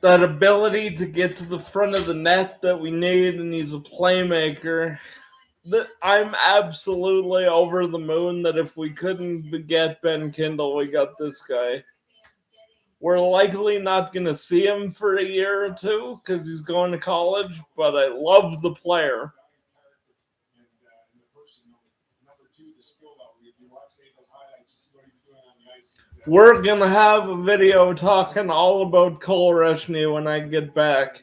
that ability to get to the front of the net that we need, and he's a playmaker. I'm absolutely over the moon that if we couldn't get Ben Kindle, we got this guy. We're likely not going to see him for a year or two because he's going to college, but I love the player. We're going to have a video talking all about Cole Reshney when I get back.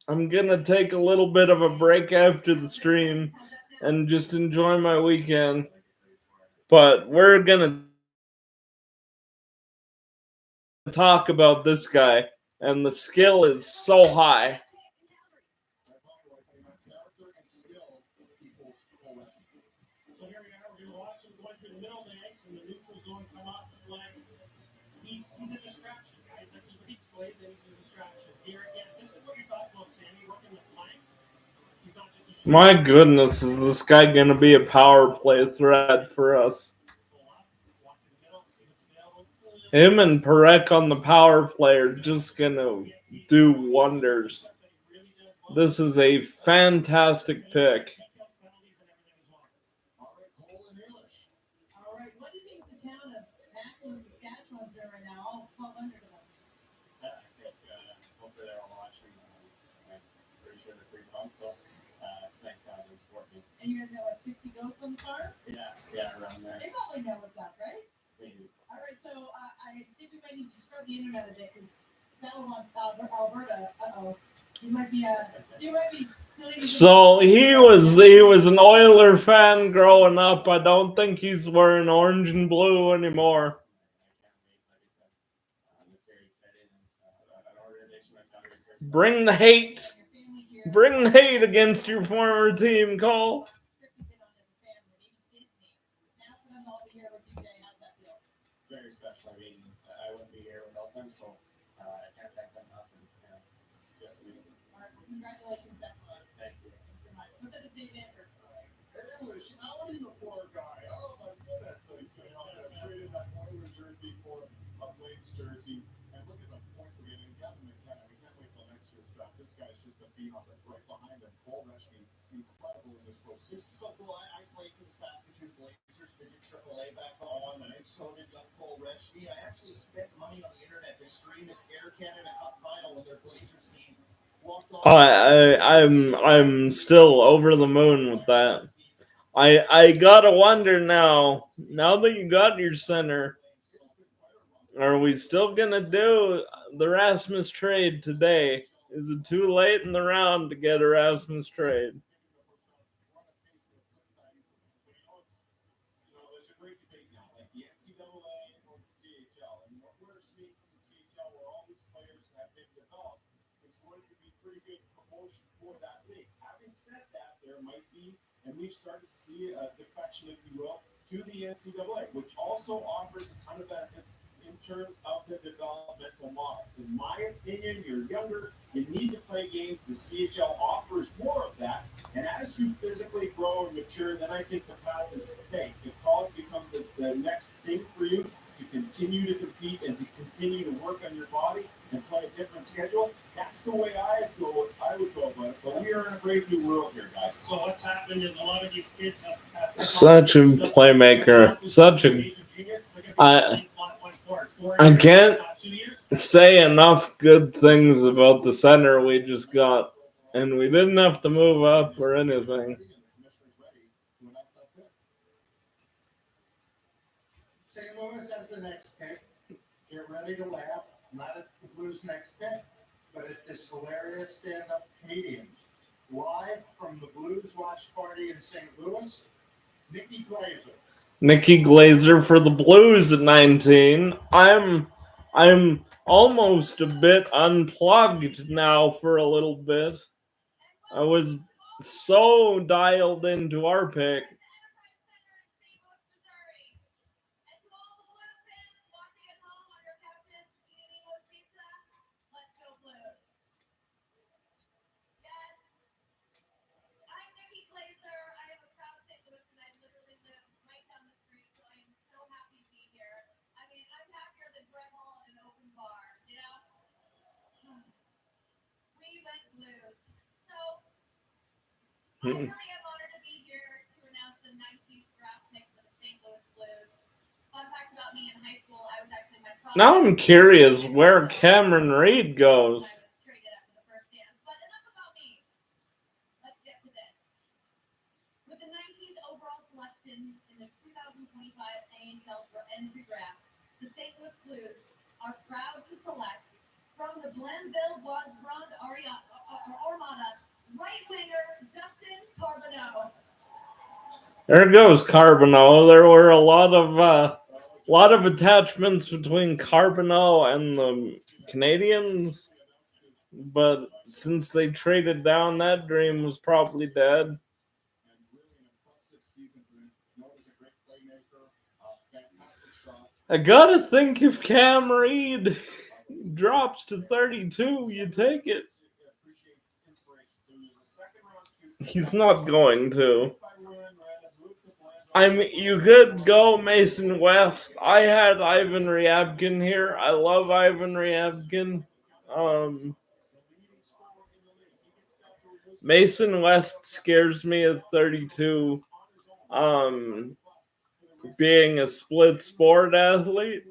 I'm going to take a little bit of a break after the stream and just enjoy my weekend. But we're going to talk about this guy, and the skill is so high. So here we are. We're going to watch him going through the middle of the ice and the neutral zone come off the flag. He's a distraction, guys. He beats plays and he's a distraction. Here again, this is what you're talking about, Sammy, working the flank. He's not just a My goodness, is this guy going to be a power play threat for us? Him and Perek on the power play are just going to do wonders. This is a fantastic pick. All right, what do you think the town of Macklin, Saskatchewan's doing right now? All 1,200 of them. I think hopefully they're all watching. I'm pretty sure they're pretty fun, so it's nice to have them support me. And you guys got, what, 60 goats on the farm? Yeah, around there. They probably know what's up, right? Maybe. All right, so I think we might need to scrub the internet a bit because Alberta, you might be deleting. So he was an Oiler fan growing up. I don't think he's wearing orange and blue anymore. Bring the hate. Bring the hate against your former team, Cole. It's very special. I mean, I wouldn't be here without them, so I can't thank them enough. And, it's just amazing. All right, congratulations, best of luck. Thank you. Thanks so much. What's that name, Andrew? English, how the poor guy? Oh my goodness! So he's going to traded that Oilers jersey for a Flames jersey, and look at the points we're getting. Gavin McKenna, we can't wait till next year's draft. This guy's just a beat on it right behind him. Cole Reshney, incredible in this postseason. So cool. I played for the Saskatoon Blazers, midget AAA back home, and so did Cole Reshney. I actually spent money on the internet to stream his Air Canada Cup final with their Blazers team. I'm still over the moon with that. I gotta wonder now that you got your center, are we still gonna do the Rasmus trade today? Is it too late in the round to get a Rasmus trade? There's a great debate now, like the NCAA or the CHL. And what we're seeing from the CHL, where all these players have been developed, is going to be pretty good promotion for that league. Having said that, there might be, and we've started to see a defection, if you will, to the NCAA, which also offers a ton of benefits in terms of the developmental model. In my opinion, you're younger, you need to play games. The CHL offers more of that. And as you physically grow and mature, then I think the path is, hey, if college becomes the next thing for you to continue to compete and to continue to work on your body and play a different schedule, that's the way I would go about it. But we are in a brave new world here, guys. So what's happened is a lot of these kids have Such a playmaker. I can't say enough good things about the center we just got. And we didn't have to move up or anything. St. Louis has the next pick. Get ready to laugh. Not at the Blues' next pick, but at this hilarious stand-up comedian. Live from the Blues watch party in St. Louis, Nikki Glazer. Nikki Glazer for the Blues at 19. I'm almost a bit unplugged now for a little bit. I was so dialed into our pick. I really am honored to be here to announce the 19th draft pick for the St. Louis Blues. Fun fact about me in high school, I was actually my prom. Now I'm curious where Cameron Reed goes. Traded after the first dance. But enough about me. Let's get to this. With the 19th overall selection in the 2025 NHL Draft, the St. Louis Blues are proud to select from the Glenville Wazrond Armada right winger Justin Carbonneau. There goes Carbonneau. There were a lot of attachments between Carbonneau and the Canadians, but since they traded down, that dream was probably dead. I gotta think if Cam Reed drops to 32, you take it. He's not going to. You could go Mason West. I had Ivan Ryabkin here. I love Ivan Ryabkin. Mason West scares me at 32. Being a split sport athlete.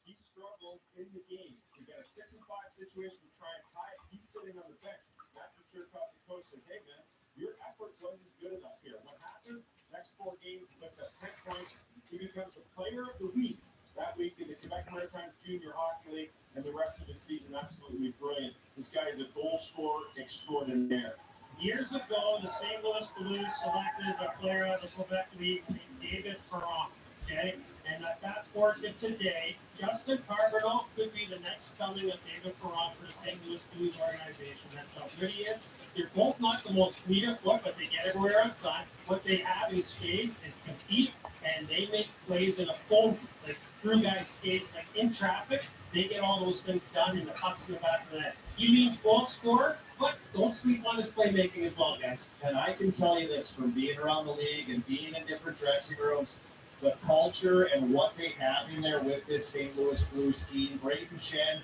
He struggles in the game. You got a 6-5 situation to try and tie it. He's sitting on the bench. That's what your coach says, hey man, your effort wasn't good enough here. What happens? Next 4 games, he puts up 10 points. He becomes the player of the week that week in the Quebec Maritime Junior Hockey League, and the rest of the season absolutely brilliant. This guy is a goal scorer extraordinaire. Years ago, the St. Louis Blues selected a player out of the Quebec League named David Perron. Okay, and fast forward to today, Justin Carbonneau could be the next coming of David Perron for the St. Louis Blues organization. That's how good he is. They're both not the most fleet of foot, but they get everywhere outside. What they have in spades is compete, and they make plays in a phone, like through guys' skates, like in traffic. They get all those things done in the pucks in the back of the net. He means goal scorer, but don't sleep on his playmaking as well, guys. And I can tell you this from being around the league and being in different dressing rooms, the culture and what they have in there with this St. Louis Blues team, Braden Shen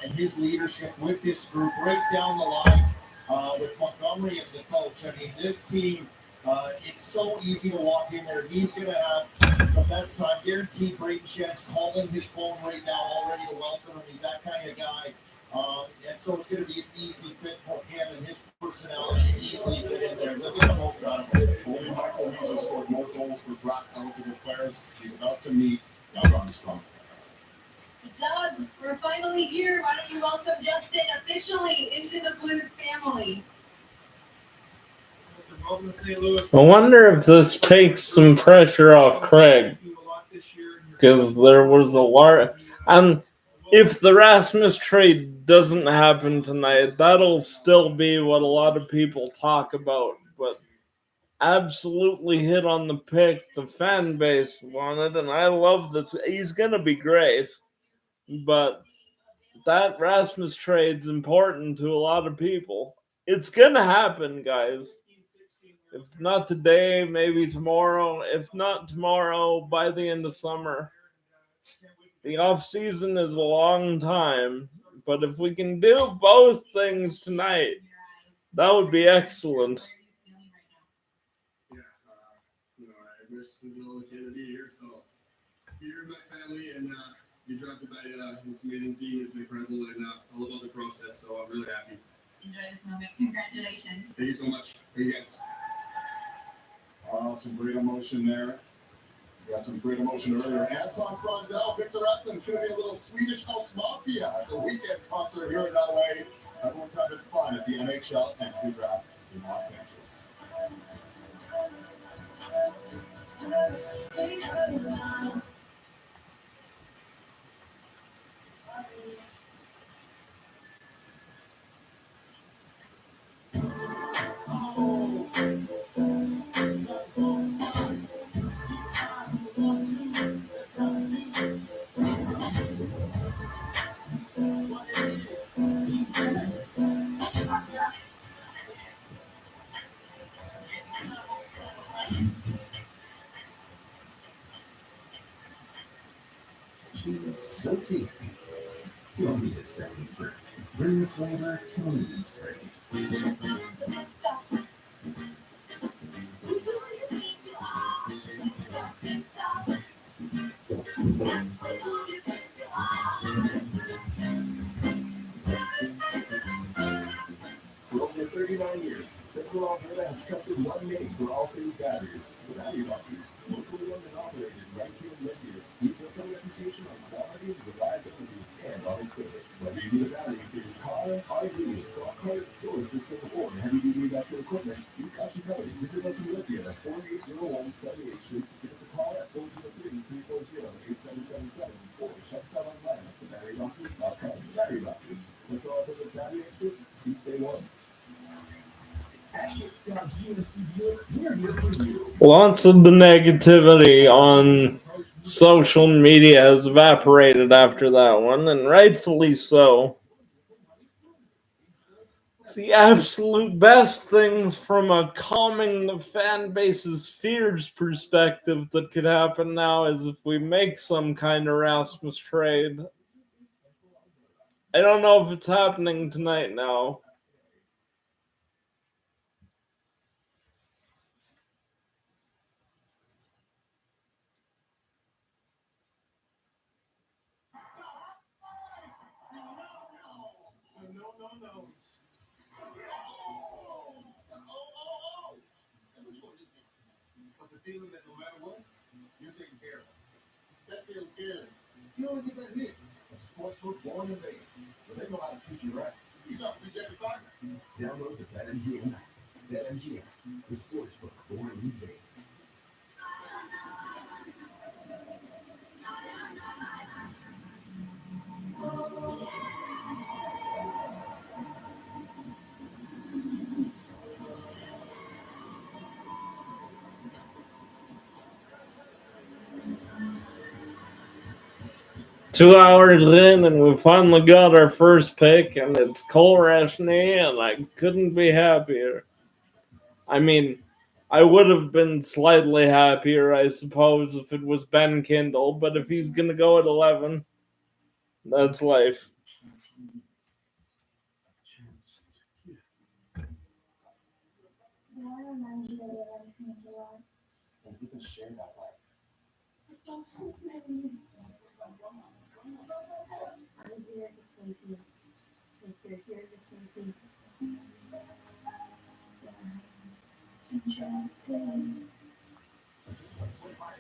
and his leadership with this group right down the line with Montgomery as the coach. I mean, this team, it's so easy to walk in there. He's going to have the best time. Guaranteed Braden Shen's calling his phone right now already to welcome him. He's that kind of guy. And so it's going to be an easy fit for him and his personality to easily get in there. Look at the most out of him. meet Doug Armstrong. Doug, we're finally here. Why don't you welcome Justin officially into the Blues family? Welcome to St. Louis. I wonder if this takes some pressure off Craig, because there was a lot. And if the Rasmus trade doesn't happen tonight, that'll still be what a lot of people talk about. But absolutely hit on the pick. The fan base wanted, and I love this. He's gonna be great, but that Rasmus trade's important to a lot of people. It's gonna happen, guys. If not today, maybe tomorrow. If not tomorrow, by the end of summer. The off season is a long time, but if we can do both things tonight, that would be excellent. I wish since an old kid to be here, so here in my family and be drafted by this amazing team is incredible and all about the process, so I'm really happy. Enjoy this moment. Congratulations. Thank you so much. Thank you guys. Some great emotion there. We got some great emotion earlier. Anton Frondell, Victor Ekman's going to be a little Swedish House Mafia at the weekend concert here in LA. Everyone's having fun at the NHL Entry Draft in Los Angeles. Cheese so tasty. You don't need a second fruit. Bring the flavor to Lee's Free. For over 39 years, Central Alberta has trusted one name for all things batteries, the Battery Doctors. Locally owned and operated right here in Red Deer, we built our reputation on quality, reliability, and on service. Whether you need a battery for your car, RV, golf cart, solar system, or heavy-duty industrial equipment, we've got you covered. Visit us in Red Deer at 4801 78th Street. Give us a call at 403-340-8777 or check us out online at thebatterydoctors.com. Battery Doctors, Central Alberta's battery experts since day one. Lots of the negativity on social media has evaporated after that one, and rightfully so. The absolute best thing from a calming the fan base's fears perspective that could happen now is if we make some kind of Rasmus trade. I don't know if it's happening tonight now. But the feeling that no matter what, you're taken care of. That feels good. You only get that hit. A sportsbook born in Vegas, where they know how to treat you right. You got free every partner. Download the BetMGM app. BetMGM, the sportsbook born in Vegas. 2 hours in, and we finally got our first pick, and it's Cole Rashny, and I couldn't be happier. I mean, I would have been slightly happier, I suppose, if it was Ben Kindle, but if he's going to go at 11, that's life. And you can share that life. I'm here to save you. If you're here to save me.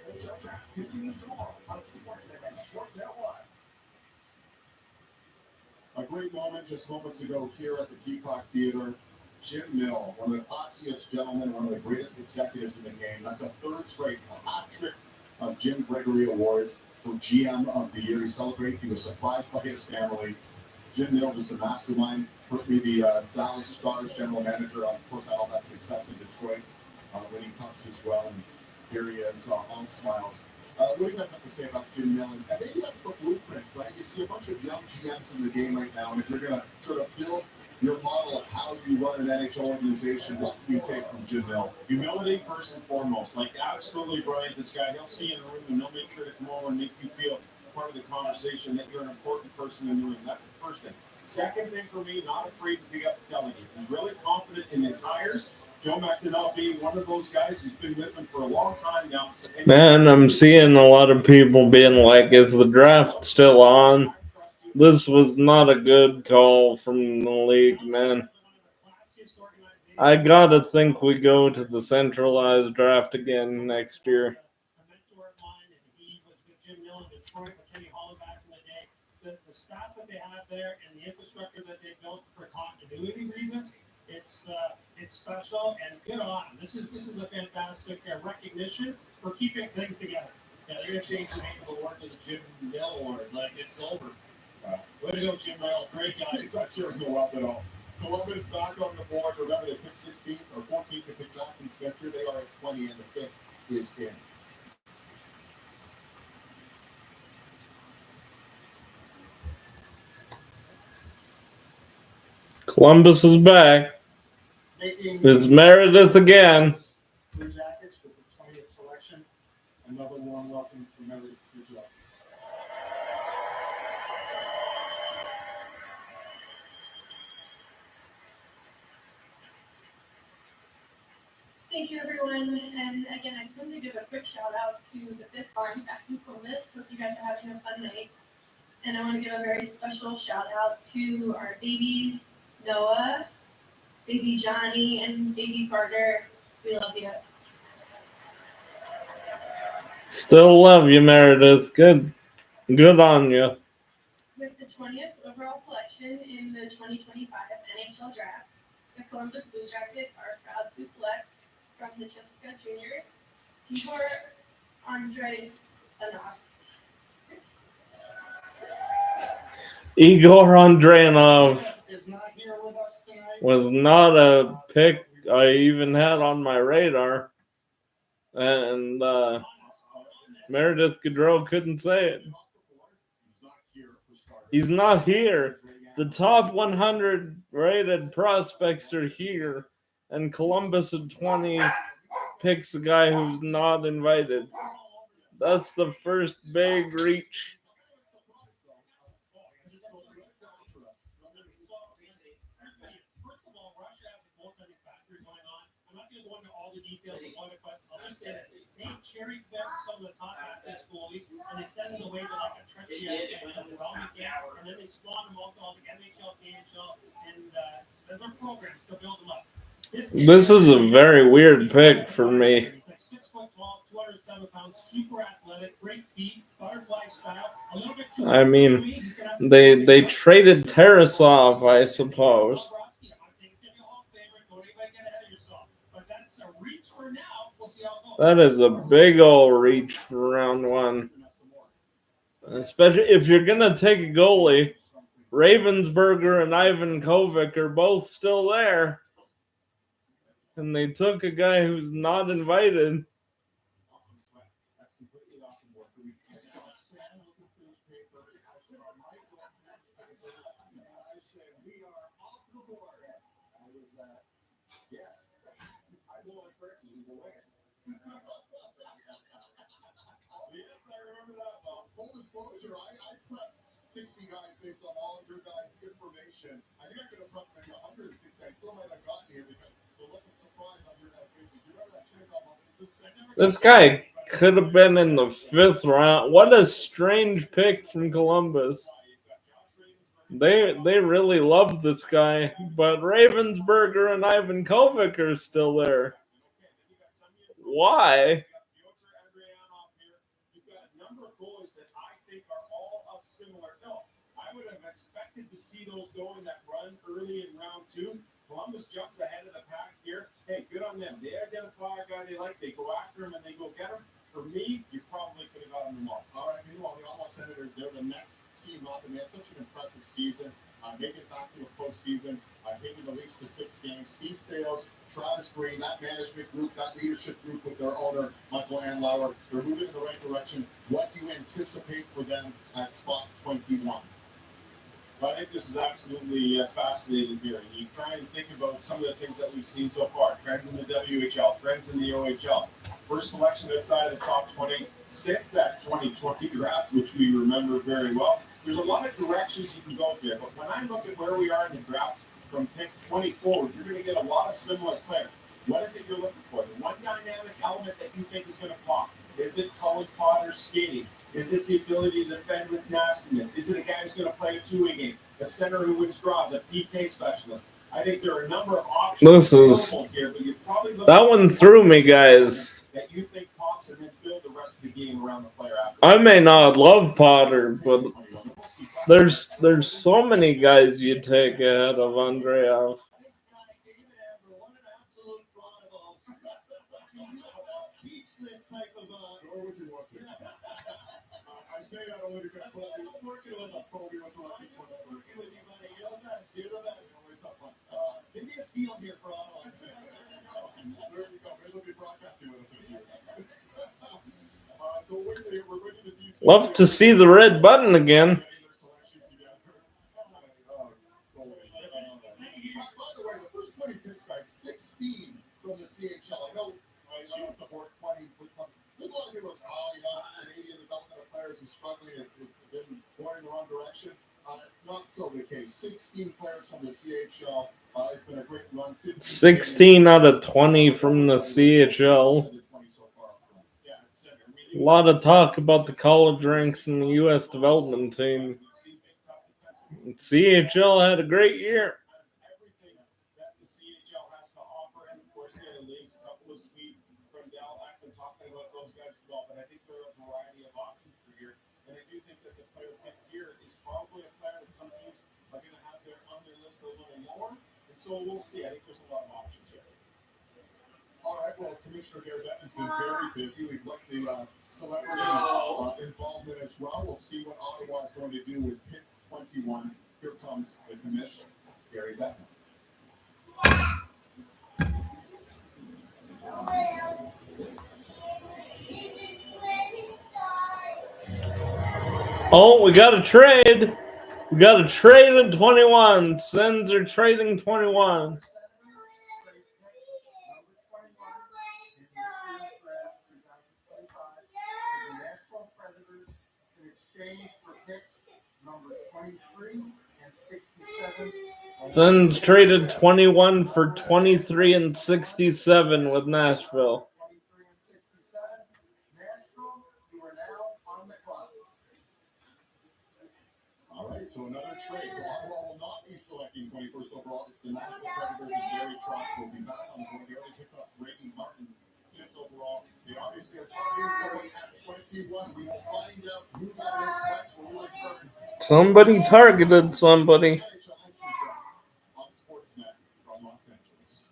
NHL Draft continues tomorrow on Sportsnet and Sportsnet 1. A great moment just moments ago here at the Peacock Theater. Jim Mill, one of the classiest gentlemen, one of the greatest executives in the game. That's a third straight hat trick of Jim Gregory Awards for GM of the Year. He celebrates. He was surprised by his family. Jim Mill was the mastermind, currently the Dallas Stars general manager. Of course, had all that success in Detroit, winning cups as well. And here he is, all smiles. What do you guys have to say about Jim Mill? And maybe that's the blueprint, right? You see a bunch of young GMs in the game right now, and if you're going to sort of build your model of how you run an NHL organization, what can you take from Jim Mill? Humility first and foremost. Like, absolutely brilliant, this guy. He'll see you in the room and he'll make sure to come over and make you feel part of the conversation, that you're an important person in the room. That's the first thing. Second thing for me, not afraid to pick up the delegate. He's really confident in his hires. Joe McDonnell being one of those guys who's been with him for a long time now. Man, I'm seeing a lot of people being like, is the draft still on? This was not a good call from the league, man. I gotta think we go to the centralized draft again next year. The staff that they have there and the infrastructure that they built for continuity reasons, it's special and good on them. This is a fantastic recognition for keeping things together. Yeah, they're gonna change the name of the award to the Jim Mill Award. Like, it's over. Way to go, Jim Mill. Great guy. He's not cheering him up at all. Columbus back on the board. Remember, they picked 16th or 14th to pick Johnson Spencer. They are at 20, and the 5th is in. Columbus is back. It's Meredith again. Blue Jackets with the 20th selection. Another warm welcome for Meredith. Good job. Thank you, everyone. And again, I just wanted to give a quick shout out to the Fifth Barn back in Columbus. Hope you guys are having a fun night. And I want to give a very special shout out to our babies, Noah, baby Johnny, and baby Carter. We love you. Still love you, Meredith. Good on you. With the 20th overall selection in the 2025 NHL Draft, the Columbus Blue Jackets are proud to select from the Jessica Juniors, Igor Andreanov was not a pick I even had on my radar. And Meredith Gaudreau couldn't say it. He's not here. The top 100 rated prospects are here. And Columbus at 20 picks a guy who's not invited. That's the first big reach. They cherry-pick some of the top athletes, goalies, and they send them away to like a trenchy and then they spawn them out to all the NHL, KHL, and their programs to build them up. This is a very weird pick for me. He's like 6 foot tall, 207 pounds, super athletic, great feet, butterfly style. A little bit too. I mean, they traded Tarasov, I suppose. That is a big old reach for round one. Especially if you're going to take a goalie. Ravensburger and Ivan Kovic are both still there. And they took a guy who's not invited. Full disclosure, I prepped 60 guys based on all of your guys' information. I think I could have prepped maybe 106 guys. Still might have gotten here because the look of surprise on your guys' faces. You remember that Chernikov moment? This guy could have been in the 5th round. What a strange pick from Columbus. They really love this guy, but Ravensburger and Ivan Kovic are still there. Why? I would have expected to see those go in that run early in round 2. Columbus jumps ahead of the pack here. Hey, good on them. They identify a guy they like, they go after him, and they go get him. For me, you probably could have gotten them all. All right, meanwhile, the Ottawa Senators, they're the next team up, and they had such an impressive season. Making it back to the postseason, taking the Leafs to 6 games. Steve Staios, Travis Green, that management group, that leadership group with their owner, Michael Andlauer, they're moving in the right direction. What do you anticipate for them at spot 21? I think this is absolutely fascinating here. You try and think about some of the things that we've seen so far. Trends in the WHL, trends in the OHL. First selection outside of the top 20 since that 2020 draft, which we remember very well. There's a lot of directions you can go here. But when I look at where we are in the draft from pick 20 forward, you're going to get a lot of similar players. What is it you're looking for? The one dynamic element that you think is going to pop. Is it Cullen Potter's skating? Is it the ability to defend with nastiness? Is it a guy who's going to play a two-way game? A center who wins draws, a PK specialist? I think there are a number of options here, but you probably look that one threw me, guys. that you think pops and then build the rest of the game around the player after. I may not love Potter, but there's so many guys you take ahead of Andreev. I say that only because I'm working with a Kobe was selected for the working with you, buddy. You're the best. You're the best. Always up fun. Give me a steal here for Ottawa. There you go. Maybe they'll be broadcasting with us in a few. So we're waiting to see. Love to see the red button again. By the way, the first 20 picks, guys, 16 from the CHL. I know I shoot the board 20. There's a lot of people who Canadian development of players is struggling. It's been going in the wrong direction. Not so the case. 16 players from the CHL. It's been a great run. 16 out of 20 from the CHL. A lot of talk about the college ranks in the U.S. development team. CHL had a great year. Everything that the CHL has to offer, and of course, the league's a couple of sweet from Dell. I've been talking about those guys as well, but I think there are a variety of options for here. And I do think that the player pick here is probably a player that some teams are going to have on their list a little more. And so we'll see. I think there's a lot of options here. All right, well, Commissioner Gary Bettman's been very busy. We've got the celebrity involvement as well. We'll see what Ottawa is going to do with pick 21. Here comes the commission, Gary Bettman. Oh, we got a trade. We got a trade at 21. Sens are trading 21. Sens traded 21 for 23 and 67 with Nashville. All right, so another trade. So Ottawa will not be selecting 21st overall. It's the Nashville Predators and Gary Trotz will be back on the board. They already picked up Brady Martin, 5th overall. They obviously are targeting someone at 21. We will find out who that is next when we return. Somebody targeted somebody. On Sportsnet from Los Angeles.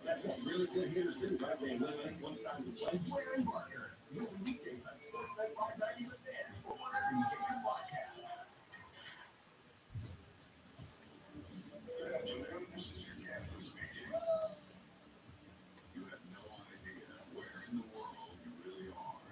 That's what really good hitters do, right? They eliminate one side of the play. Blair and Barker. Listen weekdays on Sportsnet 590 with Dan or wherever you get your podcasts. You have no idea where in the world you really are.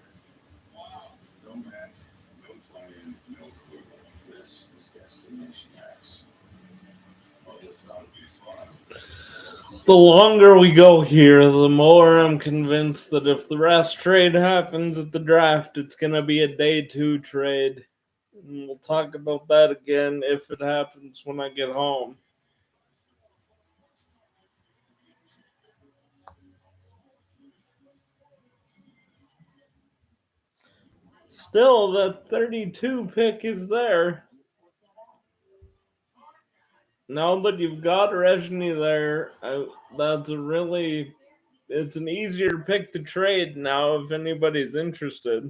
The longer we go here, the more I'm convinced that if the rest trade happens at the draft, it's going to be a day 2 trade. And we'll talk about that again if it happens when I get home. Still, the 32 pick is there. Now that you've got Rezhny there, it's an easier pick to trade now if anybody's interested.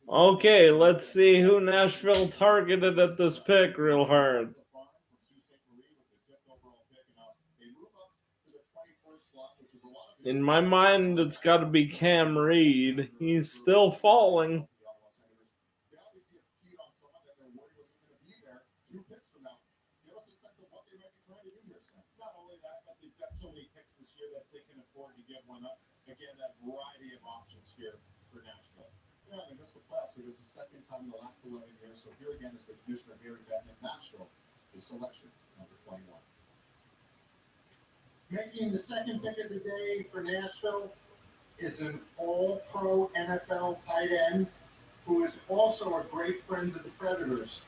Okay, let's see who Nashville targeted at this pick real hard. In my mind, it's got to be Cam Reed. He's still falling. Not only that, but they've got so many picks this year that they can afford to give one up. Again, that variety of options here for Nashville. Yeah, they missed the playoffs. It was the second time in the last 11 years. So here again is the commissioner, Gary Bettman, Nashville, his selection, number 21. Making the second pick of the day for Nashville is an all-pro NFL tight end who is also a great friend of the Predators.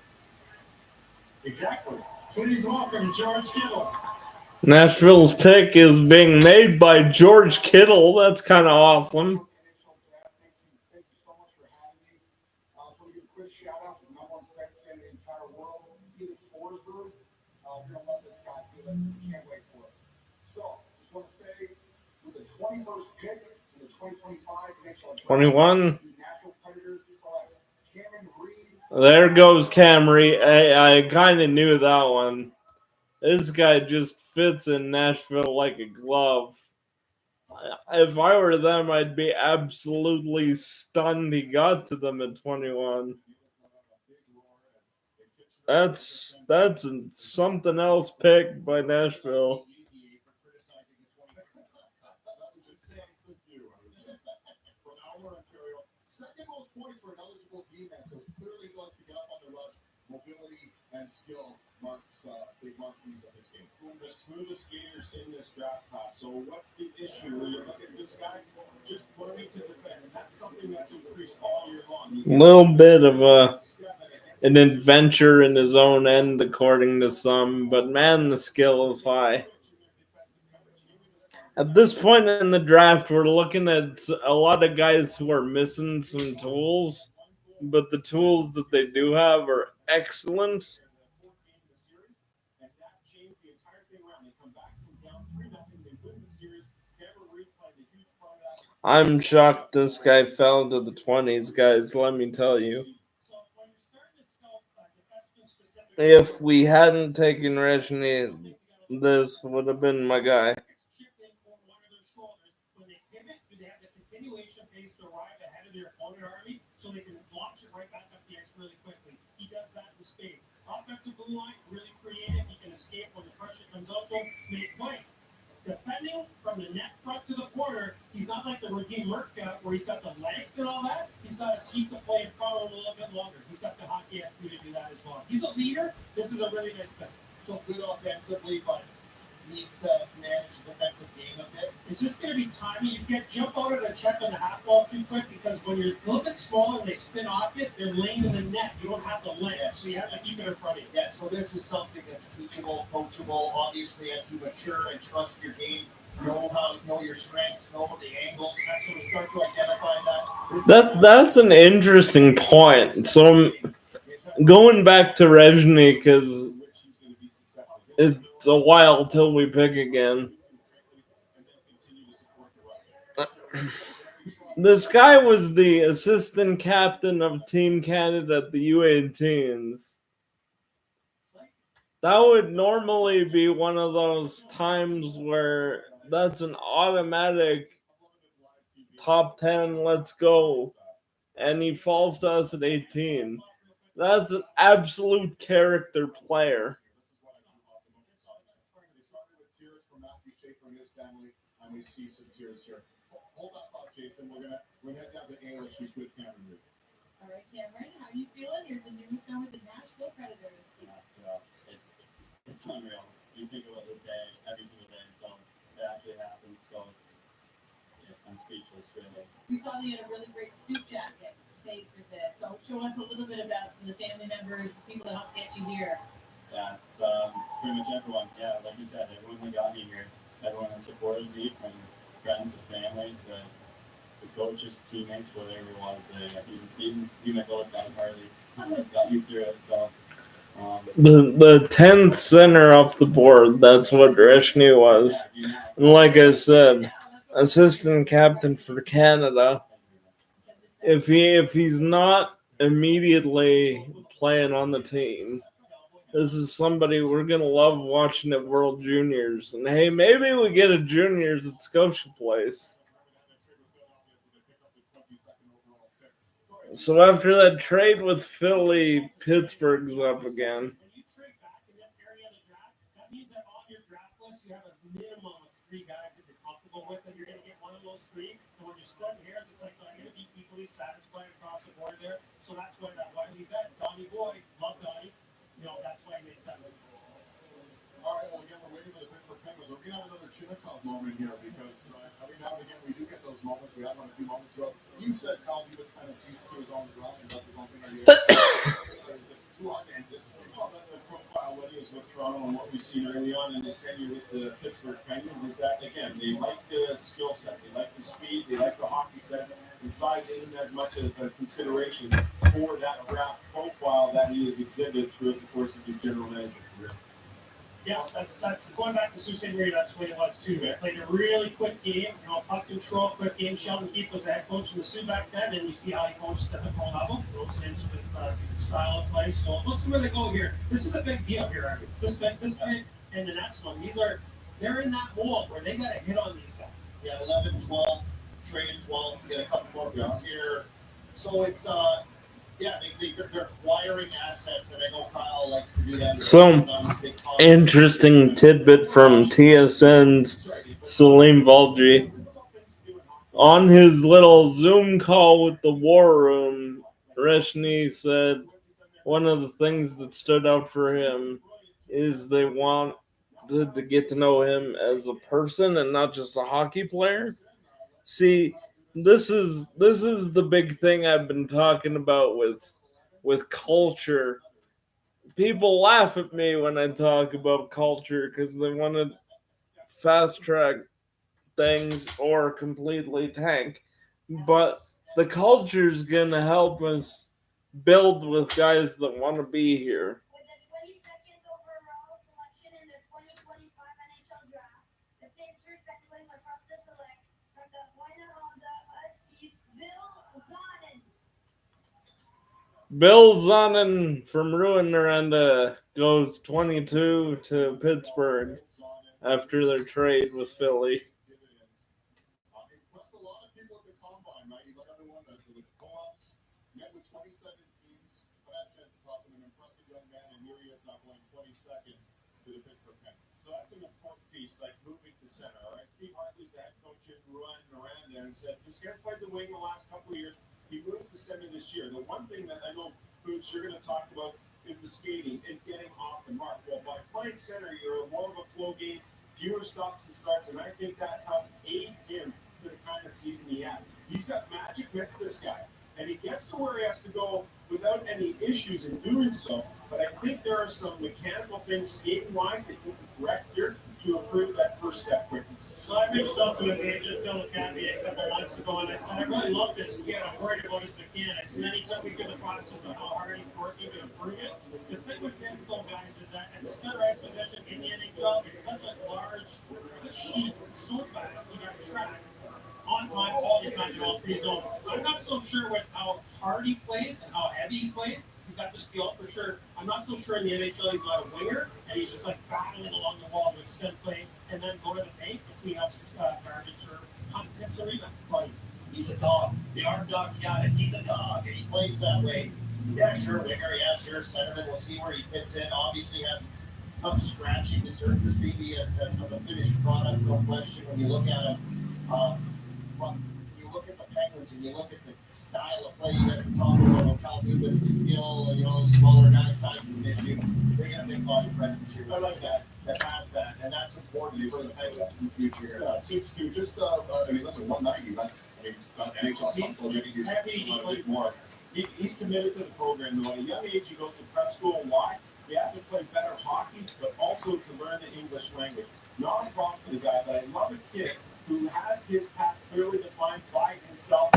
Exactly. Please welcome George Kittle. Nashville's pick is being made by George Kittle. That's kind of awesome. Thank you so much for having me. I'll give you a quick shout out to the number one fan in the entire world, Felix Forsberg. You're going to love this guy, Felix. Can't wait for it. So, just want to say, with the 21st pick in the 2025 NHL Draft, 21. the Nashville Predators select Cameron Reed. There goes Cam Reed. I kind of knew that one. This guy just fits in Nashville like a glove. If I were them, I'd be absolutely stunned he got to them at 21. That's something else picked by Nashville. Second most points for an eligible defense, so clearly wants to get up on the rush. Mobility and skill marks big marquees of this game. One of the smoothest skaters in this draft class. So what's the issue when you look at this guy? Just learning to defend, and that's something that's increased all year long. A little bit of an adventure in his own end, according to some, but man, the skill is high. At this point in the draft, we're looking at a lot of guys who are missing some tools, but the tools that they do have are excellent. I'm shocked this guy fell to the 20s, guys, let me tell you. If we hadn't taken Rezhny, this would have been my guy. So they can launch it right back up the ice really quickly. He does that in spades. Offensive blue line, really creative. He can escape when the pressure comes up to him, make plays. Defending from the net front to the corner, he's not like the Raheem Murphy where he's got the length and all that. He's got to keep the play in front of him a little bit longer. He's got the hockey IQ to do that as well. He's a leader. This is a really nice pick. So good offensively, but needs to manage the defensive game a bit. It's just going to be timing. You can't jump out of the check on the half ball too quick because when you're a little bit smaller and they spin off it, they're laying in the net. You don't have the length, so you have to keep it in front of you. Yeah, so this is something that's teachable, coachable. Obviously, as you mature and trust your game, know your strengths, know the angles. That's when you start to identify that. That's an interesting point. So I'm going back to Rezhny because it's a while till we pick again. This guy was the assistant captain of Team Canada at the U18s. That would normally be one of those times where that's an automatic top 10, let's go. And he falls to us at 18. That's an absolute character player. tears from Matthew Schaefer and his family, and we see some tears here. Hold that thought, Jason. We're gonna head down to English with Cameron. All right, Cameron, how you feeling? Here's the news now with the Nashville Predators. It's unreal. You think about this day every single day until it actually happens. So I'm speechless, really. We saw that you had a really great suit jacket made for this. So show us a little bit about some of the family members, the people that helped get you here. Yeah, it's pretty much everyone. Yeah, like you said, everyone that got me here, everyone that supported me, from friends to family to coaches, teammates, whatever it was. Even my goal down Harley got me through it. So. The 10th center off the board, that's what Reshny was. And like I said, assistant captain for Canada. If he's not immediately playing on the team, this is somebody we're going to love watching at World Juniors. And hey, maybe we get a juniors at Scotia Place. So after that trade with Philly, Pittsburgh's up again. When you trade back in this area of the draft, that means that on your draft list you have a minimum of 3 guys that you're comfortable with, and you're going to get one of those 3. And when you're splitting hairs, it's like I'm going to be equally satisfied across the board there. So that's why that Wiley bet, Donnie Boy, love Donnie. That's why he makes that move. All right, well, again, we're waiting for the Pittsburgh Penguins. We're going to have another Chinakhov moment here because every now and again we do get those moments. We had one a few moments ago. You said Kyle Dubas kind of keeps to his own ground and does his own thing. Is it too hard to anticipate? The profile, what he is with Toronto and what we've seen early on in his tenure with the Pittsburgh Penguins is that, again, they like the skill set, they like the speed, they like the hockey set, and size isn't as much of a consideration for that draft profile that he has exhibited throughout the course of his general manager career. Yeah, that's going back to Sault Ste. Marie. That's what it was too. They played a really quick game, puck control, quick game. Sheldon Keefe was the head coach in the Sioux back then, and you see how he coached at the pro level. Those things with the style of play. So we'll see where they go here. This is a big deal here, Andrew. This big, and the next one. They're in that mold where they got to hit on these guys. Yeah, 11, 12, traded 12 to get a couple more picks here. So it's they're acquiring assets, and I know Kyle likes to do that. Some interesting tidbit from TSN's Salim Valji. On his little Zoom call with the War Room, Reshny said one of the things that stood out for him is they wanted to get to know him as a person and not just a hockey player. See, this is the big thing I've been talking about with culture. People laugh at me when I talk about culture because they want to fast track things or completely tank. But the culture is going to help us build with guys that want to be here. With the 22nd overall selection in the 2025 NHL Draft, the Pittsburgh Penguins are proud to select from the winner of the Huskies, Bill Zonin. Bill Zonin from Rouyn-Noranda goes 22 to Pittsburgh after their trade with Philly. Impressed a lot of people at the combine, right? You look at everyone that with co-ops, met with 27 teams, but I had a chance to talk to an impressive young man, and here he is now going 22nd to the Pittsburgh Penguins. So that's an important piece, like moving to center, all right? Steve Hartley's the head coach in Rouyn-Noranda and said, this guy's played the wing the last couple of years. He moved to center this year. The one thing that I know, Boots, you're going to talk about is the skating and getting off the mark. Well, by playing center, you're more of a flow game, fewer stops and starts, and I think that helped aid him for the kind of season he had. He's got magic mitts, this guy, and he gets to where he has to go without any issues in doing so. But I think there are some mechanical things skating-wise that you can correct here to improve that first step quickness. So I reached out to his agent, Phil Academy, a couple months ago, and I said, I really love this kid. I'm worried about his mechanics. And then he took me through the process of how hard he's working to improve it. The thing with this, though, guys, is that at the center ice position in the NHL, it's such a large sheet, so fast, you got track on time, all the time, in all 3 zones. I'm not so sure with how hard he plays and how heavy he plays. He's got the skill for sure. I'm not so sure in the NHL he's not a winger, and he's just like battling along the wall to extend plays and then go to the tank to clean up garbage or hot tips or even. But he's a dog. The Arm Dog's got it. He's a dog, and he plays that way. Yeah, sure, winger. Yeah, sure, centerman. We'll see where he fits in. Obviously, has come scratching the surface, maybe of a finished product, no question. When you look at them, but you look at the Penguins and you look at the style of play you guys are talking about, Cal Dubas' skill, smaller guy size is an issue. They got a big body presence here. I like that. That has that, and that's important for the Penguins in the future. Yeah, 6'2", just listen, 190. That's it's not NHL something. He's heavy. He plays more. He's committed to the program. Though at a young age, he goes to prep school. Why? He has to play better hockey, but also to learn the English language. Not a problem for the guy, but I love a kid who has his path clearly defined by himself.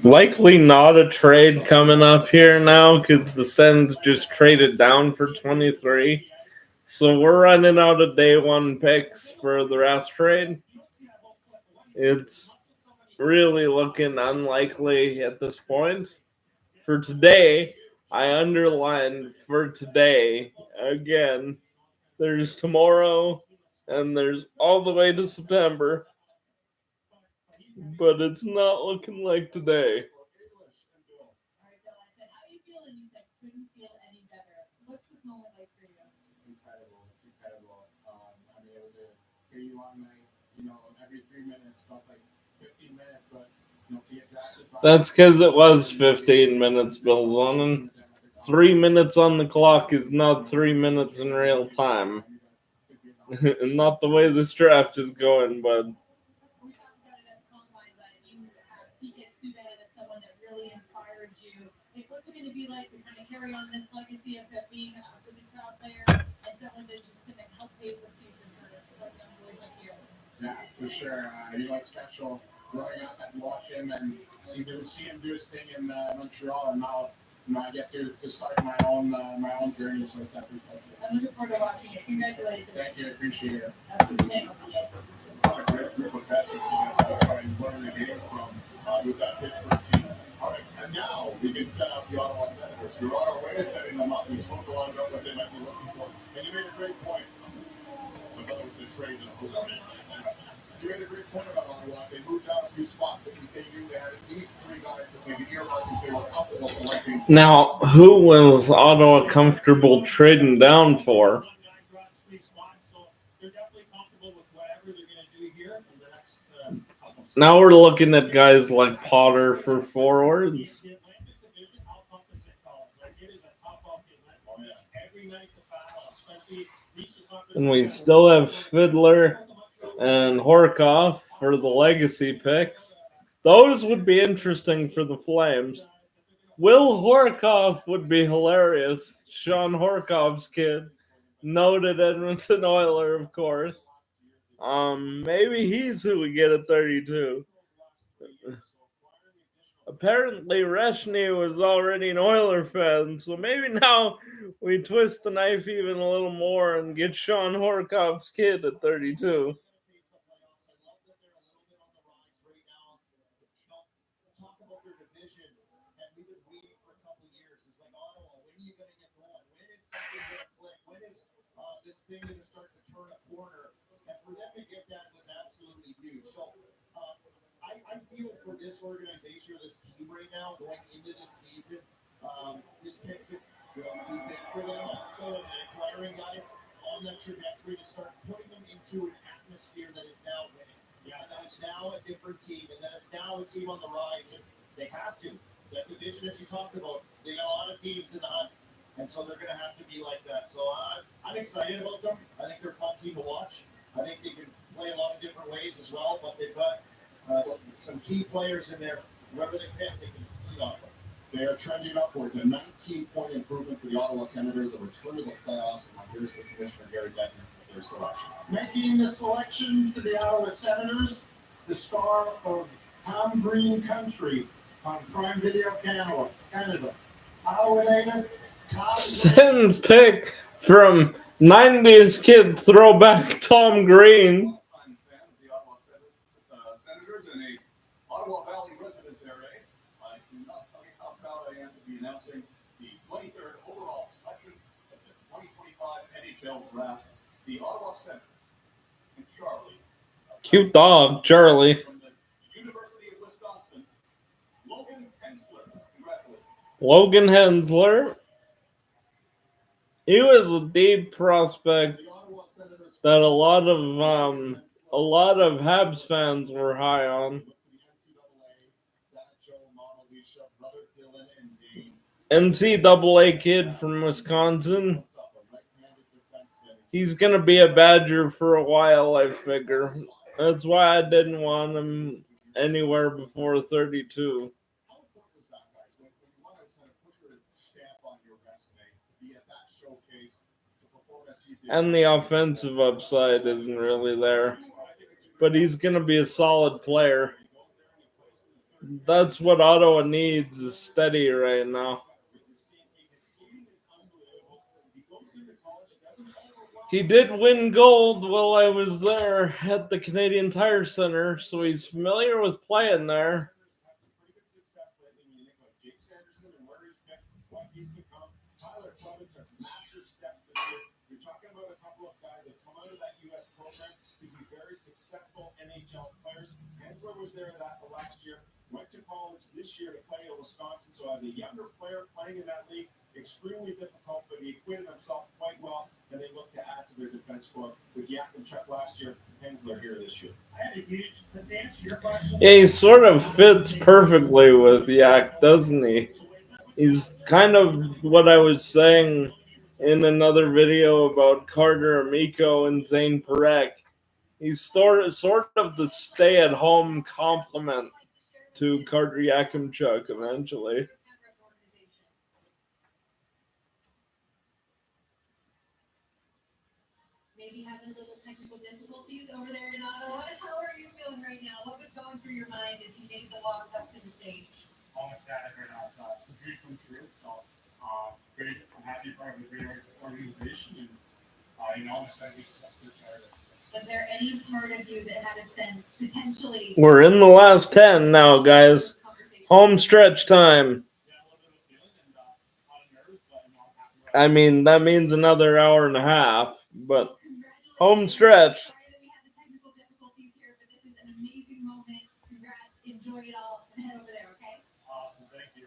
Likely not a trade coming up here now because the Sens just traded down for 23. So we're running out of day one picks for the rest trade. It's really looking unlikely at this point. For today, I underlined for today again. There's tomorrow and there's all the way to September. But it's not looking like today. Pretty long night, every 3 minutes, felt like 15 minutes, but to get drafted by... That's because it was 15 minutes, Bill Zonin. 3 minutes on the clock is not 3 minutes in real time. Not the way this draft is going, but... We talked about it at the combine, but you have PK Subban as someone that really inspired you. What's it going to be like to kind of carry on this legacy of being a really proud player and someone that just going to help pave the future for young boys like you? Yeah, for sure. It's special growing up and watch him and see him do his thing in Montreal, and now I get to start my own journey. So it's definitely special. I'm looking forward to watching it. Congratulations. Thank you. I appreciate it. That's the thing. All right, great group of veterans against learning the game from with that Pittsburgh team. All right, and now we can set up the Ottawa Senators. We're on our way to setting them up. We spoke a lot about what they might be looking for, and you made a great point. I thought it was the trade that was on it. You made a great point about Ottawa. They moved out a few spots, but they knew they had at least 3 guys that they could earmark and say were comfortable selecting. Now, who was Ottawa comfortable trading down for? Now we're looking at guys like Potter for forwards. And we still have Fiddler and Horkoff for the legacy picks. Those would be interesting for the Flames. Will Horkoff would be hilarious. Sean Horkoff's kid. Noted Edmonton Oiler, of course. Maybe he's who we get at 32. Apparently, Reshny was already an Oiler fan, so maybe now we twist the knife even a little more and get Sean Horkoff's kid at 32. Thing to start to turn a corner, and for them to get that was absolutely huge. So I feel for this organization, this team right now, going into this season, this pick could be big for them also, and acquiring guys on that trajectory to start putting them into an atmosphere that is now winning. Yeah, that is now a different team, and that is now a team on the rise, and they have to. That division, as you talked about, they got a lot of teams in the hunt. And so they're going to have to be like that. So I'm excited about them. I think they're a fun team to watch. I think they can play a lot of different ways as well. But they've got some key players in there. Whoever they pick, they can lead on. They are trending upwards. A 19-point improvement for the Ottawa Senators, a return to the playoffs. And here's the Commissioner, Gary Bettman, for their selection. Making the selection for the Ottawa Senators, the star of Tom Green Country on Prime Video Canada. Ottawa native. Sens pick from 90s kid throwback Tom Green. Senators and a Ottawa Valley resident there, I cannot tell you how proud I am to be announcing the 23rd overall selection of the 2025 NHL Draft. The Ottawa Senators and Charlie Cute dog, Charlie. From the University of Wisconsin, Logan Hensler. Congratulations. Logan Hensler. He was a deep prospect that a lot of Habs fans were high on. NCAA kid from Wisconsin. He's gonna be a Badger for a while, I figure. That's why I didn't want him anywhere before 32. How important was that, guys? When you want to kind of put your stamp on your resume to be at that showcase, to perform as you did. And the offensive upside isn't really there. But he's going to be a solid player. That's what Ottawa needs, is steady right now. He did win gold while I was there at the Canadian Tire Center, so he's familiar with playing there. Tyler Clement took massive steps this year. You're talking about a couple of guys that come out of that U.S. program to be very successful NHL players. Hensler was there last year, went to college this year to play at Wisconsin. So as a younger player playing in that league, extremely difficult, but he acquitted himself quite well, and they look to add to their defense squad with Yakimchuk last year, Hensler here this year. I had a huge, to answer your question. Yeah, he sort of fits perfectly with Yak, doesn't he? He's kind of what I was saying in another video about Carter Amico and Zane Parekh. He's sort of the stay-at-home complement to Carter Yakimchuk eventually. Maybe having a little technical difficulties over there in Ottawa. How are you feeling right now? What was going through your mind as you made the walk up to the stage? Almost at it right now. It's a dream come true. So, great. I'm happy part of a great organization, and I'm excited to get started. Was there any part of you that had a sense potentially? We're in the last 10 now, guys. Home stretch time. I mean, that means another hour and a half, but home stretch. Sorry that we had the technical difficulties here, but this is an amazing moment. Congrats. Enjoy it all and head over there, okay? Awesome. Thank you.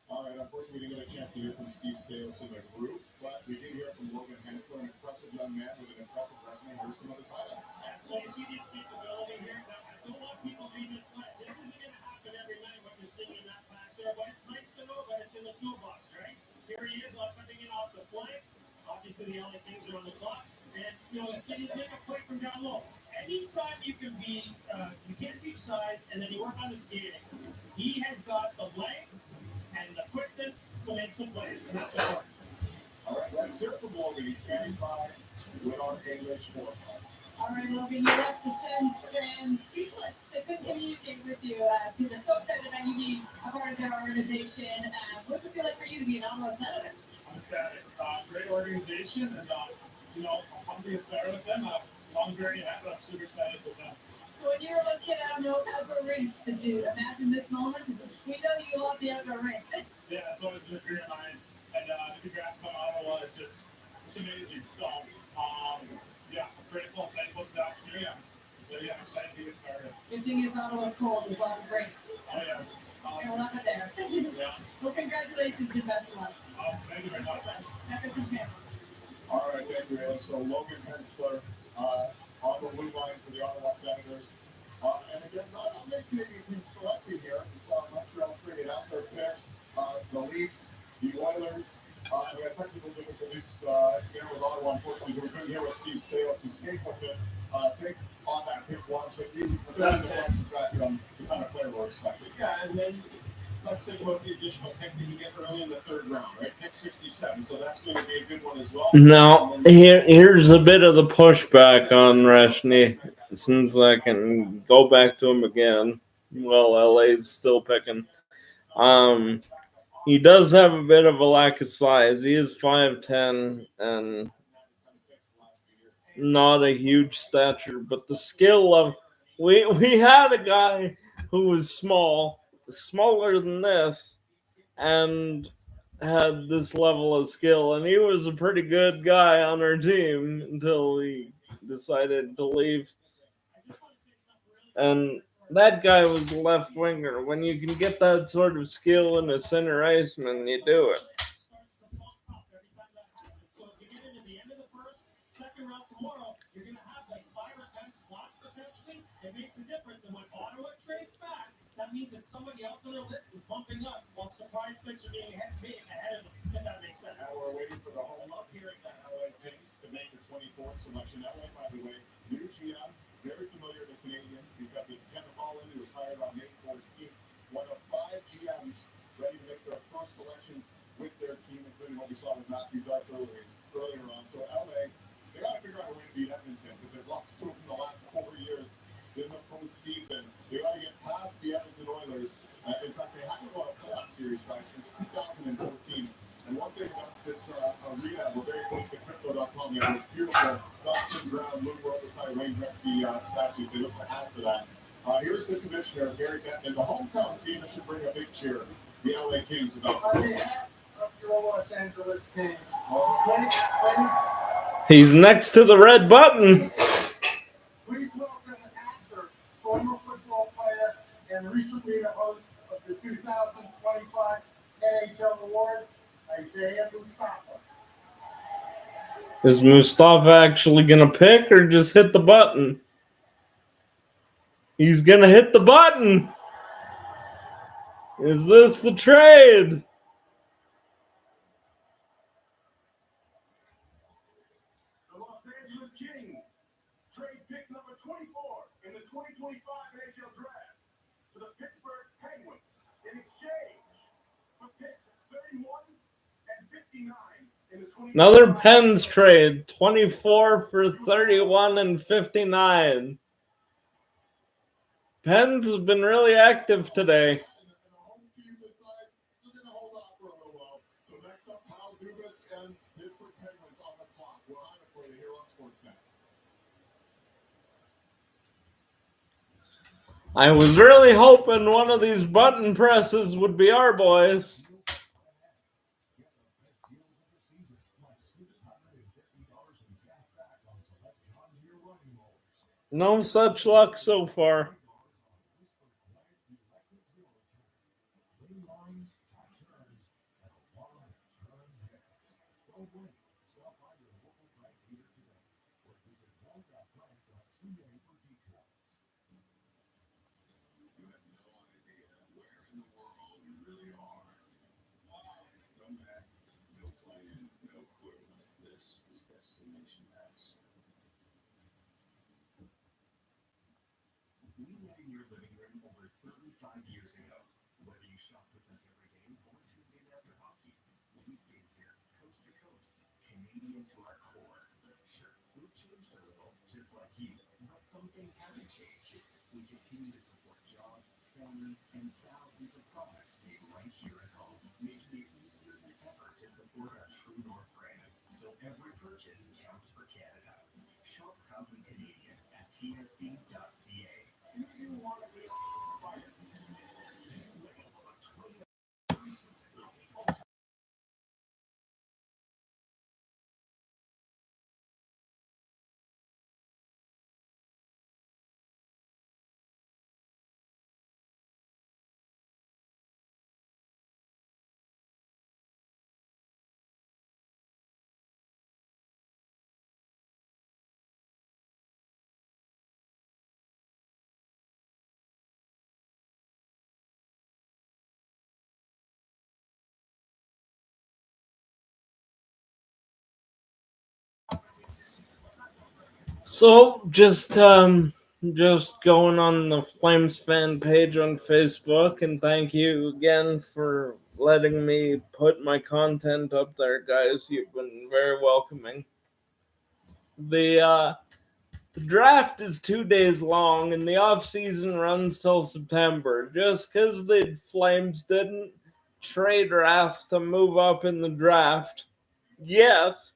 All right, unfortunately, we didn't get a chance to hear from Steve Stales in the group, but we did hear from Logan Hensler, an impressive young man with an impressive resume. Here's some of his highlights. Yeah, so you see the escapability here. I don't want people to be misled. This isn't going to happen every night what you're seeing in that back there, but it's nice to know that it's in the toolbox, right? Here he is, coming in off the flank. Obviously, the LA Kings are on the clock. And, he's going to make a play from down low. Anytime you can be, you can't teach size, and then you work on the skating. He has got the length and the quickness to make some plays, and that's important. All right, let's hear from Logan. He's standing by with our English for. All right, Logan, you left the Sens fans speechless. They couldn't communicate with you because they're so excited about you being a part of their organization. What does it feel like for you to be an Ottawa Senator? I'm ecstatic. Great organization, and I'm pumped to get started with them. I'm very happy. I'm super excited with them. So when you were a little kid, I don't know, outdoor rinks, did you imagine this moment? We know you love the outdoor rink. Yeah, it's always been a dream of mine, and to be drafted by Ottawa is just, it's amazing. So, grateful, thankful for the opportunity. I'm excited to get started. Good thing is Ottawa's cold. There's a lot of rinks. Oh, yeah. We'll love it there. Yeah. Well, congratulations and best of luck. Awesome. Thank you very much. After the panel. All right, thank you, Alex. So Logan Hensler on the blue line for the Ottawa Senators. And again, not many Canadian teams selected here. We saw Montreal traded out their picks. The Leafs, the Oilers, and we had technical difficulties here with Ottawa, unfortunately, so we couldn't hear what Steve Stales, who's capable to take on that pick once, but you forgot the points exactly on the kind of player we're expecting. Yeah, and then let's think about the additional pick that you get early in the third round, right? Pick 67, so that's going to be a good one as well. Now, here's a bit of the pushback on Reshny, since I can go back to him again. Well, LA's still picking. He does have a bit of a lack of size. He is 5'10", and not a huge stature, but the skill of we had a guy who was smaller than this, and had this level of skill, and he was a pretty good guy on our team until he decided to leave. And that guy was a left winger. When you can get that sort of skill in a center iceman, you do it. So if you get into the end of the first, second round tomorrow, you're going to have like 5 or 10 slots potentially. It makes a difference. And when Ottawa trades back, that means that somebody else on their list is bumping up while surprise picks are being made ahead of them, if that makes sense. Now we're waiting for the home up hearing that LA Kings to make the 24th selection. LA, by the way, new GM, very familiar to Canadians because it's Kevin Holland, who was hired on May 14th. One of 5 GMs ready to make their first selections with their team, including what we saw with Matthew Duck earlier on. So LA, they got to figure out a way to beat Edmonton because they've lost two in the last 4 years in the postseason. They got to get past the Edmonton Oilers. In fact, they haven't won a playoff series, guys, since 2014. And one thing about this arena, we're very close to Crypto.com. They have this beautiful Dustin Brown, Lou Robitaille, Wayne Gretzky statue. They look to add to that. Here's the commissioner, Gary Bettman, the hometown team that should bring a big cheer. The LA Kings about On behalf of your Los Angeles Kings, He's next to the red button. please welcome an actor, former football player, and recently the host of the 2025 NHL Awards, Isaiah Mustafa. Is Mustafa actually going to pick or just hit the button? He's going to hit the button. Is this the trade? The Los Angeles Kings trade pick number 24 in the 2025 NHL Draft to the Pittsburgh Penguins in exchange for picks 31 and 59 in the 2025. Another Pens trade. 24 for 31 and 59. Pens have been really active today. So next up, Kyle Dubas and Pittsburgh Penguins on the clock. We're on it for you here on Sportsnet. I was really hoping one of these button presses would be our boys. No such luck so far. So just going on the Flames fan page on Facebook, and thank you again for letting me put my content up there, guys. You've been very welcoming. The draft is 2 days long, and the off season runs till September. Just because the Flames didn't trade or ask to move up in the draft, yes,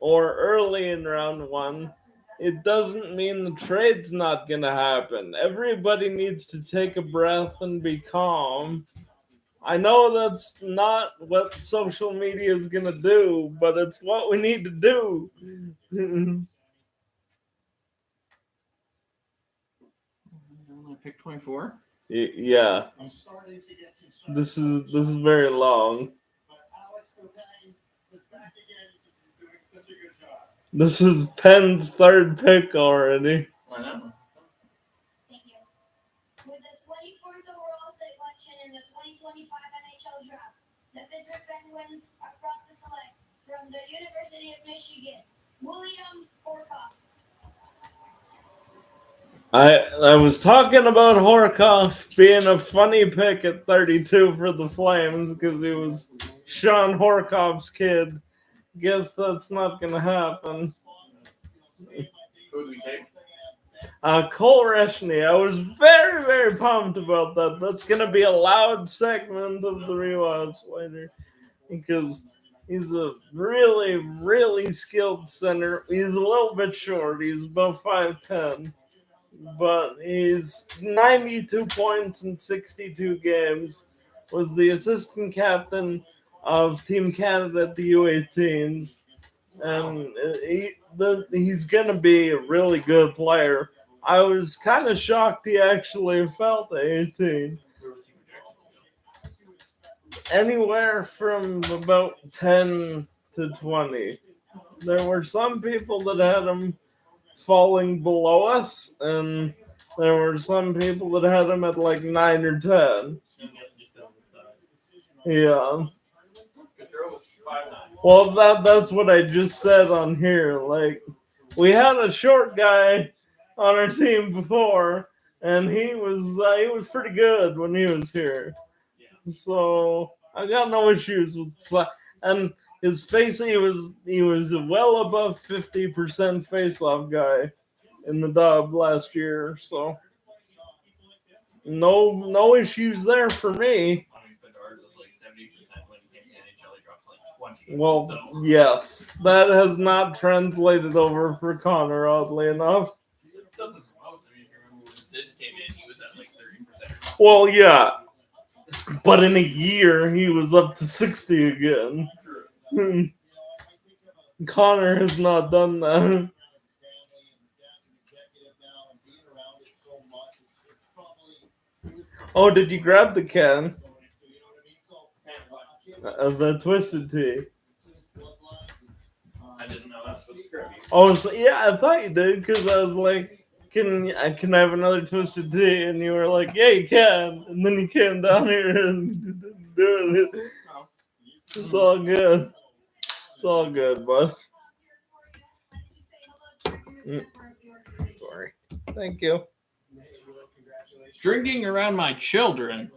or early in round 1, it doesn't mean the trade's not going to happen. Everybody needs to take a breath and be calm. I know that's not what social media is going to do, but it's what we need to do. Pick 24. Yeah. I'm starting to get concerned. This is very long. But Alex Letang is back again. He's doing such a good job. This is Penn's third pick already. I know. Thank you. With the 24th overall selection in the 2025 NHL Draft, the Pittsburgh Penguins are proud to select from the University of Michigan, William Horkoff. I was talking about Horkoff being a funny pick at 32 for the Flames because he was Sean Horkoff's kid. Guess that's not gonna happen. Who do we take? Cole Reshny. I was very, very pumped about that. That's gonna be a loud segment of the rewatch later because he's a really, really skilled center. He's a little bit short. He's about 5'10", but he's 92 points in 62 games. Was the assistant captain of Team Canada at the U18s, and he's gonna be a really good player. I was kind of shocked he actually fell to 18. Anywhere from about 10 to 20. There were some people that had him falling below us, and there were some people that had him at like 9 or 10. Yeah. Well, that's what I just said on here. Like, we had a short guy on our team before, and he was pretty good when he was here. So I got no issues with and his face. He was well above 50% face-off guy in the dub last year. So no issues there for me. Well, yes, that has not translated over for Connor, oddly enough. Well, yeah, but in a year he was up to 60 again. Connor has not done that. Oh, did you grab the can? The Twisted Tea. I didn't know that's supposed to grab you. Oh, so, yeah, I thought you did because I was like, can I have another Twisted Tea? And you were like, yeah, you can. And then you came down here and did it. It's all good. It's all good, bud. Sorry. Thank you. Drinking around my children.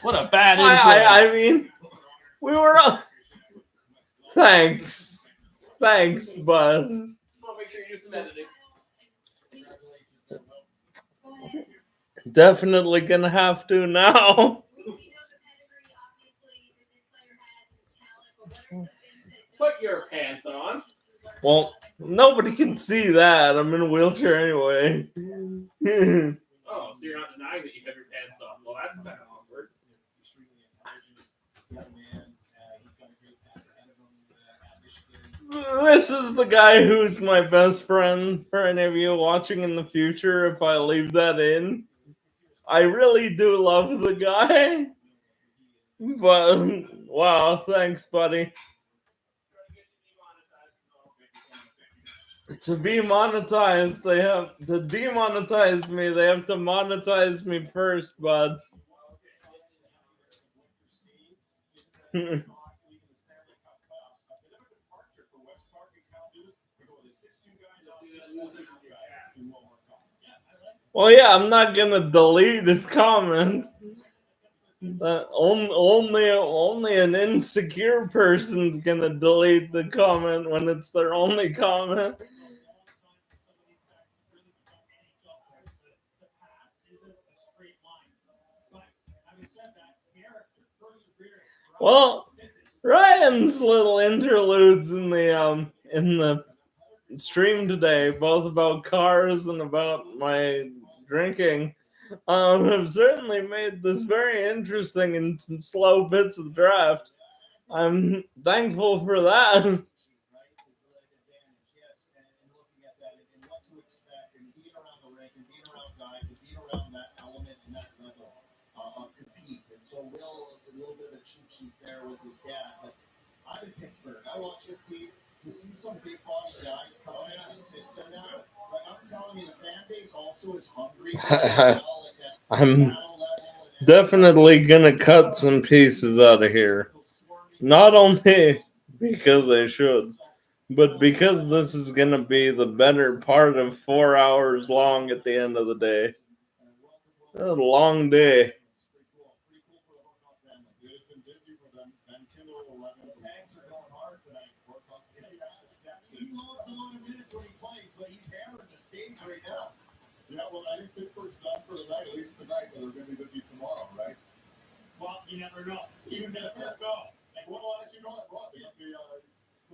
What a bad I influence. mean, we were. Thanks, bud. Just want to make sure you do some editing. Definitely gonna have to now. Put your pants on. Well, nobody can see that. I'm in a wheelchair anyway. Oh, so you're not denying that you have your pants off. Well, that's kind of awkward. This is the guy who's my best friend for any of you watching in the future, if I leave that in. I really do love the guy. But, wow, thanks, buddy. To be monetized, they have to demonetize me. They have to monetize me first, bud. Well, yeah, I'm not gonna delete his comment. Only an insecure person's gonna delete the comment when it's their only comment. Well, Ryan's little interludes in the stream today, both about cars and about my drinking, have certainly made this very interesting in some slow bits of the draft. I'm thankful for that. with his dad. But I'm in Pittsburgh. I watch this team to see some big body guys come into the system now. Like I'm telling you, the fan base also is hungry. I'm definitely gonna cut some pieces out of here. Not only because I should, but because this is gonna be the better part of 4 hours long at the end of the day. A long day. Yeah, well, I think Pittsburgh's done for the night, at least tonight, but they're going to be busy tomorrow, right? Well, you never know. Even if it go. And what will let you know that, Rob? They got the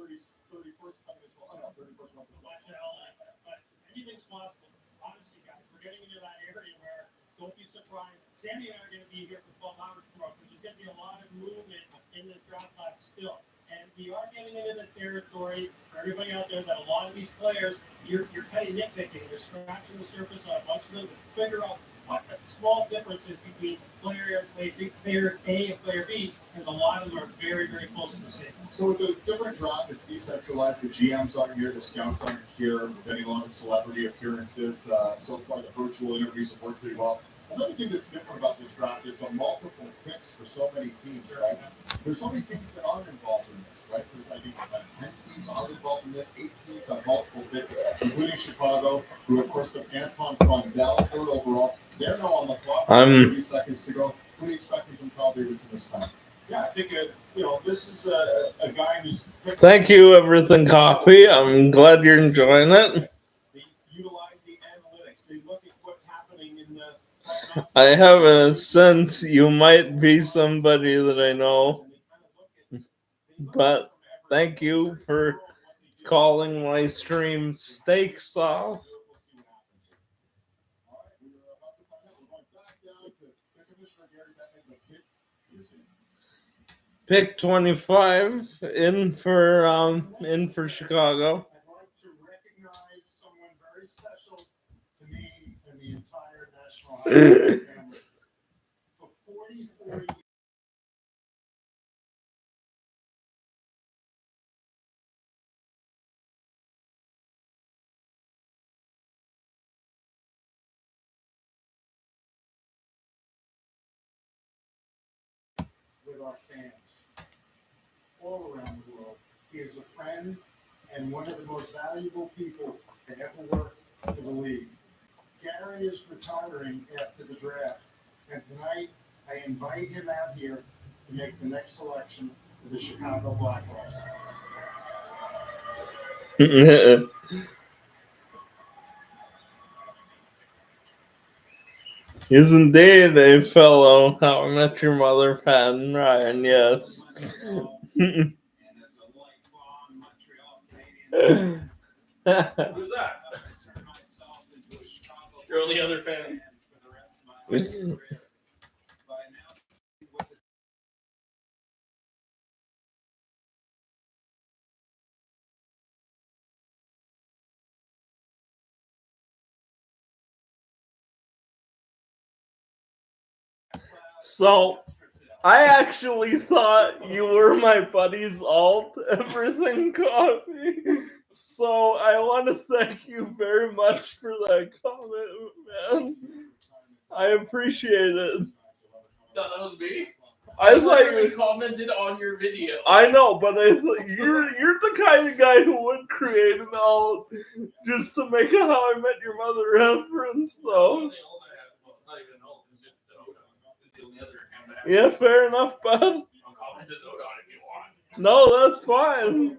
31st time as well. No, 31st one. Watch out. But anything's possible. Honestly, guys, we're getting into that area where don't be surprised. Sammy and I are going to be here for 12 hours tomorrow because there's going to be a lot of movement in this draft class still. And we are getting into the territory for everybody out there that a lot of these players, you're kind of nitpicking. You're scratching the surface on a bunch of them to figure out what the small differences between player A and player B, because a lot of them are very, very close to the same. So it's a different draft. It's decentralized. The GMs aren't here. The scouts aren't here. We're getting a lot of celebrity appearances. So far, the virtual interviews have worked pretty well. Another thing that's different about this draft is the multiple picks for so many teams, right? There's so many teams that aren't involved in this, right? There's, I think, 10 teams aren't involved in this. 8 teams have multiple picks, including Chicago, who, of course, took Anton Frondell third overall. They're now on the clock. 30 seconds to go. What are you expecting from Kyle Davidson this time? Yeah, I think this is a guy who's. Thank you, Everything Coffee. I'm glad you're enjoying it. They utilize the analytics. They look at what's happening in the. I have a sense you might be somebody that I know, but thank you for calling my stream Steak Sauce. Pick 25 in for Chicago. I'd like to recognize someone very special to me and the entire National Hockey family. For 44 years. With our fans all around the world. He is a friend and one of the most valuable people to ever work for the league. Gary is retiring after the draft, and tonight I invite him out here to make the next selection for the Chicago Blackhawks. Is indeed a fellow How I Met Your Mother fan, Ryan, yes. Who's that? Your only other fan. So, I actually thought you were my buddy's alt, Everything Coffee. So, I want to thank you very much for that comment, man. I appreciate it. That was me? I thought literally commented on your video. I know, but I thought you're the kind of guy who would create an alt just to make a How I Met Your Mother reference, though. Yeah, fair enough, bud. I'll comment to Zodon if you want. No, that's fine.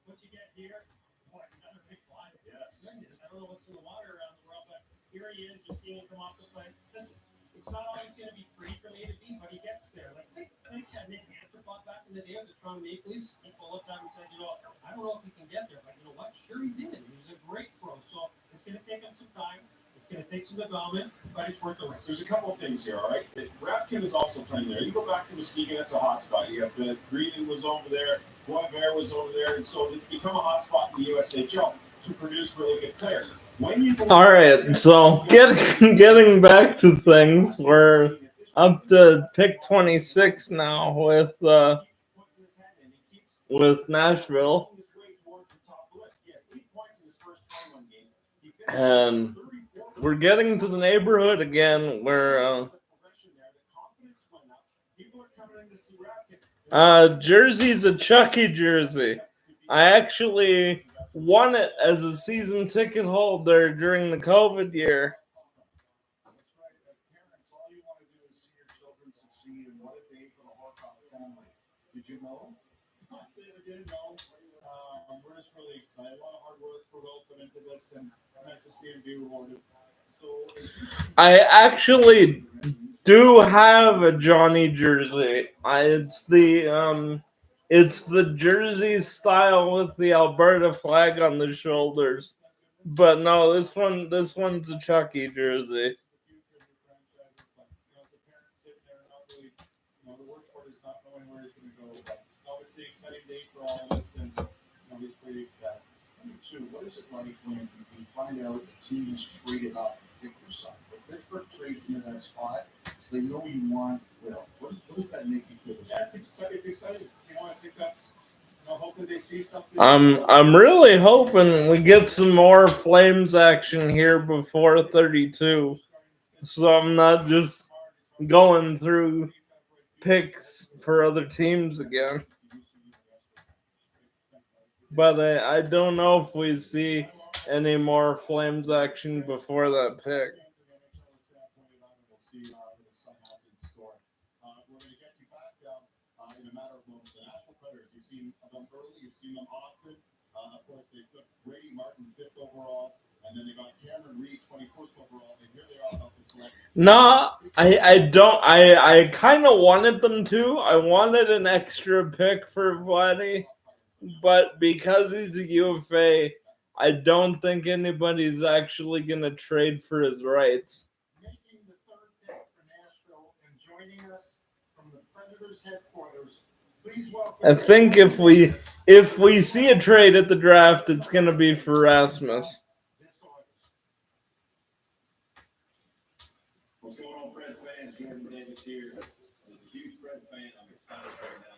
What you get here, boy, another big fly. Yes. Goodness, I don't know what's in the water around the world, but here he is. You're seeing him come off the plane. Listen, it's not always going to be free from A to B, but he gets there. Like, I think that Nick Hanford bought back in the day of the Toronto Maple Leafs. People looked at him and said, I don't know if he can get there, but you know what? Sure he did. He was a great pro. So it's going to take him some time. It's going to take some development, but it's worth the risk. There's a couple of things here, all right? Rapkin is also playing there. You go back to Muskegon, it's a hot spot. You have Green was over there, Boisvert was over there, and so it's become a hot spot in the USHL. to produce really good players. When you All right, so getting back to things, we're up to pick 26 now with Nashville, and we're getting to the neighborhood again where jersey's a Chucky jersey. I actually won it as a season ticket holder during the COVID year. Did you know? I didn't know. We're just really excited. A lot of hard work for Will put into this, and nice to see him be rewarded. I actually do have a Johnny jersey. It's the jersey style with the Alberta flag on the shoulders. But no, this one's a Chucky jersey. The worst part is not knowing where he's going to go. But obviously, exciting day for all of us, and he's pretty excited. Number two, what is it like when you find out the team has traded up to pick your son? When Pittsburgh trades you in that spot, so they know you want Will. What does that make you feel? Yeah, it's exciting. I think that's hoping they see something. I'm really hoping we get some more Flames action here before 32, so I'm not just going through picks for other teams again. But I don't know if we see any more Flames action before that pick. We'll see what the Sun has in store. We're going to get you back in a matter of moments. The Nashville Predators, you've seen them early, you've seen them often. Of course, they took Brady Martin 5th overall, and then they got Cameron Reed 21st overall, and here they are about to select. No, I don't. I kind of wanted them to. I wanted an extra pick for Vladdy, but because he's a UFA, I don't think anybody's actually going to trade for his rights. Making the third pick for Nashville and joining us from the Predators headquarters, please welcome. I think if we see a trade at the draft, it's going to be for Rasmus. What's going on, Fred fans? Jordan Davis here. As a huge Fred fan, I'm excited right now.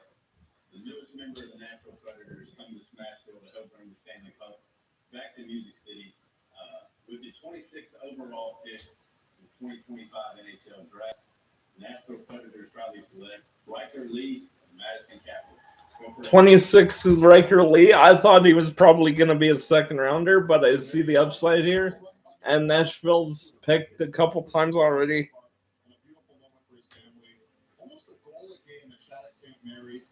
The newest member of the Nashville Predators coming to Smashville to help bring the Stanley Cup back to Music City. With the 26th overall pick in 2025 NHL Draft, the Nashville Predators probably select Riker Lee and Madison Capitals. 26 is Riker Lee. I thought he was probably going to be a second rounder, but I see the upside here. And Nashville's picked a couple times already. Almost a goal a game at Shattuck St. Mary's,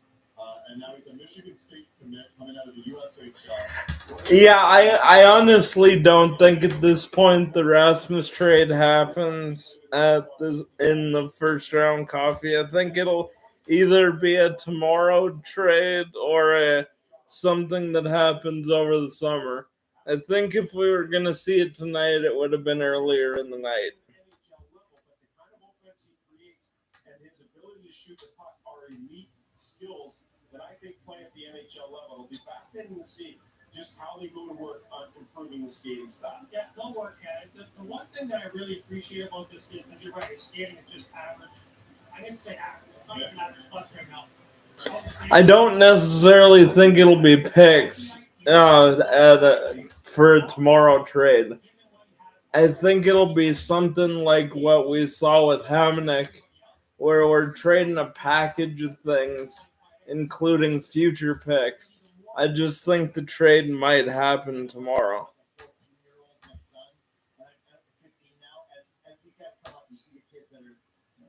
and now he's a Michigan State commit coming out of the USHL. Yeah, I honestly don't think at this point the Rasmus trade happens in the first round coffee. I think it'll either be a tomorrow trade or something that happens over the summer. I think if we were going to see it tonight, it would have been earlier in the night. And his ability to shoot the puck are elite skills that I think play at the NHL level. It'll be fascinating to see just how they go to work on improving the skating style. Yeah, they'll work at it. The one thing that I really appreciate about this kid, because you're right, his skating is just average. I didn't say average. It's not even average plus right now. I don't necessarily think it'll be picks for a tomorrow trade. I think it'll be something like what we saw with Hamonic, where we're trading a package of things, including future picks. I just think the trade might happen tomorrow. As these guys come up, you see the kids that are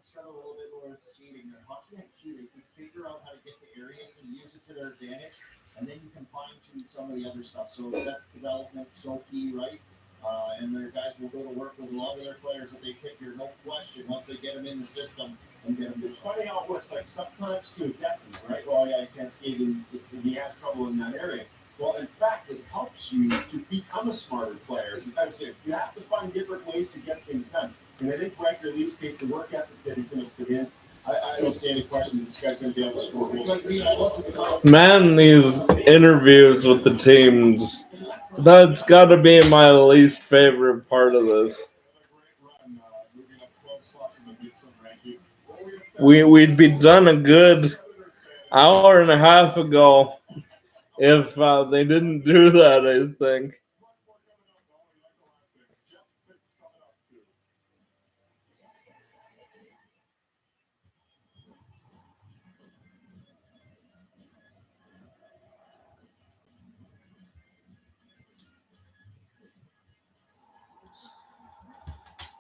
struggle a little bit more with skating. Their hockey IQ, they can figure out how to get to areas and use it to their advantage, and then you can fine tune some of the other stuff. So that's development, so key, right? And their guys will go to work with a lot of their players that they pick here, no question, once they get them in the system and get them. It's funny how it works. Like sometimes to depth, right? Well, yeah, I can't skate, and he has trouble in that area. Well, in fact, it helps you to become a smarter player because you have to find different ways to get things done. And I think Riker Lee's case, the work ethic that he's going to put in, I don't see any question that this guy's going to be able to score goals. Man, these interviews with the teams That's got to be my least favorite part of this. We'd be done a good hour and a half ago if they didn't do that, I think.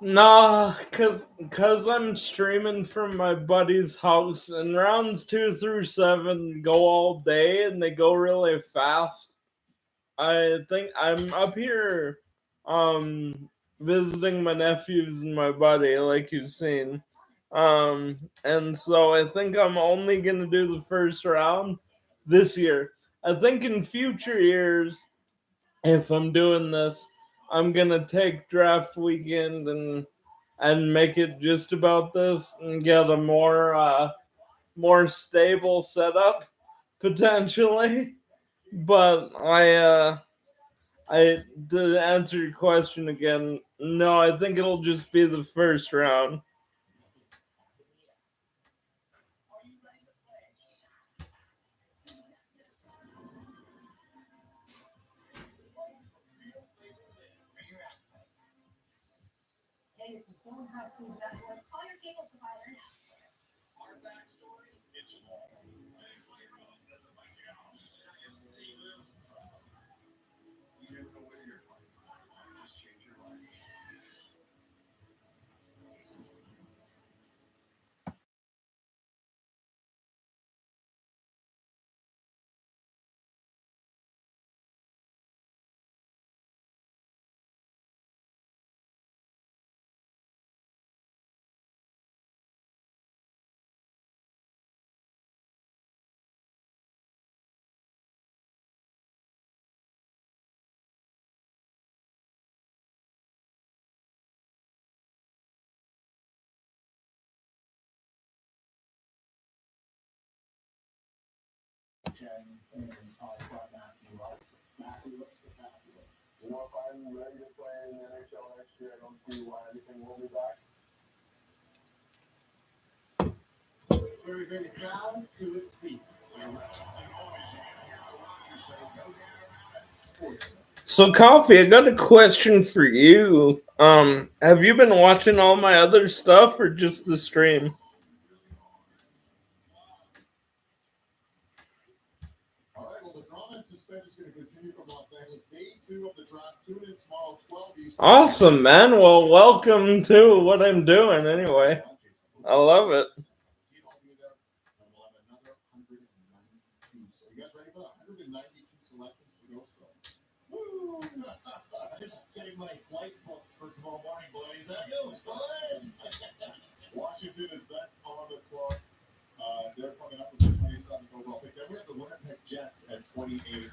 Nah, cause I'm streaming from my buddy's house, and rounds 2 through 7 go all day, and they go really fast. I think I'm up here, visiting my nephews and my buddy, like you've seen, and so I think I'm only gonna do the first round this year. I think in future years, if I'm doing this, I'm gonna take draft weekend and make it just about this and get a more stable setup potentially. But I to answer your question again, no, I think it'll just be the first round. And if you don't have food network, call your cable provider now. You know, if I'm ready to play in the NHL next year, I don't see why anything will be back. Very, very proud to its feet. So, Coffee, I got a question for you. Have you been watching all my other stuff or just the stream? All right, well, the drama and suspense is going to continue from Los Angeles. Day 2 of the draft. Tune in tomorrow, 12 Eastern. Awesome, man. Well, welcome to what I'm doing anyway. I love it. I'll be there, and we'll have another 192. So you guys ready for that? 192 selections to go still. Woo! Just getting my flight booked for tomorrow morning, boys. Adios, boys. Washington is best on the clock. They're coming up with the 27th overall pick. Then we have the Winnipeg Jets at 28.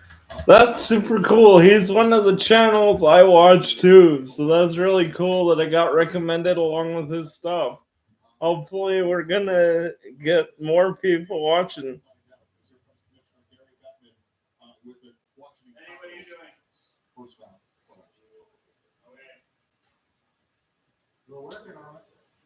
That's super cool. He's one of the channels I watch too. So that's really cool that I got recommended along with his stuff. Hopefully we're gonna get more people watching. We're working on it.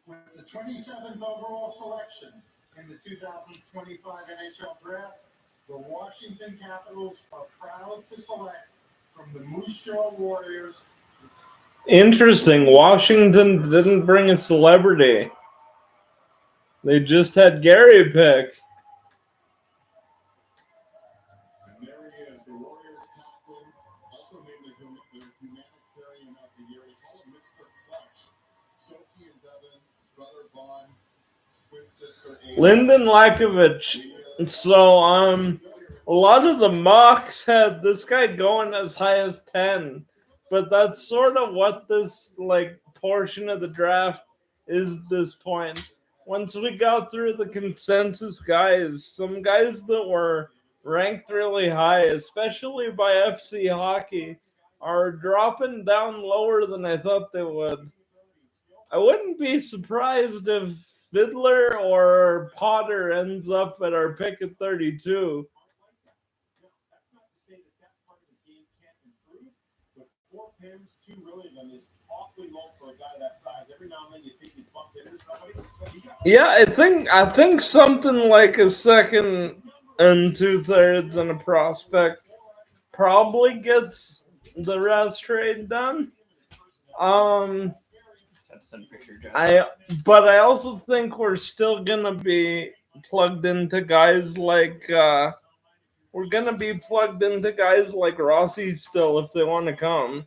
With the 27th overall selection in the 2025 NHL Draft, the Washington Capitals are proud to select from the Moose Jaw Warriors. Interesting. Washington didn't bring a celebrity. They just had Gary pick. And there he is, the Warriors captain, also named the humanitarian of the year. They call him Mr. Clutch. Sophie and Devin, his brother Vaughn, twin sister Ava. Lyndon Lakovich. So a lot of the mocks had this guy going as high as 10. But that's sort of what this portion of the draft is at this point. Once we got through the consensus guys, some guys that were ranked really high, especially by FC Hockey, are dropping down lower than I thought they would. I wouldn't be surprised if Fiddler or Potter ends up at our pick at 32. pins, 2 really of them is awfully low for a guy that size. Every now and then you think you bump into somebody. But he got Yeah, I think something like a second and 2/3 and a prospect probably gets the rest trade done. Just have to send a picture, Jeff. But I also think we're still gonna be plugged into guys like Rossi still if they want to come.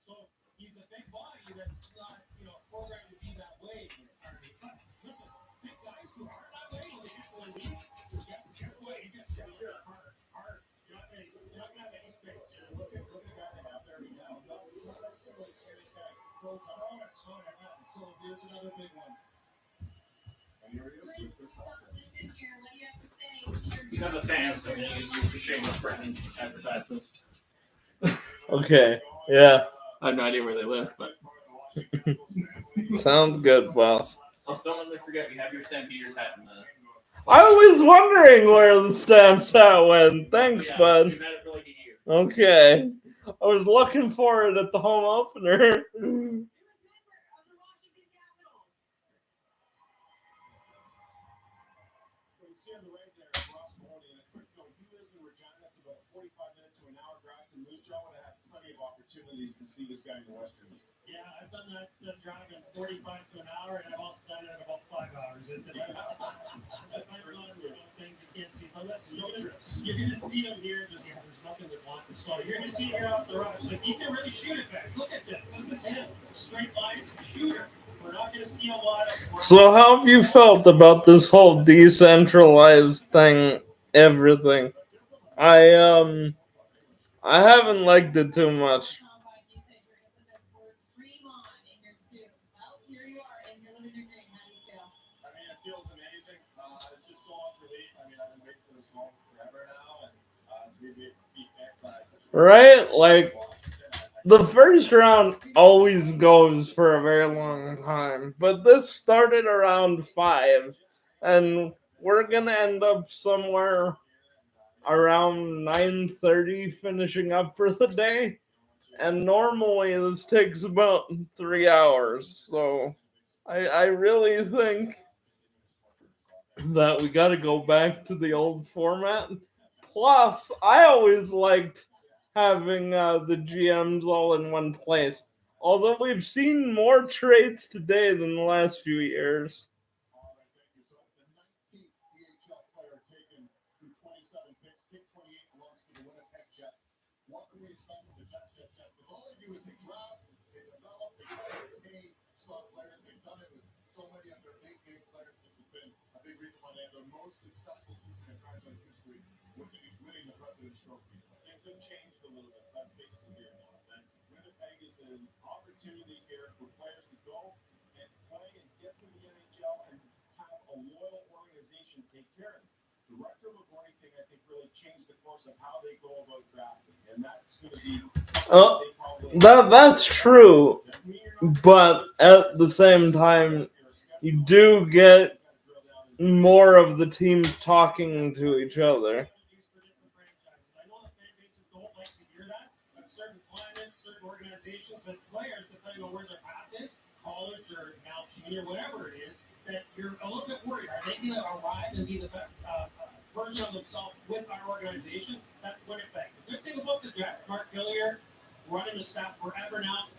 So he's a big body that's not, programmed to be that way. But listen, big guys who are that way when they get to the league, guess what? You just get hard. You're not gonna have any space. Look at the guy they have there now. Not necessarily serious guy. So here's another big one. What do you have to say? You have the fans, so you use the shameless brand advertisement. Okay, yeah. I have no idea where they live, but Sounds good, boss. also don't let me forget we have your Stampeders hat in the. I was wondering where the stamps hat went. Thanks, Yeah, bud. we've had it for like a year. Okay. I was looking for it at the home opener. You see on the right there, Ross Mahoney, and a quick note, he lives in Regina. It's about a 45-minute to an hour drive to Moose Jaw. Would have had plenty of opportunities to see this guy in the Western League. Yeah, I've done that drive in 45 to an hour, and I've also done it in about 5 hours. It depends on things you can't see. But listen, you're going to see them here. There's nothing that wants to slow. You're going to see it here off the rush. Like, you can really shoot it, guys. Look at this. This is him. Straight lines, shooter. We're not going to see a lot of. So how have you felt about this whole decentralized thing, everything? I haven't liked it too much. I mean, it feels amazing. It's just so much relief. I mean, I've been waiting for this moment forever now, and to be picked by such a Right? Like, the first round always goes for a very long time, but this started around 5, and we're gonna end up somewhere around 9:30 finishing up for the day. And normally this takes about 3 hours, so I really think that we got to go back to the old format. Plus, I always liked having the GMs all in one place. Although we've seen more trades today than the last few years. The 19th CHL player taken through 27 picks. Pick 28 belongs to the Winnipeg Jets. What can we expect from the Jets? Because all they do is they draft, they develop, they try to retain slot players. They've done it with so many of their big players, which has been a big reason why they have the most successful season in franchise history, winning the President's Trophy. Things have changed a little bit. Let's face it here now. That Winnipeg is an opportunity here for players to go and play and get to the NHL and have a loyal organization take care of them. The Rector McGorney thing, I think, really changed the course of how they go about drafting, and that's going to be something That's true, but at the same time, you do get more of the teams talking to each other. I know that fan bases don't like to hear that, but certain climates, certain organizations, and players, depending on where their path is, college or now junior, whatever it is, that you're a little bit worried. Are they going to arrive and be the best version of themselves with our organization? That's Winnipeg. The good thing about the Jets, Mark Hillier, running the staff forever now.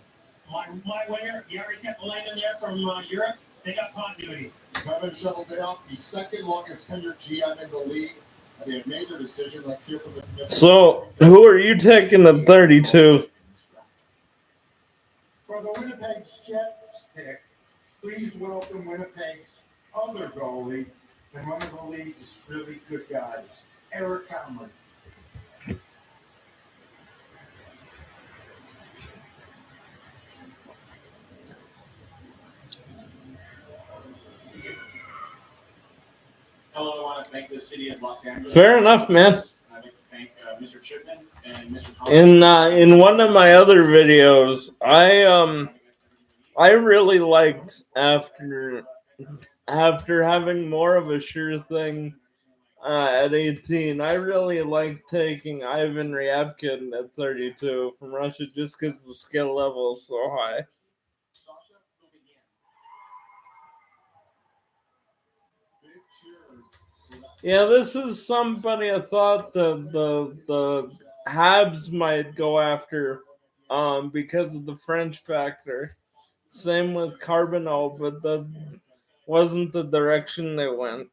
My winger, he already kept Lang in there from Europe. They got continuity. Kevin Shoveldale, the second longest tenured GM in the league. They have made their decision. Let's hear from the. So, who are you taking at 32? For the Winnipeg Jets pick, please welcome Winnipeg's other goalie and one of the league's really good guys, Eric Hamlin. Hello, I want to thank the city of Los Angeles. Fair enough, man. I'd like to thank Mr. Chipman and Mr. Thomas. In one of my other videos, I really liked after having more of a sure thing at 18. I really like taking Ivan Ryabkin at 32 from Russia just because the skill level is so high. Yeah, this is somebody I thought the Habs might go after because of the French factor. Same with Carbonell, but that wasn't the direction they went.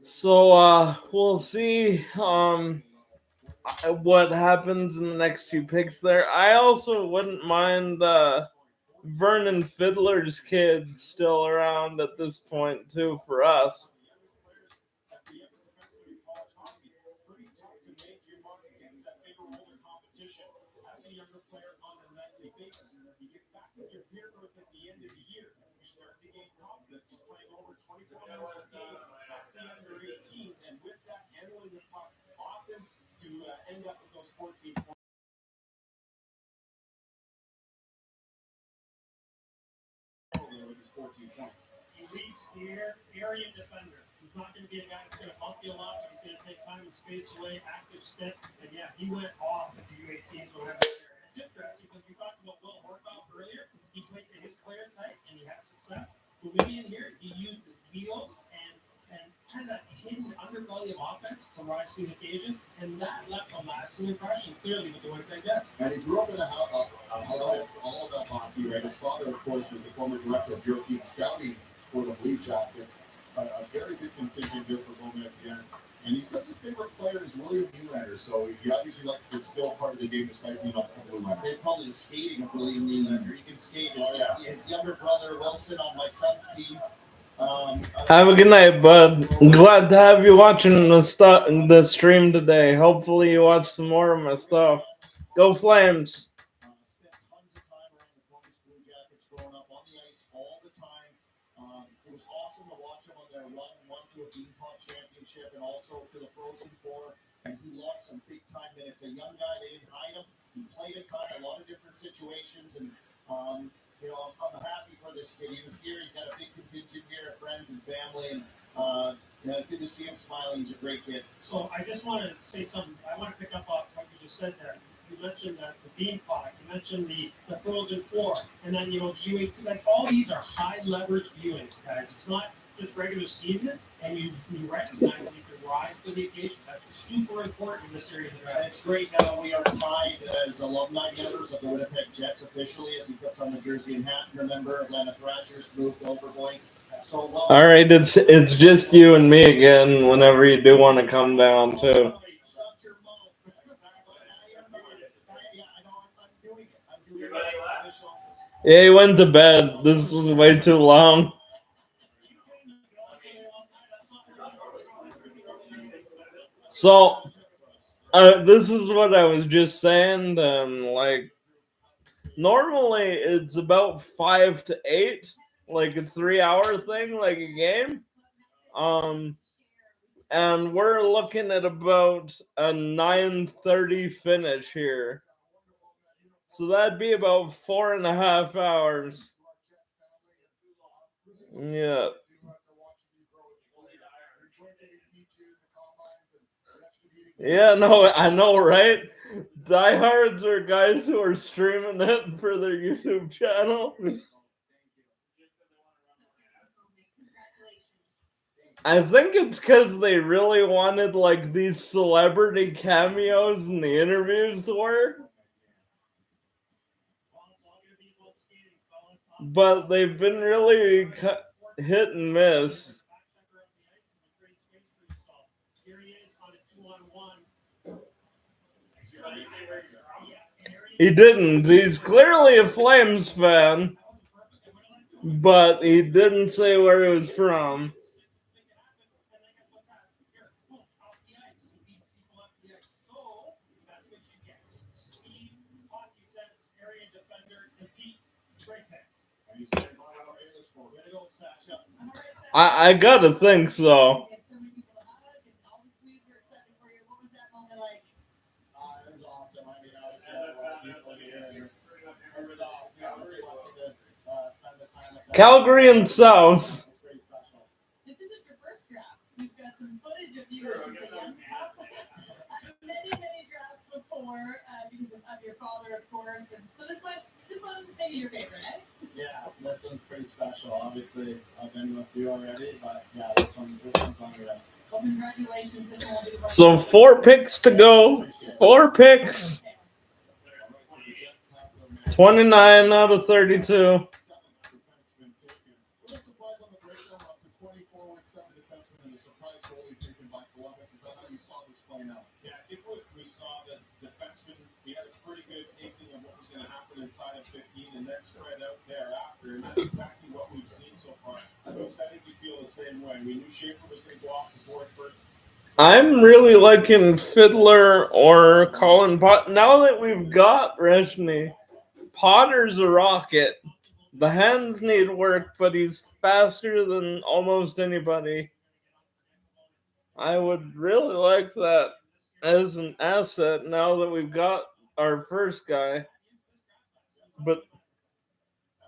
So we'll see what happens in the next few picks there. I also wouldn't mind Vernon Fiddler's kid still around at this point too for us. Area defender. He's not going to be a guy that's going to bump you a lot, but he's going to take time and space away, active stick. And yeah, he went off at the U18s or whatever. It's interesting because we talked about Will Horkoff earlier. He played to his player type and he had success. But maybe in here, he used his wheels and kind of that hidden underbelly of offense to rise to the occasion. And that left a lasting impression clearly with the Winnipeg Jets. And he grew up in a house all about hockey, right? His father, of course, was the former director of European scouting for the Blue Jackets. A very good contingent here for Gomez again. And he said his favorite player is William Nylander, so he obviously likes the skill part of the game, despite being off the blue line. They call it the skating of William Nylander. He can skate. His younger brother Wilson on my son's team. Have a good night, bud. Glad to have you watching the stream today. Hopefully you watch some more of my stuff. Go Flames! It was awesome to watch him on their run to a Beanpot Championship and also to the Frozen Four. And he lost some big time minutes. A young guy, they didn't hide him. He played a ton, a lot of different situations, and I'm happy for this kid. He was here. He's got a big contingent here, friends and family, and good to see him smiling. He's a great kid. So I just want to say something. I want to pick up on what you just said there. You mentioned that the Beanpot. You mentioned the Frozen Four, and then the U18. Like all these are high leverage viewings, guys. It's not just regular season, and you recognize that you can rise to the occasion. That's super important in this area of the draft. It's great now we are tied as alumni members of the Winnipeg Jets officially as he puts on the jersey and hat. Remember, Atlanta Thrashers moved over, boys. So well. All right, it's just you and me again. Whenever you do want to come down too. Yeah, he went to bed. This was way too long. So, this is what I was just saying. Normally it's about 5 to 8, like a 3-hour thing, like a game. And we're looking at about a 9:30 finish here. So that'd be about 4.5 hours. Yeah. Yeah, no, I know, right? Diehards are guys who are streaming it for their YouTube channel. I think it's because they really wanted like these celebrity cameos in the interviews to work. But they've been really hit and miss. He didn't. He's clearly a Flames fan, but he didn't say where he was from. I gotta think so. Calgary and South. many drafts before because of your father, of course. And so this one maybe your favorite, eh? Yeah, this one's pretty special. Obviously, I've been with you already, but yeah, this one's unreal. Well, congratulations. This one will be So 4 picks to go. 4 picks. 29 out of 32. Yeah, I think we saw the defenseman. We had a pretty good inkling of what was going to happen inside of 15, and then spread out thereafter. And that's exactly what we've seen so far. Folks, I think we feel the same way. We knew Schaefer was going to go off the board first. I'm really liking Fiddler or Colin Pot. Now that we've got Reshny, Potter's a rocket. The hands need work, but he's faster than almost anybody. I would really like that as an asset now that we've got our first guy. But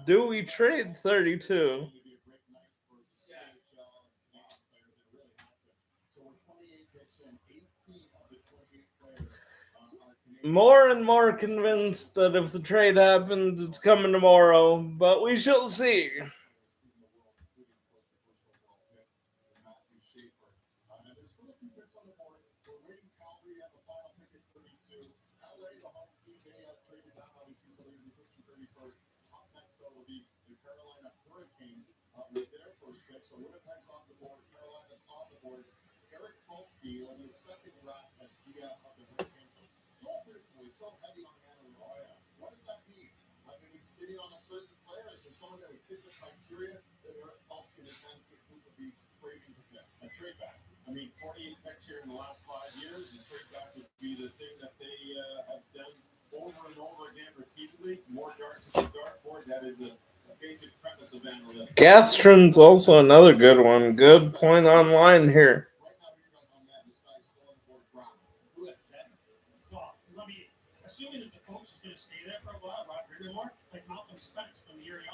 do we trade 32? More and more convinced that if the trade happens, it's coming tomorrow, but we shall see. Sitting on a certain player, so someone that would fit the criteria that Eric Paulsky and his handpicked group would be craving to get. A trade back. I mean, 48 picks here in the last 5 years, and trade back would be the thing that they have done over and over again repeatedly. More darts to the dartboard. That is a basic premise of analytics. Gastron's also another good one. Good point online here. Who had 7? Well, let me, assuming that the coach is going to stay there for a while, Rod Riggermore, like Malcolm Spence from the area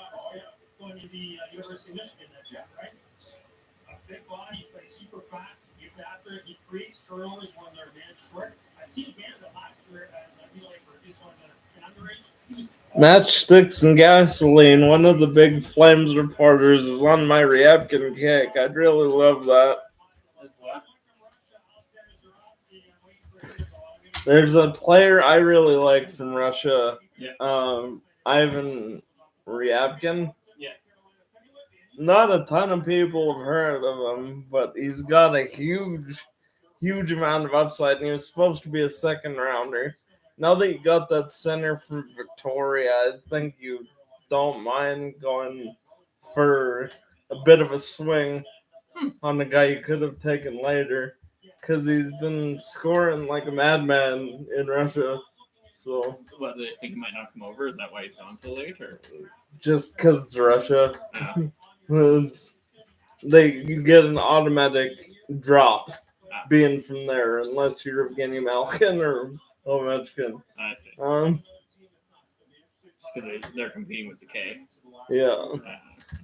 going to the University of Michigan next year, right? A big body, plays super fast, gets after it, he creates turnovers when they're man short. I've seen Canada last year as this was an underage. Matchsticks and gasoline. One of the big Flames reporters is on my Ryabkin kick. I'd really love that. There's a player I really like from Russia, Ivan Ryabkin. Yeah. Not a ton of people have heard of him, but he's got a huge amount of upside, and he was supposed to be a second rounder. Now that you got that center from Victoria, I think you don't mind going for a bit of a swing on the guy you could have taken later, because he's been scoring like a madman in Russia. So, what, do they think he might not come over? Is that why he's gone so late, or just because it's Russia, you get an automatic drop being from there, unless you're Evgeny Malkin or Ovechkin. I see. Just because they're competing with the K. Yeah.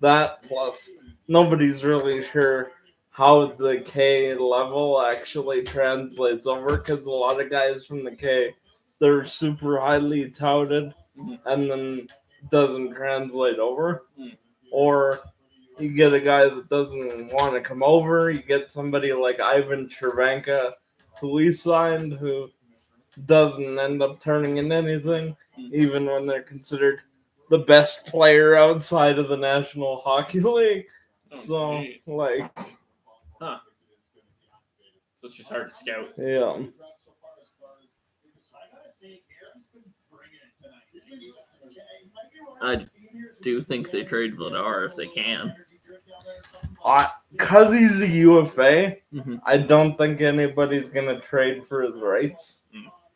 That plus nobody's really sure how the K level actually translates over, because a lot of guys from the K, they're super highly touted and then doesn't translate over. Or you get a guy that doesn't want to come over. You get somebody like Ivan Chervenka, who we signed, who doesn't end up turning in anything, even when they're considered the best player outside of the National Hockey League. So, like... Huh. So it's just hard to scout. Yeah. I do think they trade Vladar if they can. Because he's a UFA, I don't think anybody's going to trade for his rights.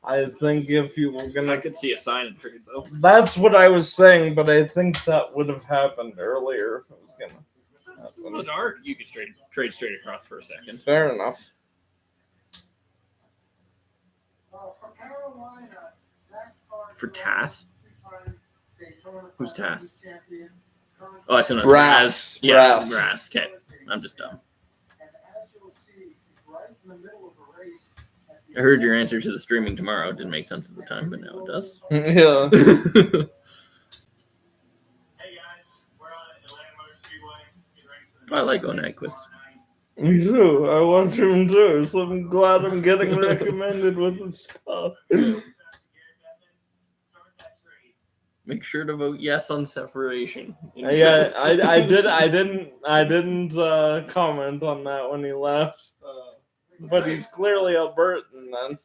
I think if you were going to... I could see a sign and trade, though. That's what I was saying, but I think that would have happened earlier if it was going to happen. Vladar, you could trade straight across for a second. Fair enough. For Tass? Who's Tass? Oh, I said Raz. Yeah, Raz. Okay, I'm just dumb. And as you'll see, he's right in the middle I heard your answer to the streaming tomorrow. It didn't make sense at the time, but now it does. Yeah. I like Onagquist. Me too. I watch him too, so I'm glad I'm getting recommended with this stuff. Make sure to vote yes on separation. Yeah, I didn't comment on that when he left, but he's clearly Albertan then.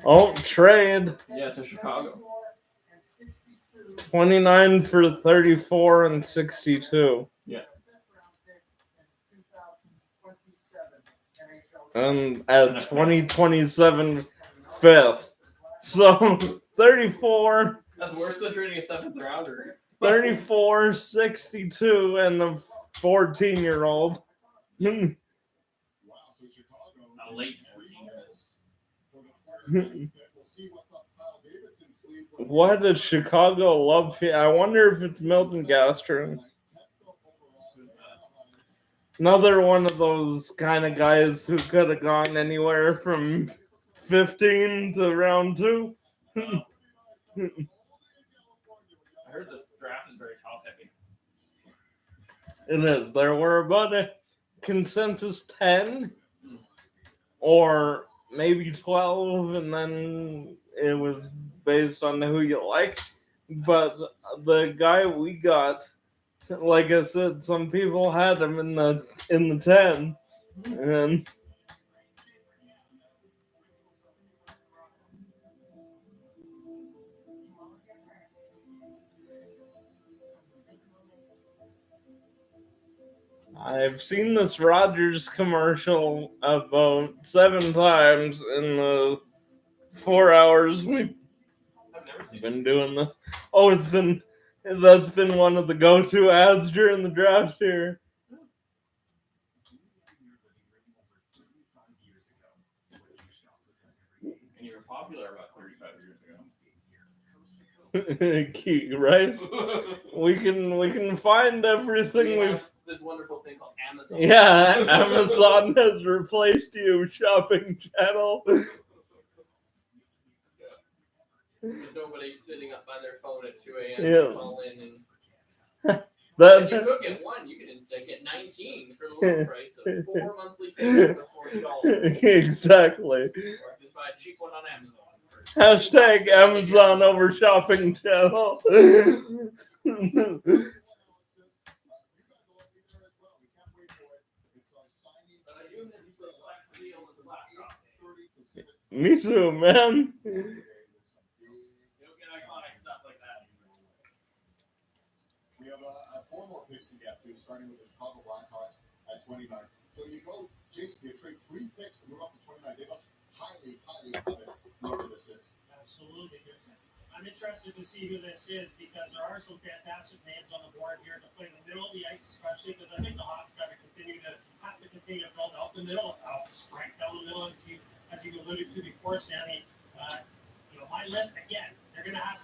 Oh, trade. Yeah, to Chicago. 29 for 34 and 62. Yeah. And at 2027 fifth. So 34. That's worse than trading a 7th rounder. 34, 62, and a 14-year-old. A late 14. Why does Chicago love him? I wonder if it's Milton Gastrin. Another one of those kind of guys who could have gone anywhere from 15 to round 2. I heard this draft is very top heavy. It is. There were about a consensus 10 or maybe 12, and then it was based on who you like. But the guy we got, like I said, some people had him in the 10, and I've seen this Rogers commercial about 7 times in the 4 hours we've been doing this. Oh, that's been one of the go-to ads during the draft here. And you were popular about 35 years ago. Key, right? we can find everything we've. This wonderful thing called Amazon. Yeah, Amazon has replaced you, shopping channel. Nobody's sitting up by their phone at 2 a.m. Yeah. to call in and That, if you could get one, you could instead get 19 for the low price of 4 monthly payments of $40. Exactly. Or just buy a cheap one on Amazon. Hashtag Amazon over shopping channel. Me too, man. We have 4 more picks to get to, starting with the Chicago Blackhawks at 29. So you go, Jason, you trade 3 picks to move up to 29. They must highly covet whoever this is. Absolutely. I'm interested to see who this is because there are some fantastic names on the board here to play in the middle of the ice, especially because I think the Hawks got to continue to build out the middle, strength down the middle, as you alluded to before, Sammy. My list again, they're going to have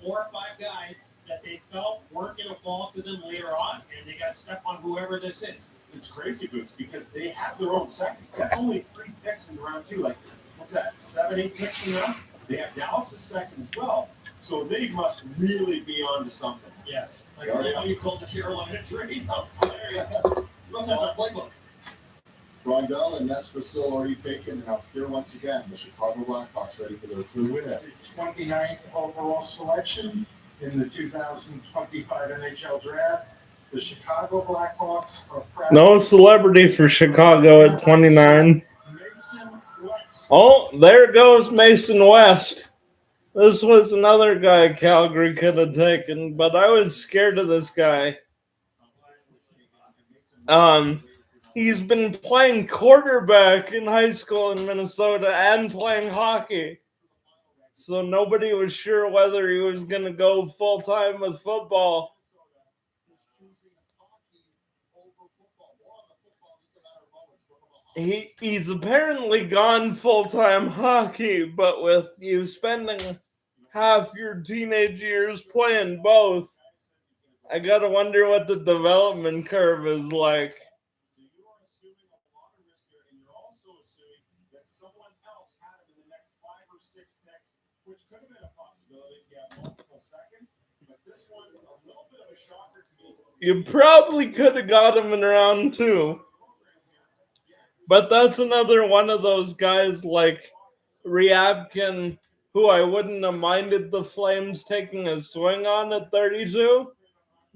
4 or 5 guys that they felt weren't going to fall to them later on, and they got to step on whoever this is. It's crazy, Boots, because they have their own second. That's only 3 picks in round 2. Like, what's that, 7, 8 picks in round? They have Dallas' second as well. So they must really be on to something. Yes. Like how you called the Carolina trade. That was hilarious. You must have that playbook. Rondell and Nespresso already taken, and up here once again, the Chicago Blackhawks ready for their 3rd win. The 29th overall selection in the 2025 NHL Draft. The Chicago Blackhawks are proud. No celebrity for Chicago at 29. Oh, there goes Mason West. This was another guy Calgary could have taken, but I was scared of this guy. He's been playing quarterback in high school in Minnesota and playing hockey. So nobody was sure whether he was going to go full-time with football. He's apparently gone full-time hockey, but with you spending half your teenage years playing both, I gotta wonder what the development curve is like. also assuming that someone else had him in the next 5 or 6 picks, which could have been a possibility if you have multiple seconds. But this one, a little bit of a shocker to me. You probably could have got him in round 2. But that's another one of those guys like Ryabkin, who I wouldn't have minded the Flames taking a swing on at 32,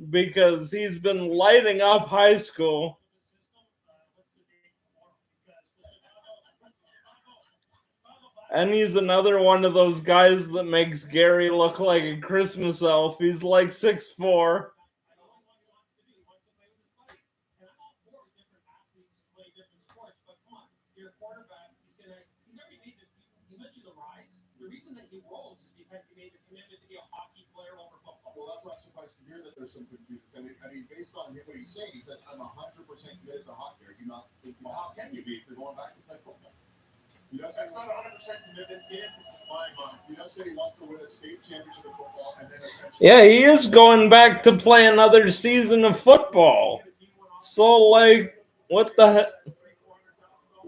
because he's been lighting up high school. And he's another one of those guys that makes Gary look like a Christmas elf. He's like 6'4". Your quarterback, he's already made you mentioned the rise. The reason that he rolls is because he made the commitment to be a hockey player over football. Well, that's not surprised to hear that there's some confusion. I mean, based on what he's saying, he said, I'm 100% committed to hockey. Are you not thinking, Well, how can you be if you're going back to play football? That's not 100% commitment in my mind. He does say he wants to win a state championship in football, and then essentially. Yeah, he is going back to play another season of football. So, like, what the heck?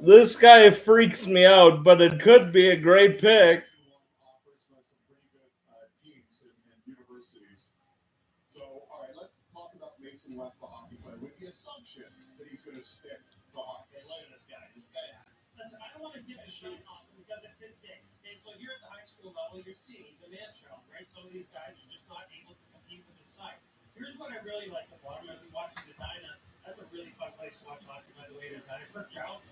This guy freaks me out, but it could be a great pick. So, all right, let's talk about Mason West, the hockey player, with the assumption that he's going to stick to hockey. Hey, look at this guy. This guy is. Listen, I don't want to give a shit on him because it's his day. Okay, so here at the high school level, you're seeing he's a man child, right? Some of these guys are just not able to compete with his side. Here's what I really like about him. I've been watching the Dyna. That's a really fun place to watch hockey, by the way. There's Dyna. Kirk Giles,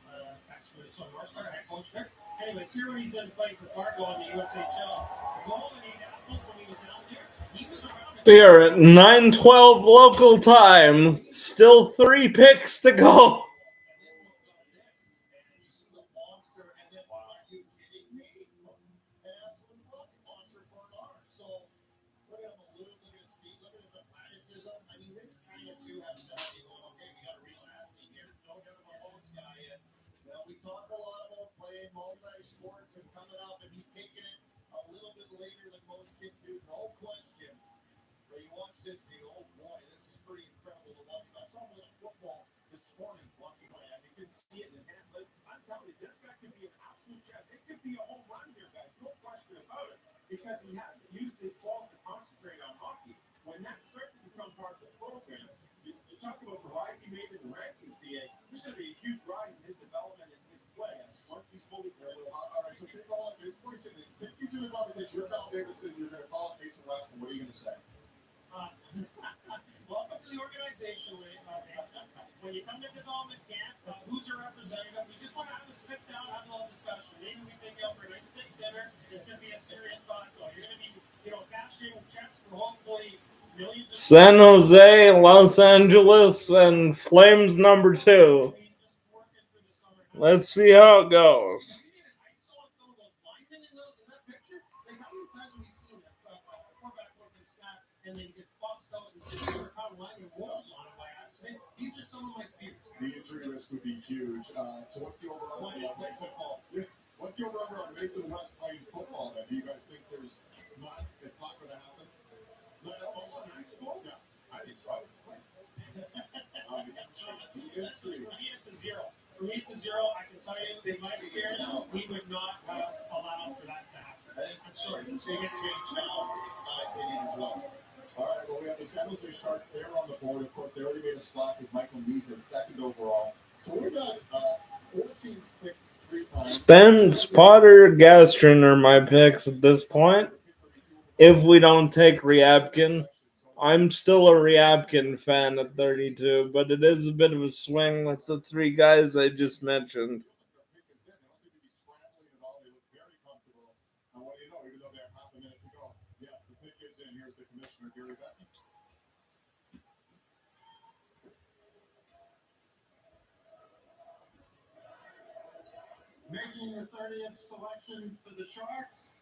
ex-Minnesota North Star, head coach there. Anyways, here when he's in playing for Fargo on the USHL, goal in 8 apples when he was down there. He was around. We are at 9:12 local time. Still 3 picks to go. We talk a lot about playing multi-sports and coming up, and he's taking it a little bit later than most kids do, no question. But you watch this, you go, oh boy, this is pretty incredible to watch. I saw him with football this morning walking by. I mean, you can see it in his hands. Like, I'm telling you, this guy could be an absolute champ. It could be a home run here, guys. No question about it. Because he hasn't used his balls to concentrate on hockey. When that starts to become part of the program, you talk about the rise he made in the rankings, DA. There's going to be a huge rise in his development and his play once he's fully played. All right, so take all of this voice and take you to the conversation. You're Val Davidson. You're going to call it Mason West, and what are you going to say? Welcome to the organization, when you come to development camp, who's your representative? We just want to have a sit down, have a little discussion. Maybe we take you out for a nice steak dinner. It's going to be a serious talk, though. You're going to be, cashing checks for hopefully millions of San Jose, Los Angeles, and Flames number 2. Let's see how it goes. and then get boxed out and just line and rolls on it by accident. These are some of my fears. The injury risk would be huge. So what's the over-under on Mason West playing football then? Do you guys think it's not going to happen? Yeah, I think so. For me, it's a 0. For me, it's a 0. I can tell you, in my experience, we would not have allowed for that to happen. I'm sorry. It's going to get changed now, in my opinion, as well. All right, well, we have the San Jose Sharks there on the board. Of course, they already made a splash with Michael Misa, 2nd overall. So we got 4 teams picked 3 times. Spence, Potter, Gastrin are my picks at this point. If we don't take Ryabkin. I'm still a Ryabkin fan at 32, but it is a bit of a swing with the 3 guys I just mentioned. Making the 30th selection for the Sharks,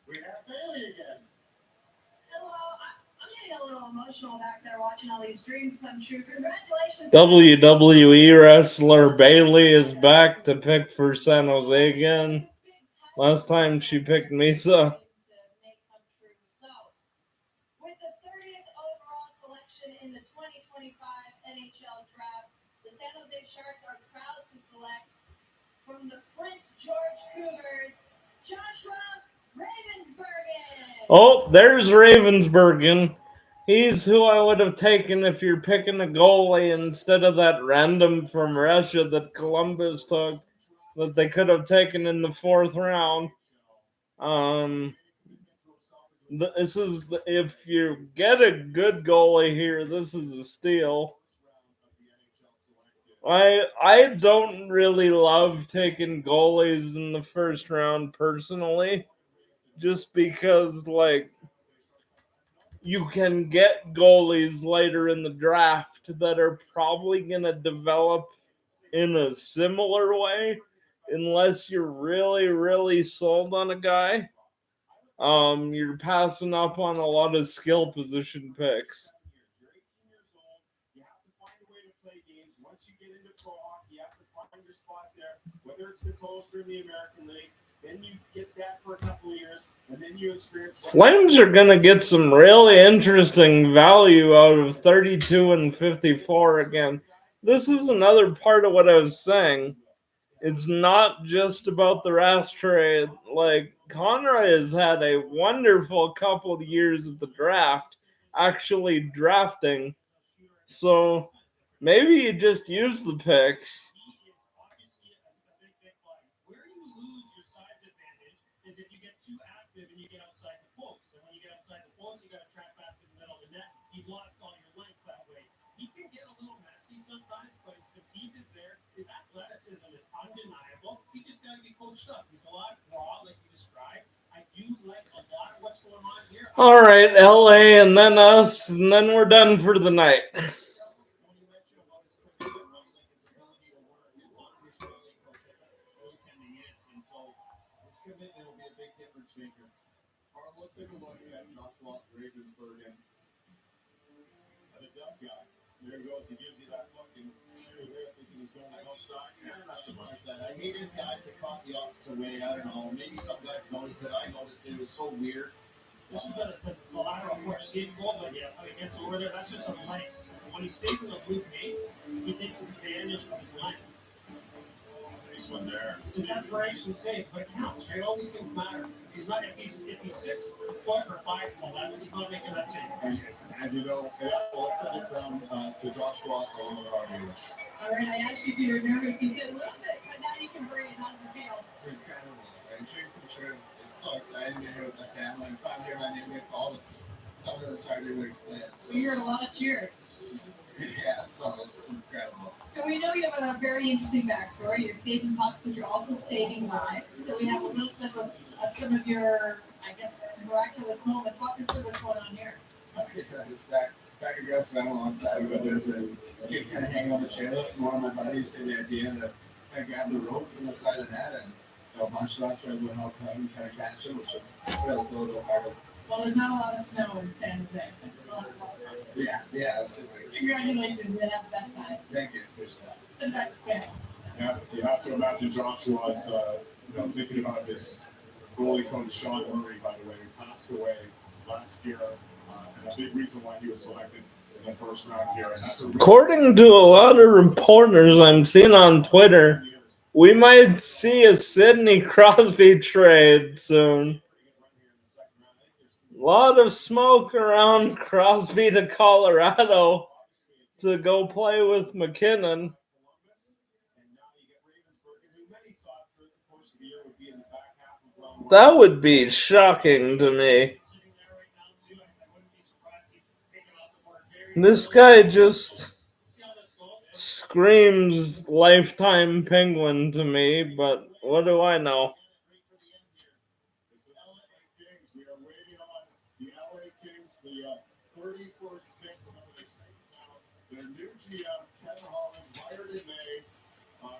we have Bailey again. Hello, I'm getting a little emotional back there watching all these dreams come true. Congratulations. WWE wrestler Bailey is back to pick for San Jose again. Last time she picked Misa. With the 30th overall selection in the 2025 NHL Draft, the San Jose Sharks are proud to select for Oh, there's Ravensburgen. He's who I would have taken if you're picking a goalie instead of that random from Russia that Columbus took that they could have taken in the 4th round. This is if you get a good goalie here, this is a steal. I don't really love taking goalies in the 1st round personally, just because like you can get goalies later in the draft that are probably going to develop in a similar way unless you're really, really sold on a guy. You're passing up on a lot of skill position picks. Whether it's the Coast or the American League, then you get that for a couple of years, and then you experience. Flames are going to get some really interesting value out of 32 and 54 again. This is another part of what I was saying. It's not just about the Rass trade. Like, Conroy has had a wonderful couple of years at the draft, actually drafting. So maybe you just use the picks. All right, LA, and then us, and then we're done for the night. Let's take a look at Joshua Ravensburgen. The dumb guy. There he goes. He gives you that fucking shoe there, thinking he's going outside. Yeah, not so much that. I hated guys that caught the opposite way. I don't know. Maybe some guys noticed it. I noticed it. It was so weird. This is the lateral push. See it goal, but yeah, when he gets over there, that's just a length. When he stays in the blue paint, he takes advantage of his length. Nice one there. It's a desperation save, but it counts, right? All these things matter. He's not if he's 6 foot or 5'11", he's not making that save. And you know, let's send it down to Joshua over our viewers. All right, I actually feel nervous. He's hit a little bit, but now you can bring it. How's the feel? It's incredible. And sure, it's so exciting to be here with the family. If I'm here, my name get called. It's something that's hard to explain. So you heard a lot of cheers. Yeah, so it's incredible. So we know you have a very interesting backstory. You're saving pucks, but you're also saving lives. So we have a little bit of some of your, I guess, miraculous moments. Walk us through what's going on here. Just back aggressive a long time ago. There's a kid kind of hanging on the chairlift, and one of my buddies had the idea to kind of grab the rope from the side of the net, and a bunch of us were able to help him kind of catch him, which was really cool to be part of. Well, there's not a lot of snow in San Jose. Yeah, super. Congratulations, you had the best time. Thank you. Yeah, you have to imagine Joshua's, thinking about his goalie coach, Sean Murray, by the way, who passed away last year, and a big reason why he was selected in the 1st round here. And that's According to a lot of reporters I'm seeing on Twitter, we might see a Sidney Crosby trade soon. A lot of smoke around Crosby to Colorado to go play with McKinnon. That would be shocking to me. This guy just screams lifetime Penguin to me, but what do I know? We are waiting on the LA Kings, the 31st pick. Their new GM, Kevin Holland, hired in May,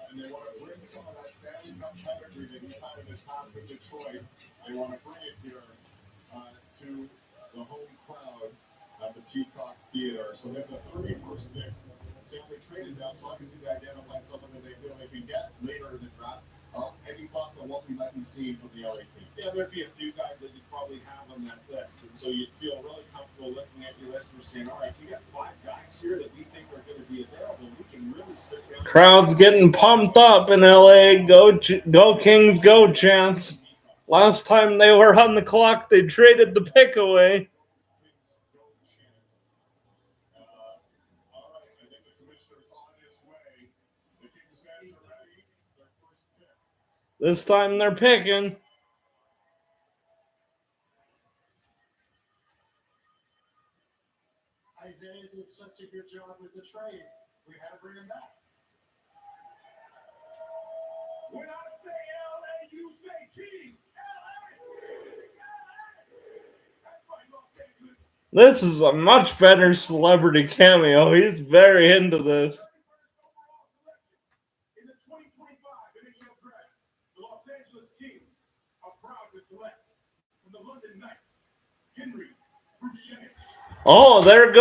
and they want to bring some of that Stanley Cup pedigree that he's had in his past with Detroit. They want to bring it here to the home crowd at the Peacock Theater. So they have the 31st pick. So if they traded down, so obviously they identified someone that they feel they can get later in the draft. Any thoughts on what we might be seeing from the LA Kings? Yeah, there'd be a few guys that you'd probably have on that list. And so you'd feel really comfortable looking at your list and saying, all right, we got 5 guys here that we think are going to be available. We can really stick down. Crowd's getting pumped up in LA. Go Kings, go chants. Last time they were on the clock, they traded the pick away. This time they're picking. Isaiah did such a good job with the trade. We had to bring him back. When I say LA, you say King. This is a much better celebrity cameo. He's very into this. In the 2025 NHL Draft, the Los Angeles Kings are proud to select from the London Knights, Henry Bruchevich. Oh, there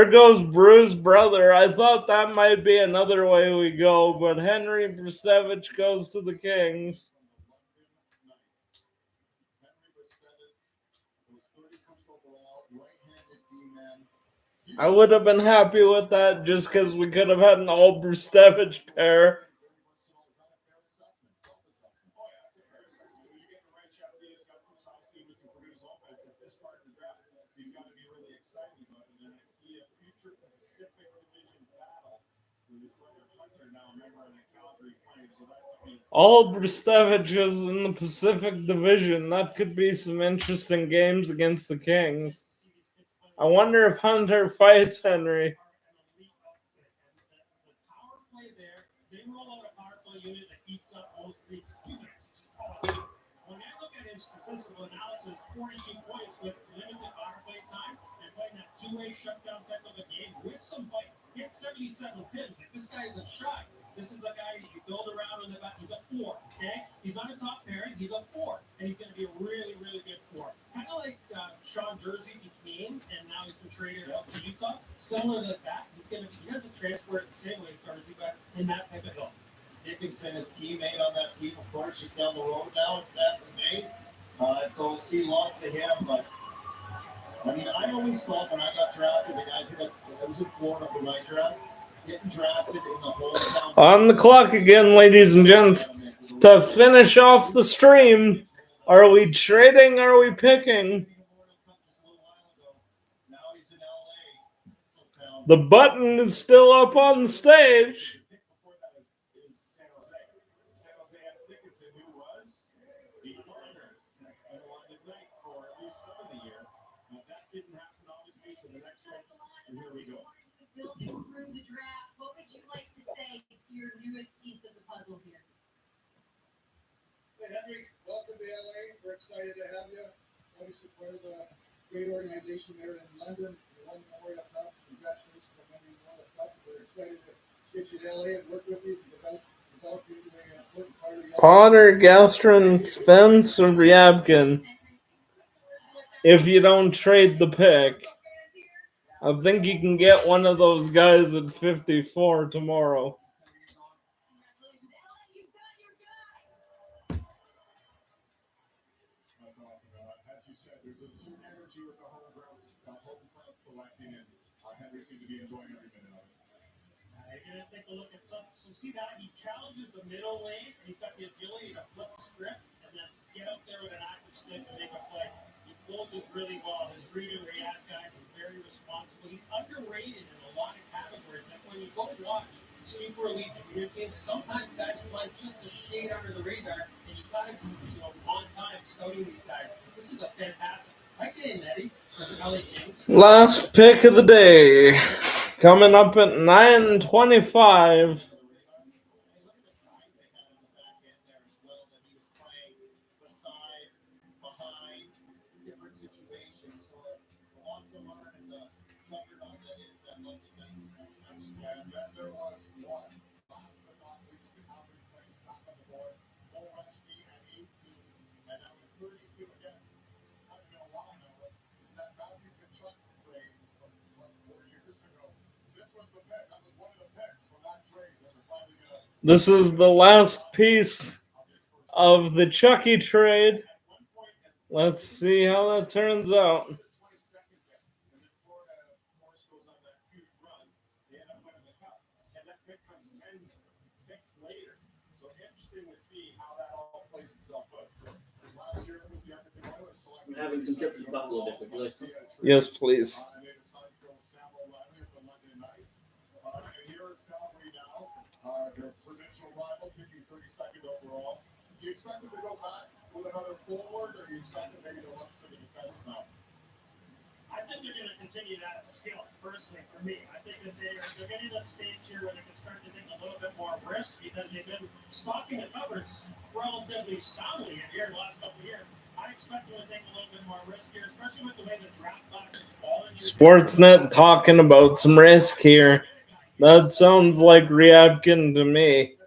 goes Bruce's brother. I thought that might be another way we go, but Henry Bruchevich goes to the Kings. I would have been happy with that just because we could have had an all Bruchevich pair. All Bruchevich is in the Pacific Division. That could be some interesting games against the Kings. I wonder if Hunter fights Henry. They roll out a power play unit that eats up mostly 2 minutes. When I look at his statistical analysis, 42 points with limited power play time and playing that two-way shutdown type of a game with some fight. He had 77 pins. Like, this guy isn't shy. This is a guy that you build around on the back. He's a 4, okay? He's not a top pairing. He's a 4, and he's going to be a really, really good 4. Kind of like Sean Jersey became, and now he's been traded out to Utah. Similar to that, he doesn't transport it the same way Jersey, but in that type of help. Dickinson, his teammate on that team, of course, just down the road now in San Jose. So we'll see lots of him. But I mean, I always thought when I got drafted, the guys that was in Florida for my draft, getting drafted in the hometown. On the clock again, ladies and gents. To finish off the stream, are we trading? Are we picking? The button is still up on the stage. Through the draft, what would you like to say to your newest piece of the puzzle here? Hey, Henry, welcome to LA. We're excited to have you. Obviously, part of a great organization there in London. You won the Memorial Cup. Congratulations on winning the Memorial Cup. We're excited to get you to LA and work with you to develop you into an important part of the Potter, Gastron, Spence, or Ryabkin. If you don't trade the pick, I think you can get one of those guys at 54 tomorrow. As you said, there's a certain energy with the home crowd selecting, and Henry seemed to be enjoying every minute of it. You're going to take a look at some. So see that? He challenges the middle lane, and he's got the agility to flip the script and then get out there with an active stick and make a play. He closes really well. His read and react guys is very responsible. He's underrated in a lot of categories. And when you go watch Super Elite Junior teams, sometimes guys play just a shade under the radar, and you got to be on time scouting these guys. This is a fantastic. Right game, Eddie. Last pick of the day. Coming up at 9:25. This is the last piece of the Chucky trade. Let's see how that turns out. plays itself out. Last year it was the Edmonton Oilers selected. I'm having some chips with buffalo dip. Would you like some? Yes, please. And they decided to go Sam O'Reilly for Monday night. And here is Calgary now. Their provincial rival, picking 32nd overall. Do you expect them to go back with another forward, or do you expect them maybe to look to the defense now? I think they're going to continue that skill, personally, for me. I think that they're getting to the stage here where they can start to take a little bit more risk because they've been stocking the covers relatively soundly here the last couple of years. I expect them to take a little bit more risk here, especially with the way the draft class is falling. Sportsnet talking about some risk here. That sounds like Ryabkin to me.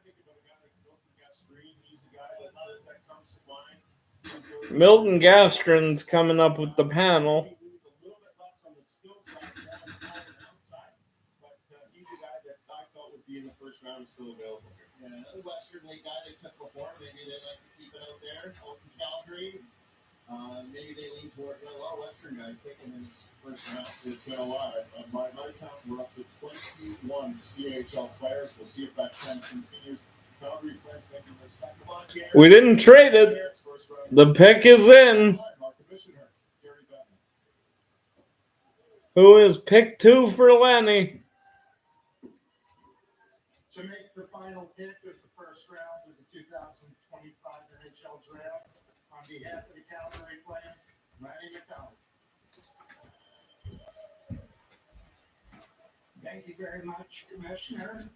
Milton Gastron's coming up with the panel. Still available here. Yeah, another Western League guy they took before. Maybe they like to keep it out there, out in Calgary. Maybe they lean towards a lot of Western guys taking in this first round. It's been a lot. My count, we're up to 21 CHL players. We'll see if that trend continues. Calgary Flames making their second one here. We didn't trade it. The pick is in. Who is pick 2 for Lenny? To make the final pick of the first round of the 2025 NHL Draft, on behalf of the Calgary Flames, Randy McDonald. Thank you very much, Commissioner.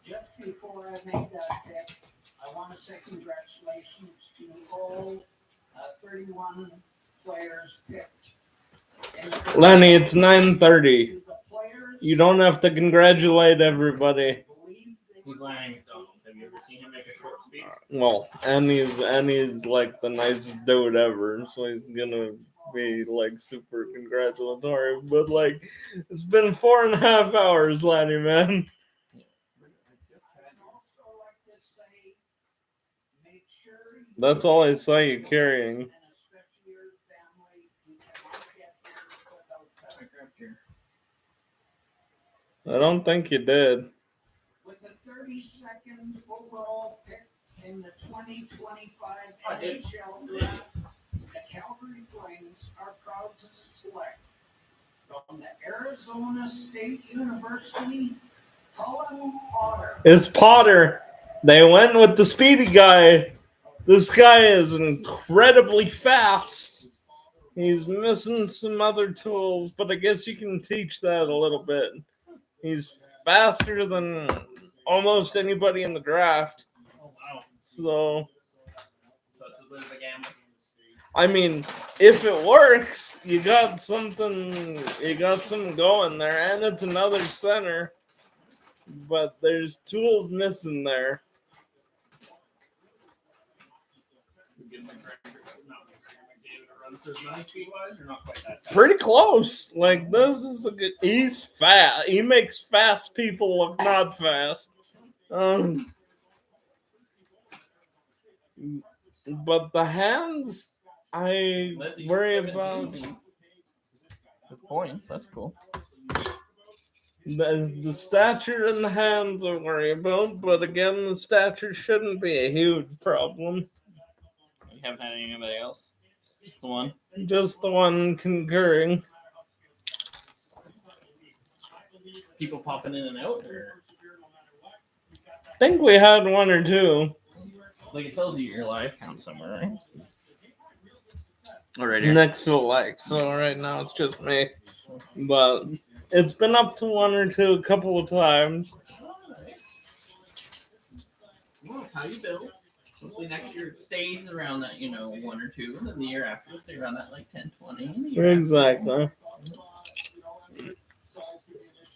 Just before I make that pick, I want to say congratulations to all 31 players picked. Lenny, it's 9:30. You don't have to congratulate everybody. He's Lanny McDonald. Have you ever seen him make a short speech? Well, and he's like the nicest dude ever, so he's gonna be like super congratulatory. But like, it's been 4.5 hours, Lanny, man. That's all I saw you carrying. I don't think you did. With the 32nd overall pick in the 2025 I did. NHL Draft, the Calgary Flames are proud to select from the Arizona State University, Cullen Potter. It's Potter. They went with the speedy guy. This guy is incredibly fast. He's missing some other tools, but I guess you can teach that a little bit. He's faster than almost anybody in the draft. Oh, wow. So it's a bit of a gamble. I mean, if it works, you got something going there, and it's another center. But there's tools missing there. Pretty close. Like, this is a good. He's fast. He makes fast people look not fast. But the hands, I worry about. With points, that's cool. The stature and the hands I worry about, but again, the stature shouldn't be a huge problem. You haven't had anybody else? Just the one? Just the one concurring. People popping in and out? Or? I think we had one or two. Like, it tells you your live count somewhere, right? All right, next to like, so right now it's just me. But it's been up to one or two a couple of times. Well, how you build? Hopefully next year it stays around that, 1 or 2, and then the year after it'll stay around that like 10, 20. And the year Exactly.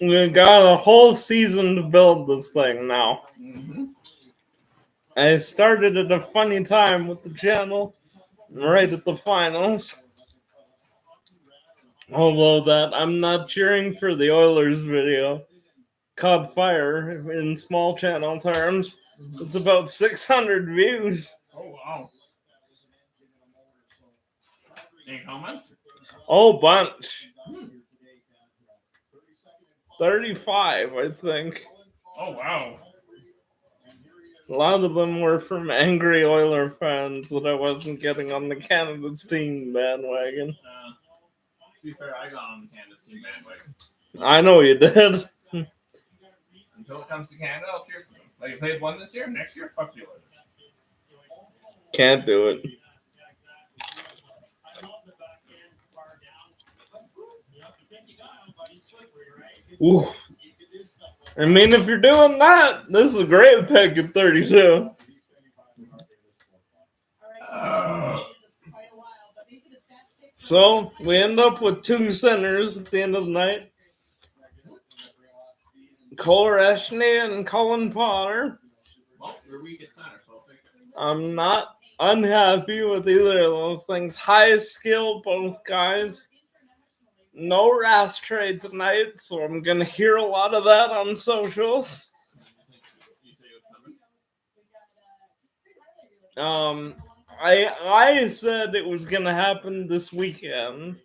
We got a whole season to build this thing now. Mm-hmm. I started at a funny time with the channel, right at the finals. Although that I'm not cheering for the Oilers video. Caught fire in small channel terms. It's about 600 views. Oh, wow. Any comments? Oh, bunch. 35, I think. Oh, wow. A lot of them were from angry Oiler fans that I wasn't getting on the Canada's team bandwagon. To be fair, I got on the Canada's team bandwagon. I know you did. Until it comes to Canada, I'll cheer for them. Like if they've won this year, next year, fuck you. Can't do it. Ooh. I mean, if you're doing that, this is a great pick at 32. So we end up with two centers at the end of the night. Cole Reshney and Colin Potter. Well, we're weak at center, so I'm not unhappy with either of those things. High skill, both guys. No Rass trade tonight, so I'm going to hear a lot of that on socials. I said it was going to happen this weekend.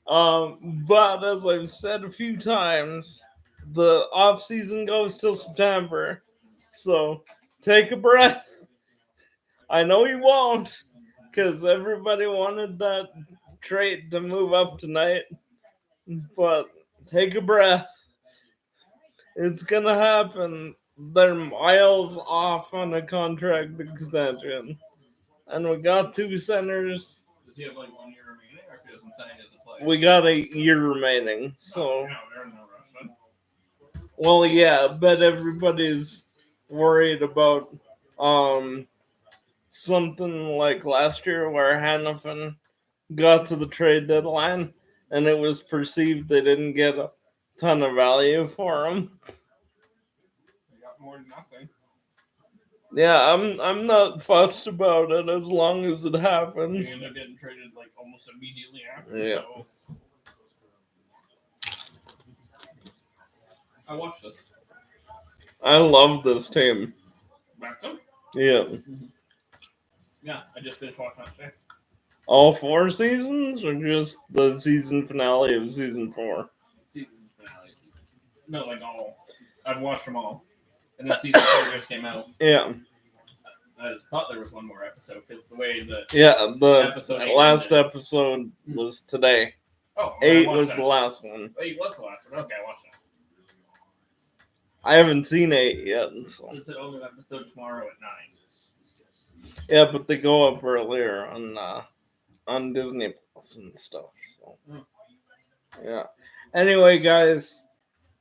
But as I've said a few times, the off season goes till September. So take a breath. I know you won't, because everybody wanted that trade to move up tonight. But take a breath. It's gonna happen. They're miles off on a contract extension. And we got two centers. Does he have like 1 year remaining, or if he doesn't sign, he doesn't play? We got a year remaining, so. No, they're in no rush then. Well, yeah, but everybody's worried about something like last year where Hannafin got to the trade deadline and it was perceived they didn't get a ton of value for him. They got more than nothing. Yeah, I'm not fussed about it as long as it happens. They end up getting traded like almost immediately after. Yeah. So. I watched this. I love this team. Back up? Yeah. Yeah, I just finished watching that today. All 4 seasons, or just the season finale of season 4? Season finale. No, like all. I've watched them all. And then season 4 just came out. Yeah. I thought there was one more episode, because the way the last episode was today. Oh, 8 was the last one. 8 was the last one. Okay, I watched that. I haven't seen 8 yet. So. It's an only episode tomorrow at 9. Yeah, but they go up earlier on Disney Plus and stuff. So yeah. Anyway, guys,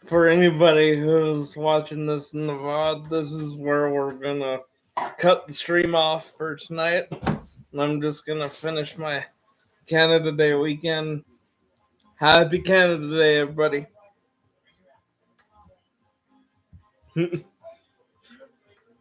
for anybody who's watching this in the VOD, this is where we're gonna cut the stream off for tonight. And I'm just gonna finish my Canada Day weekend. Happy Canada Day, everybody.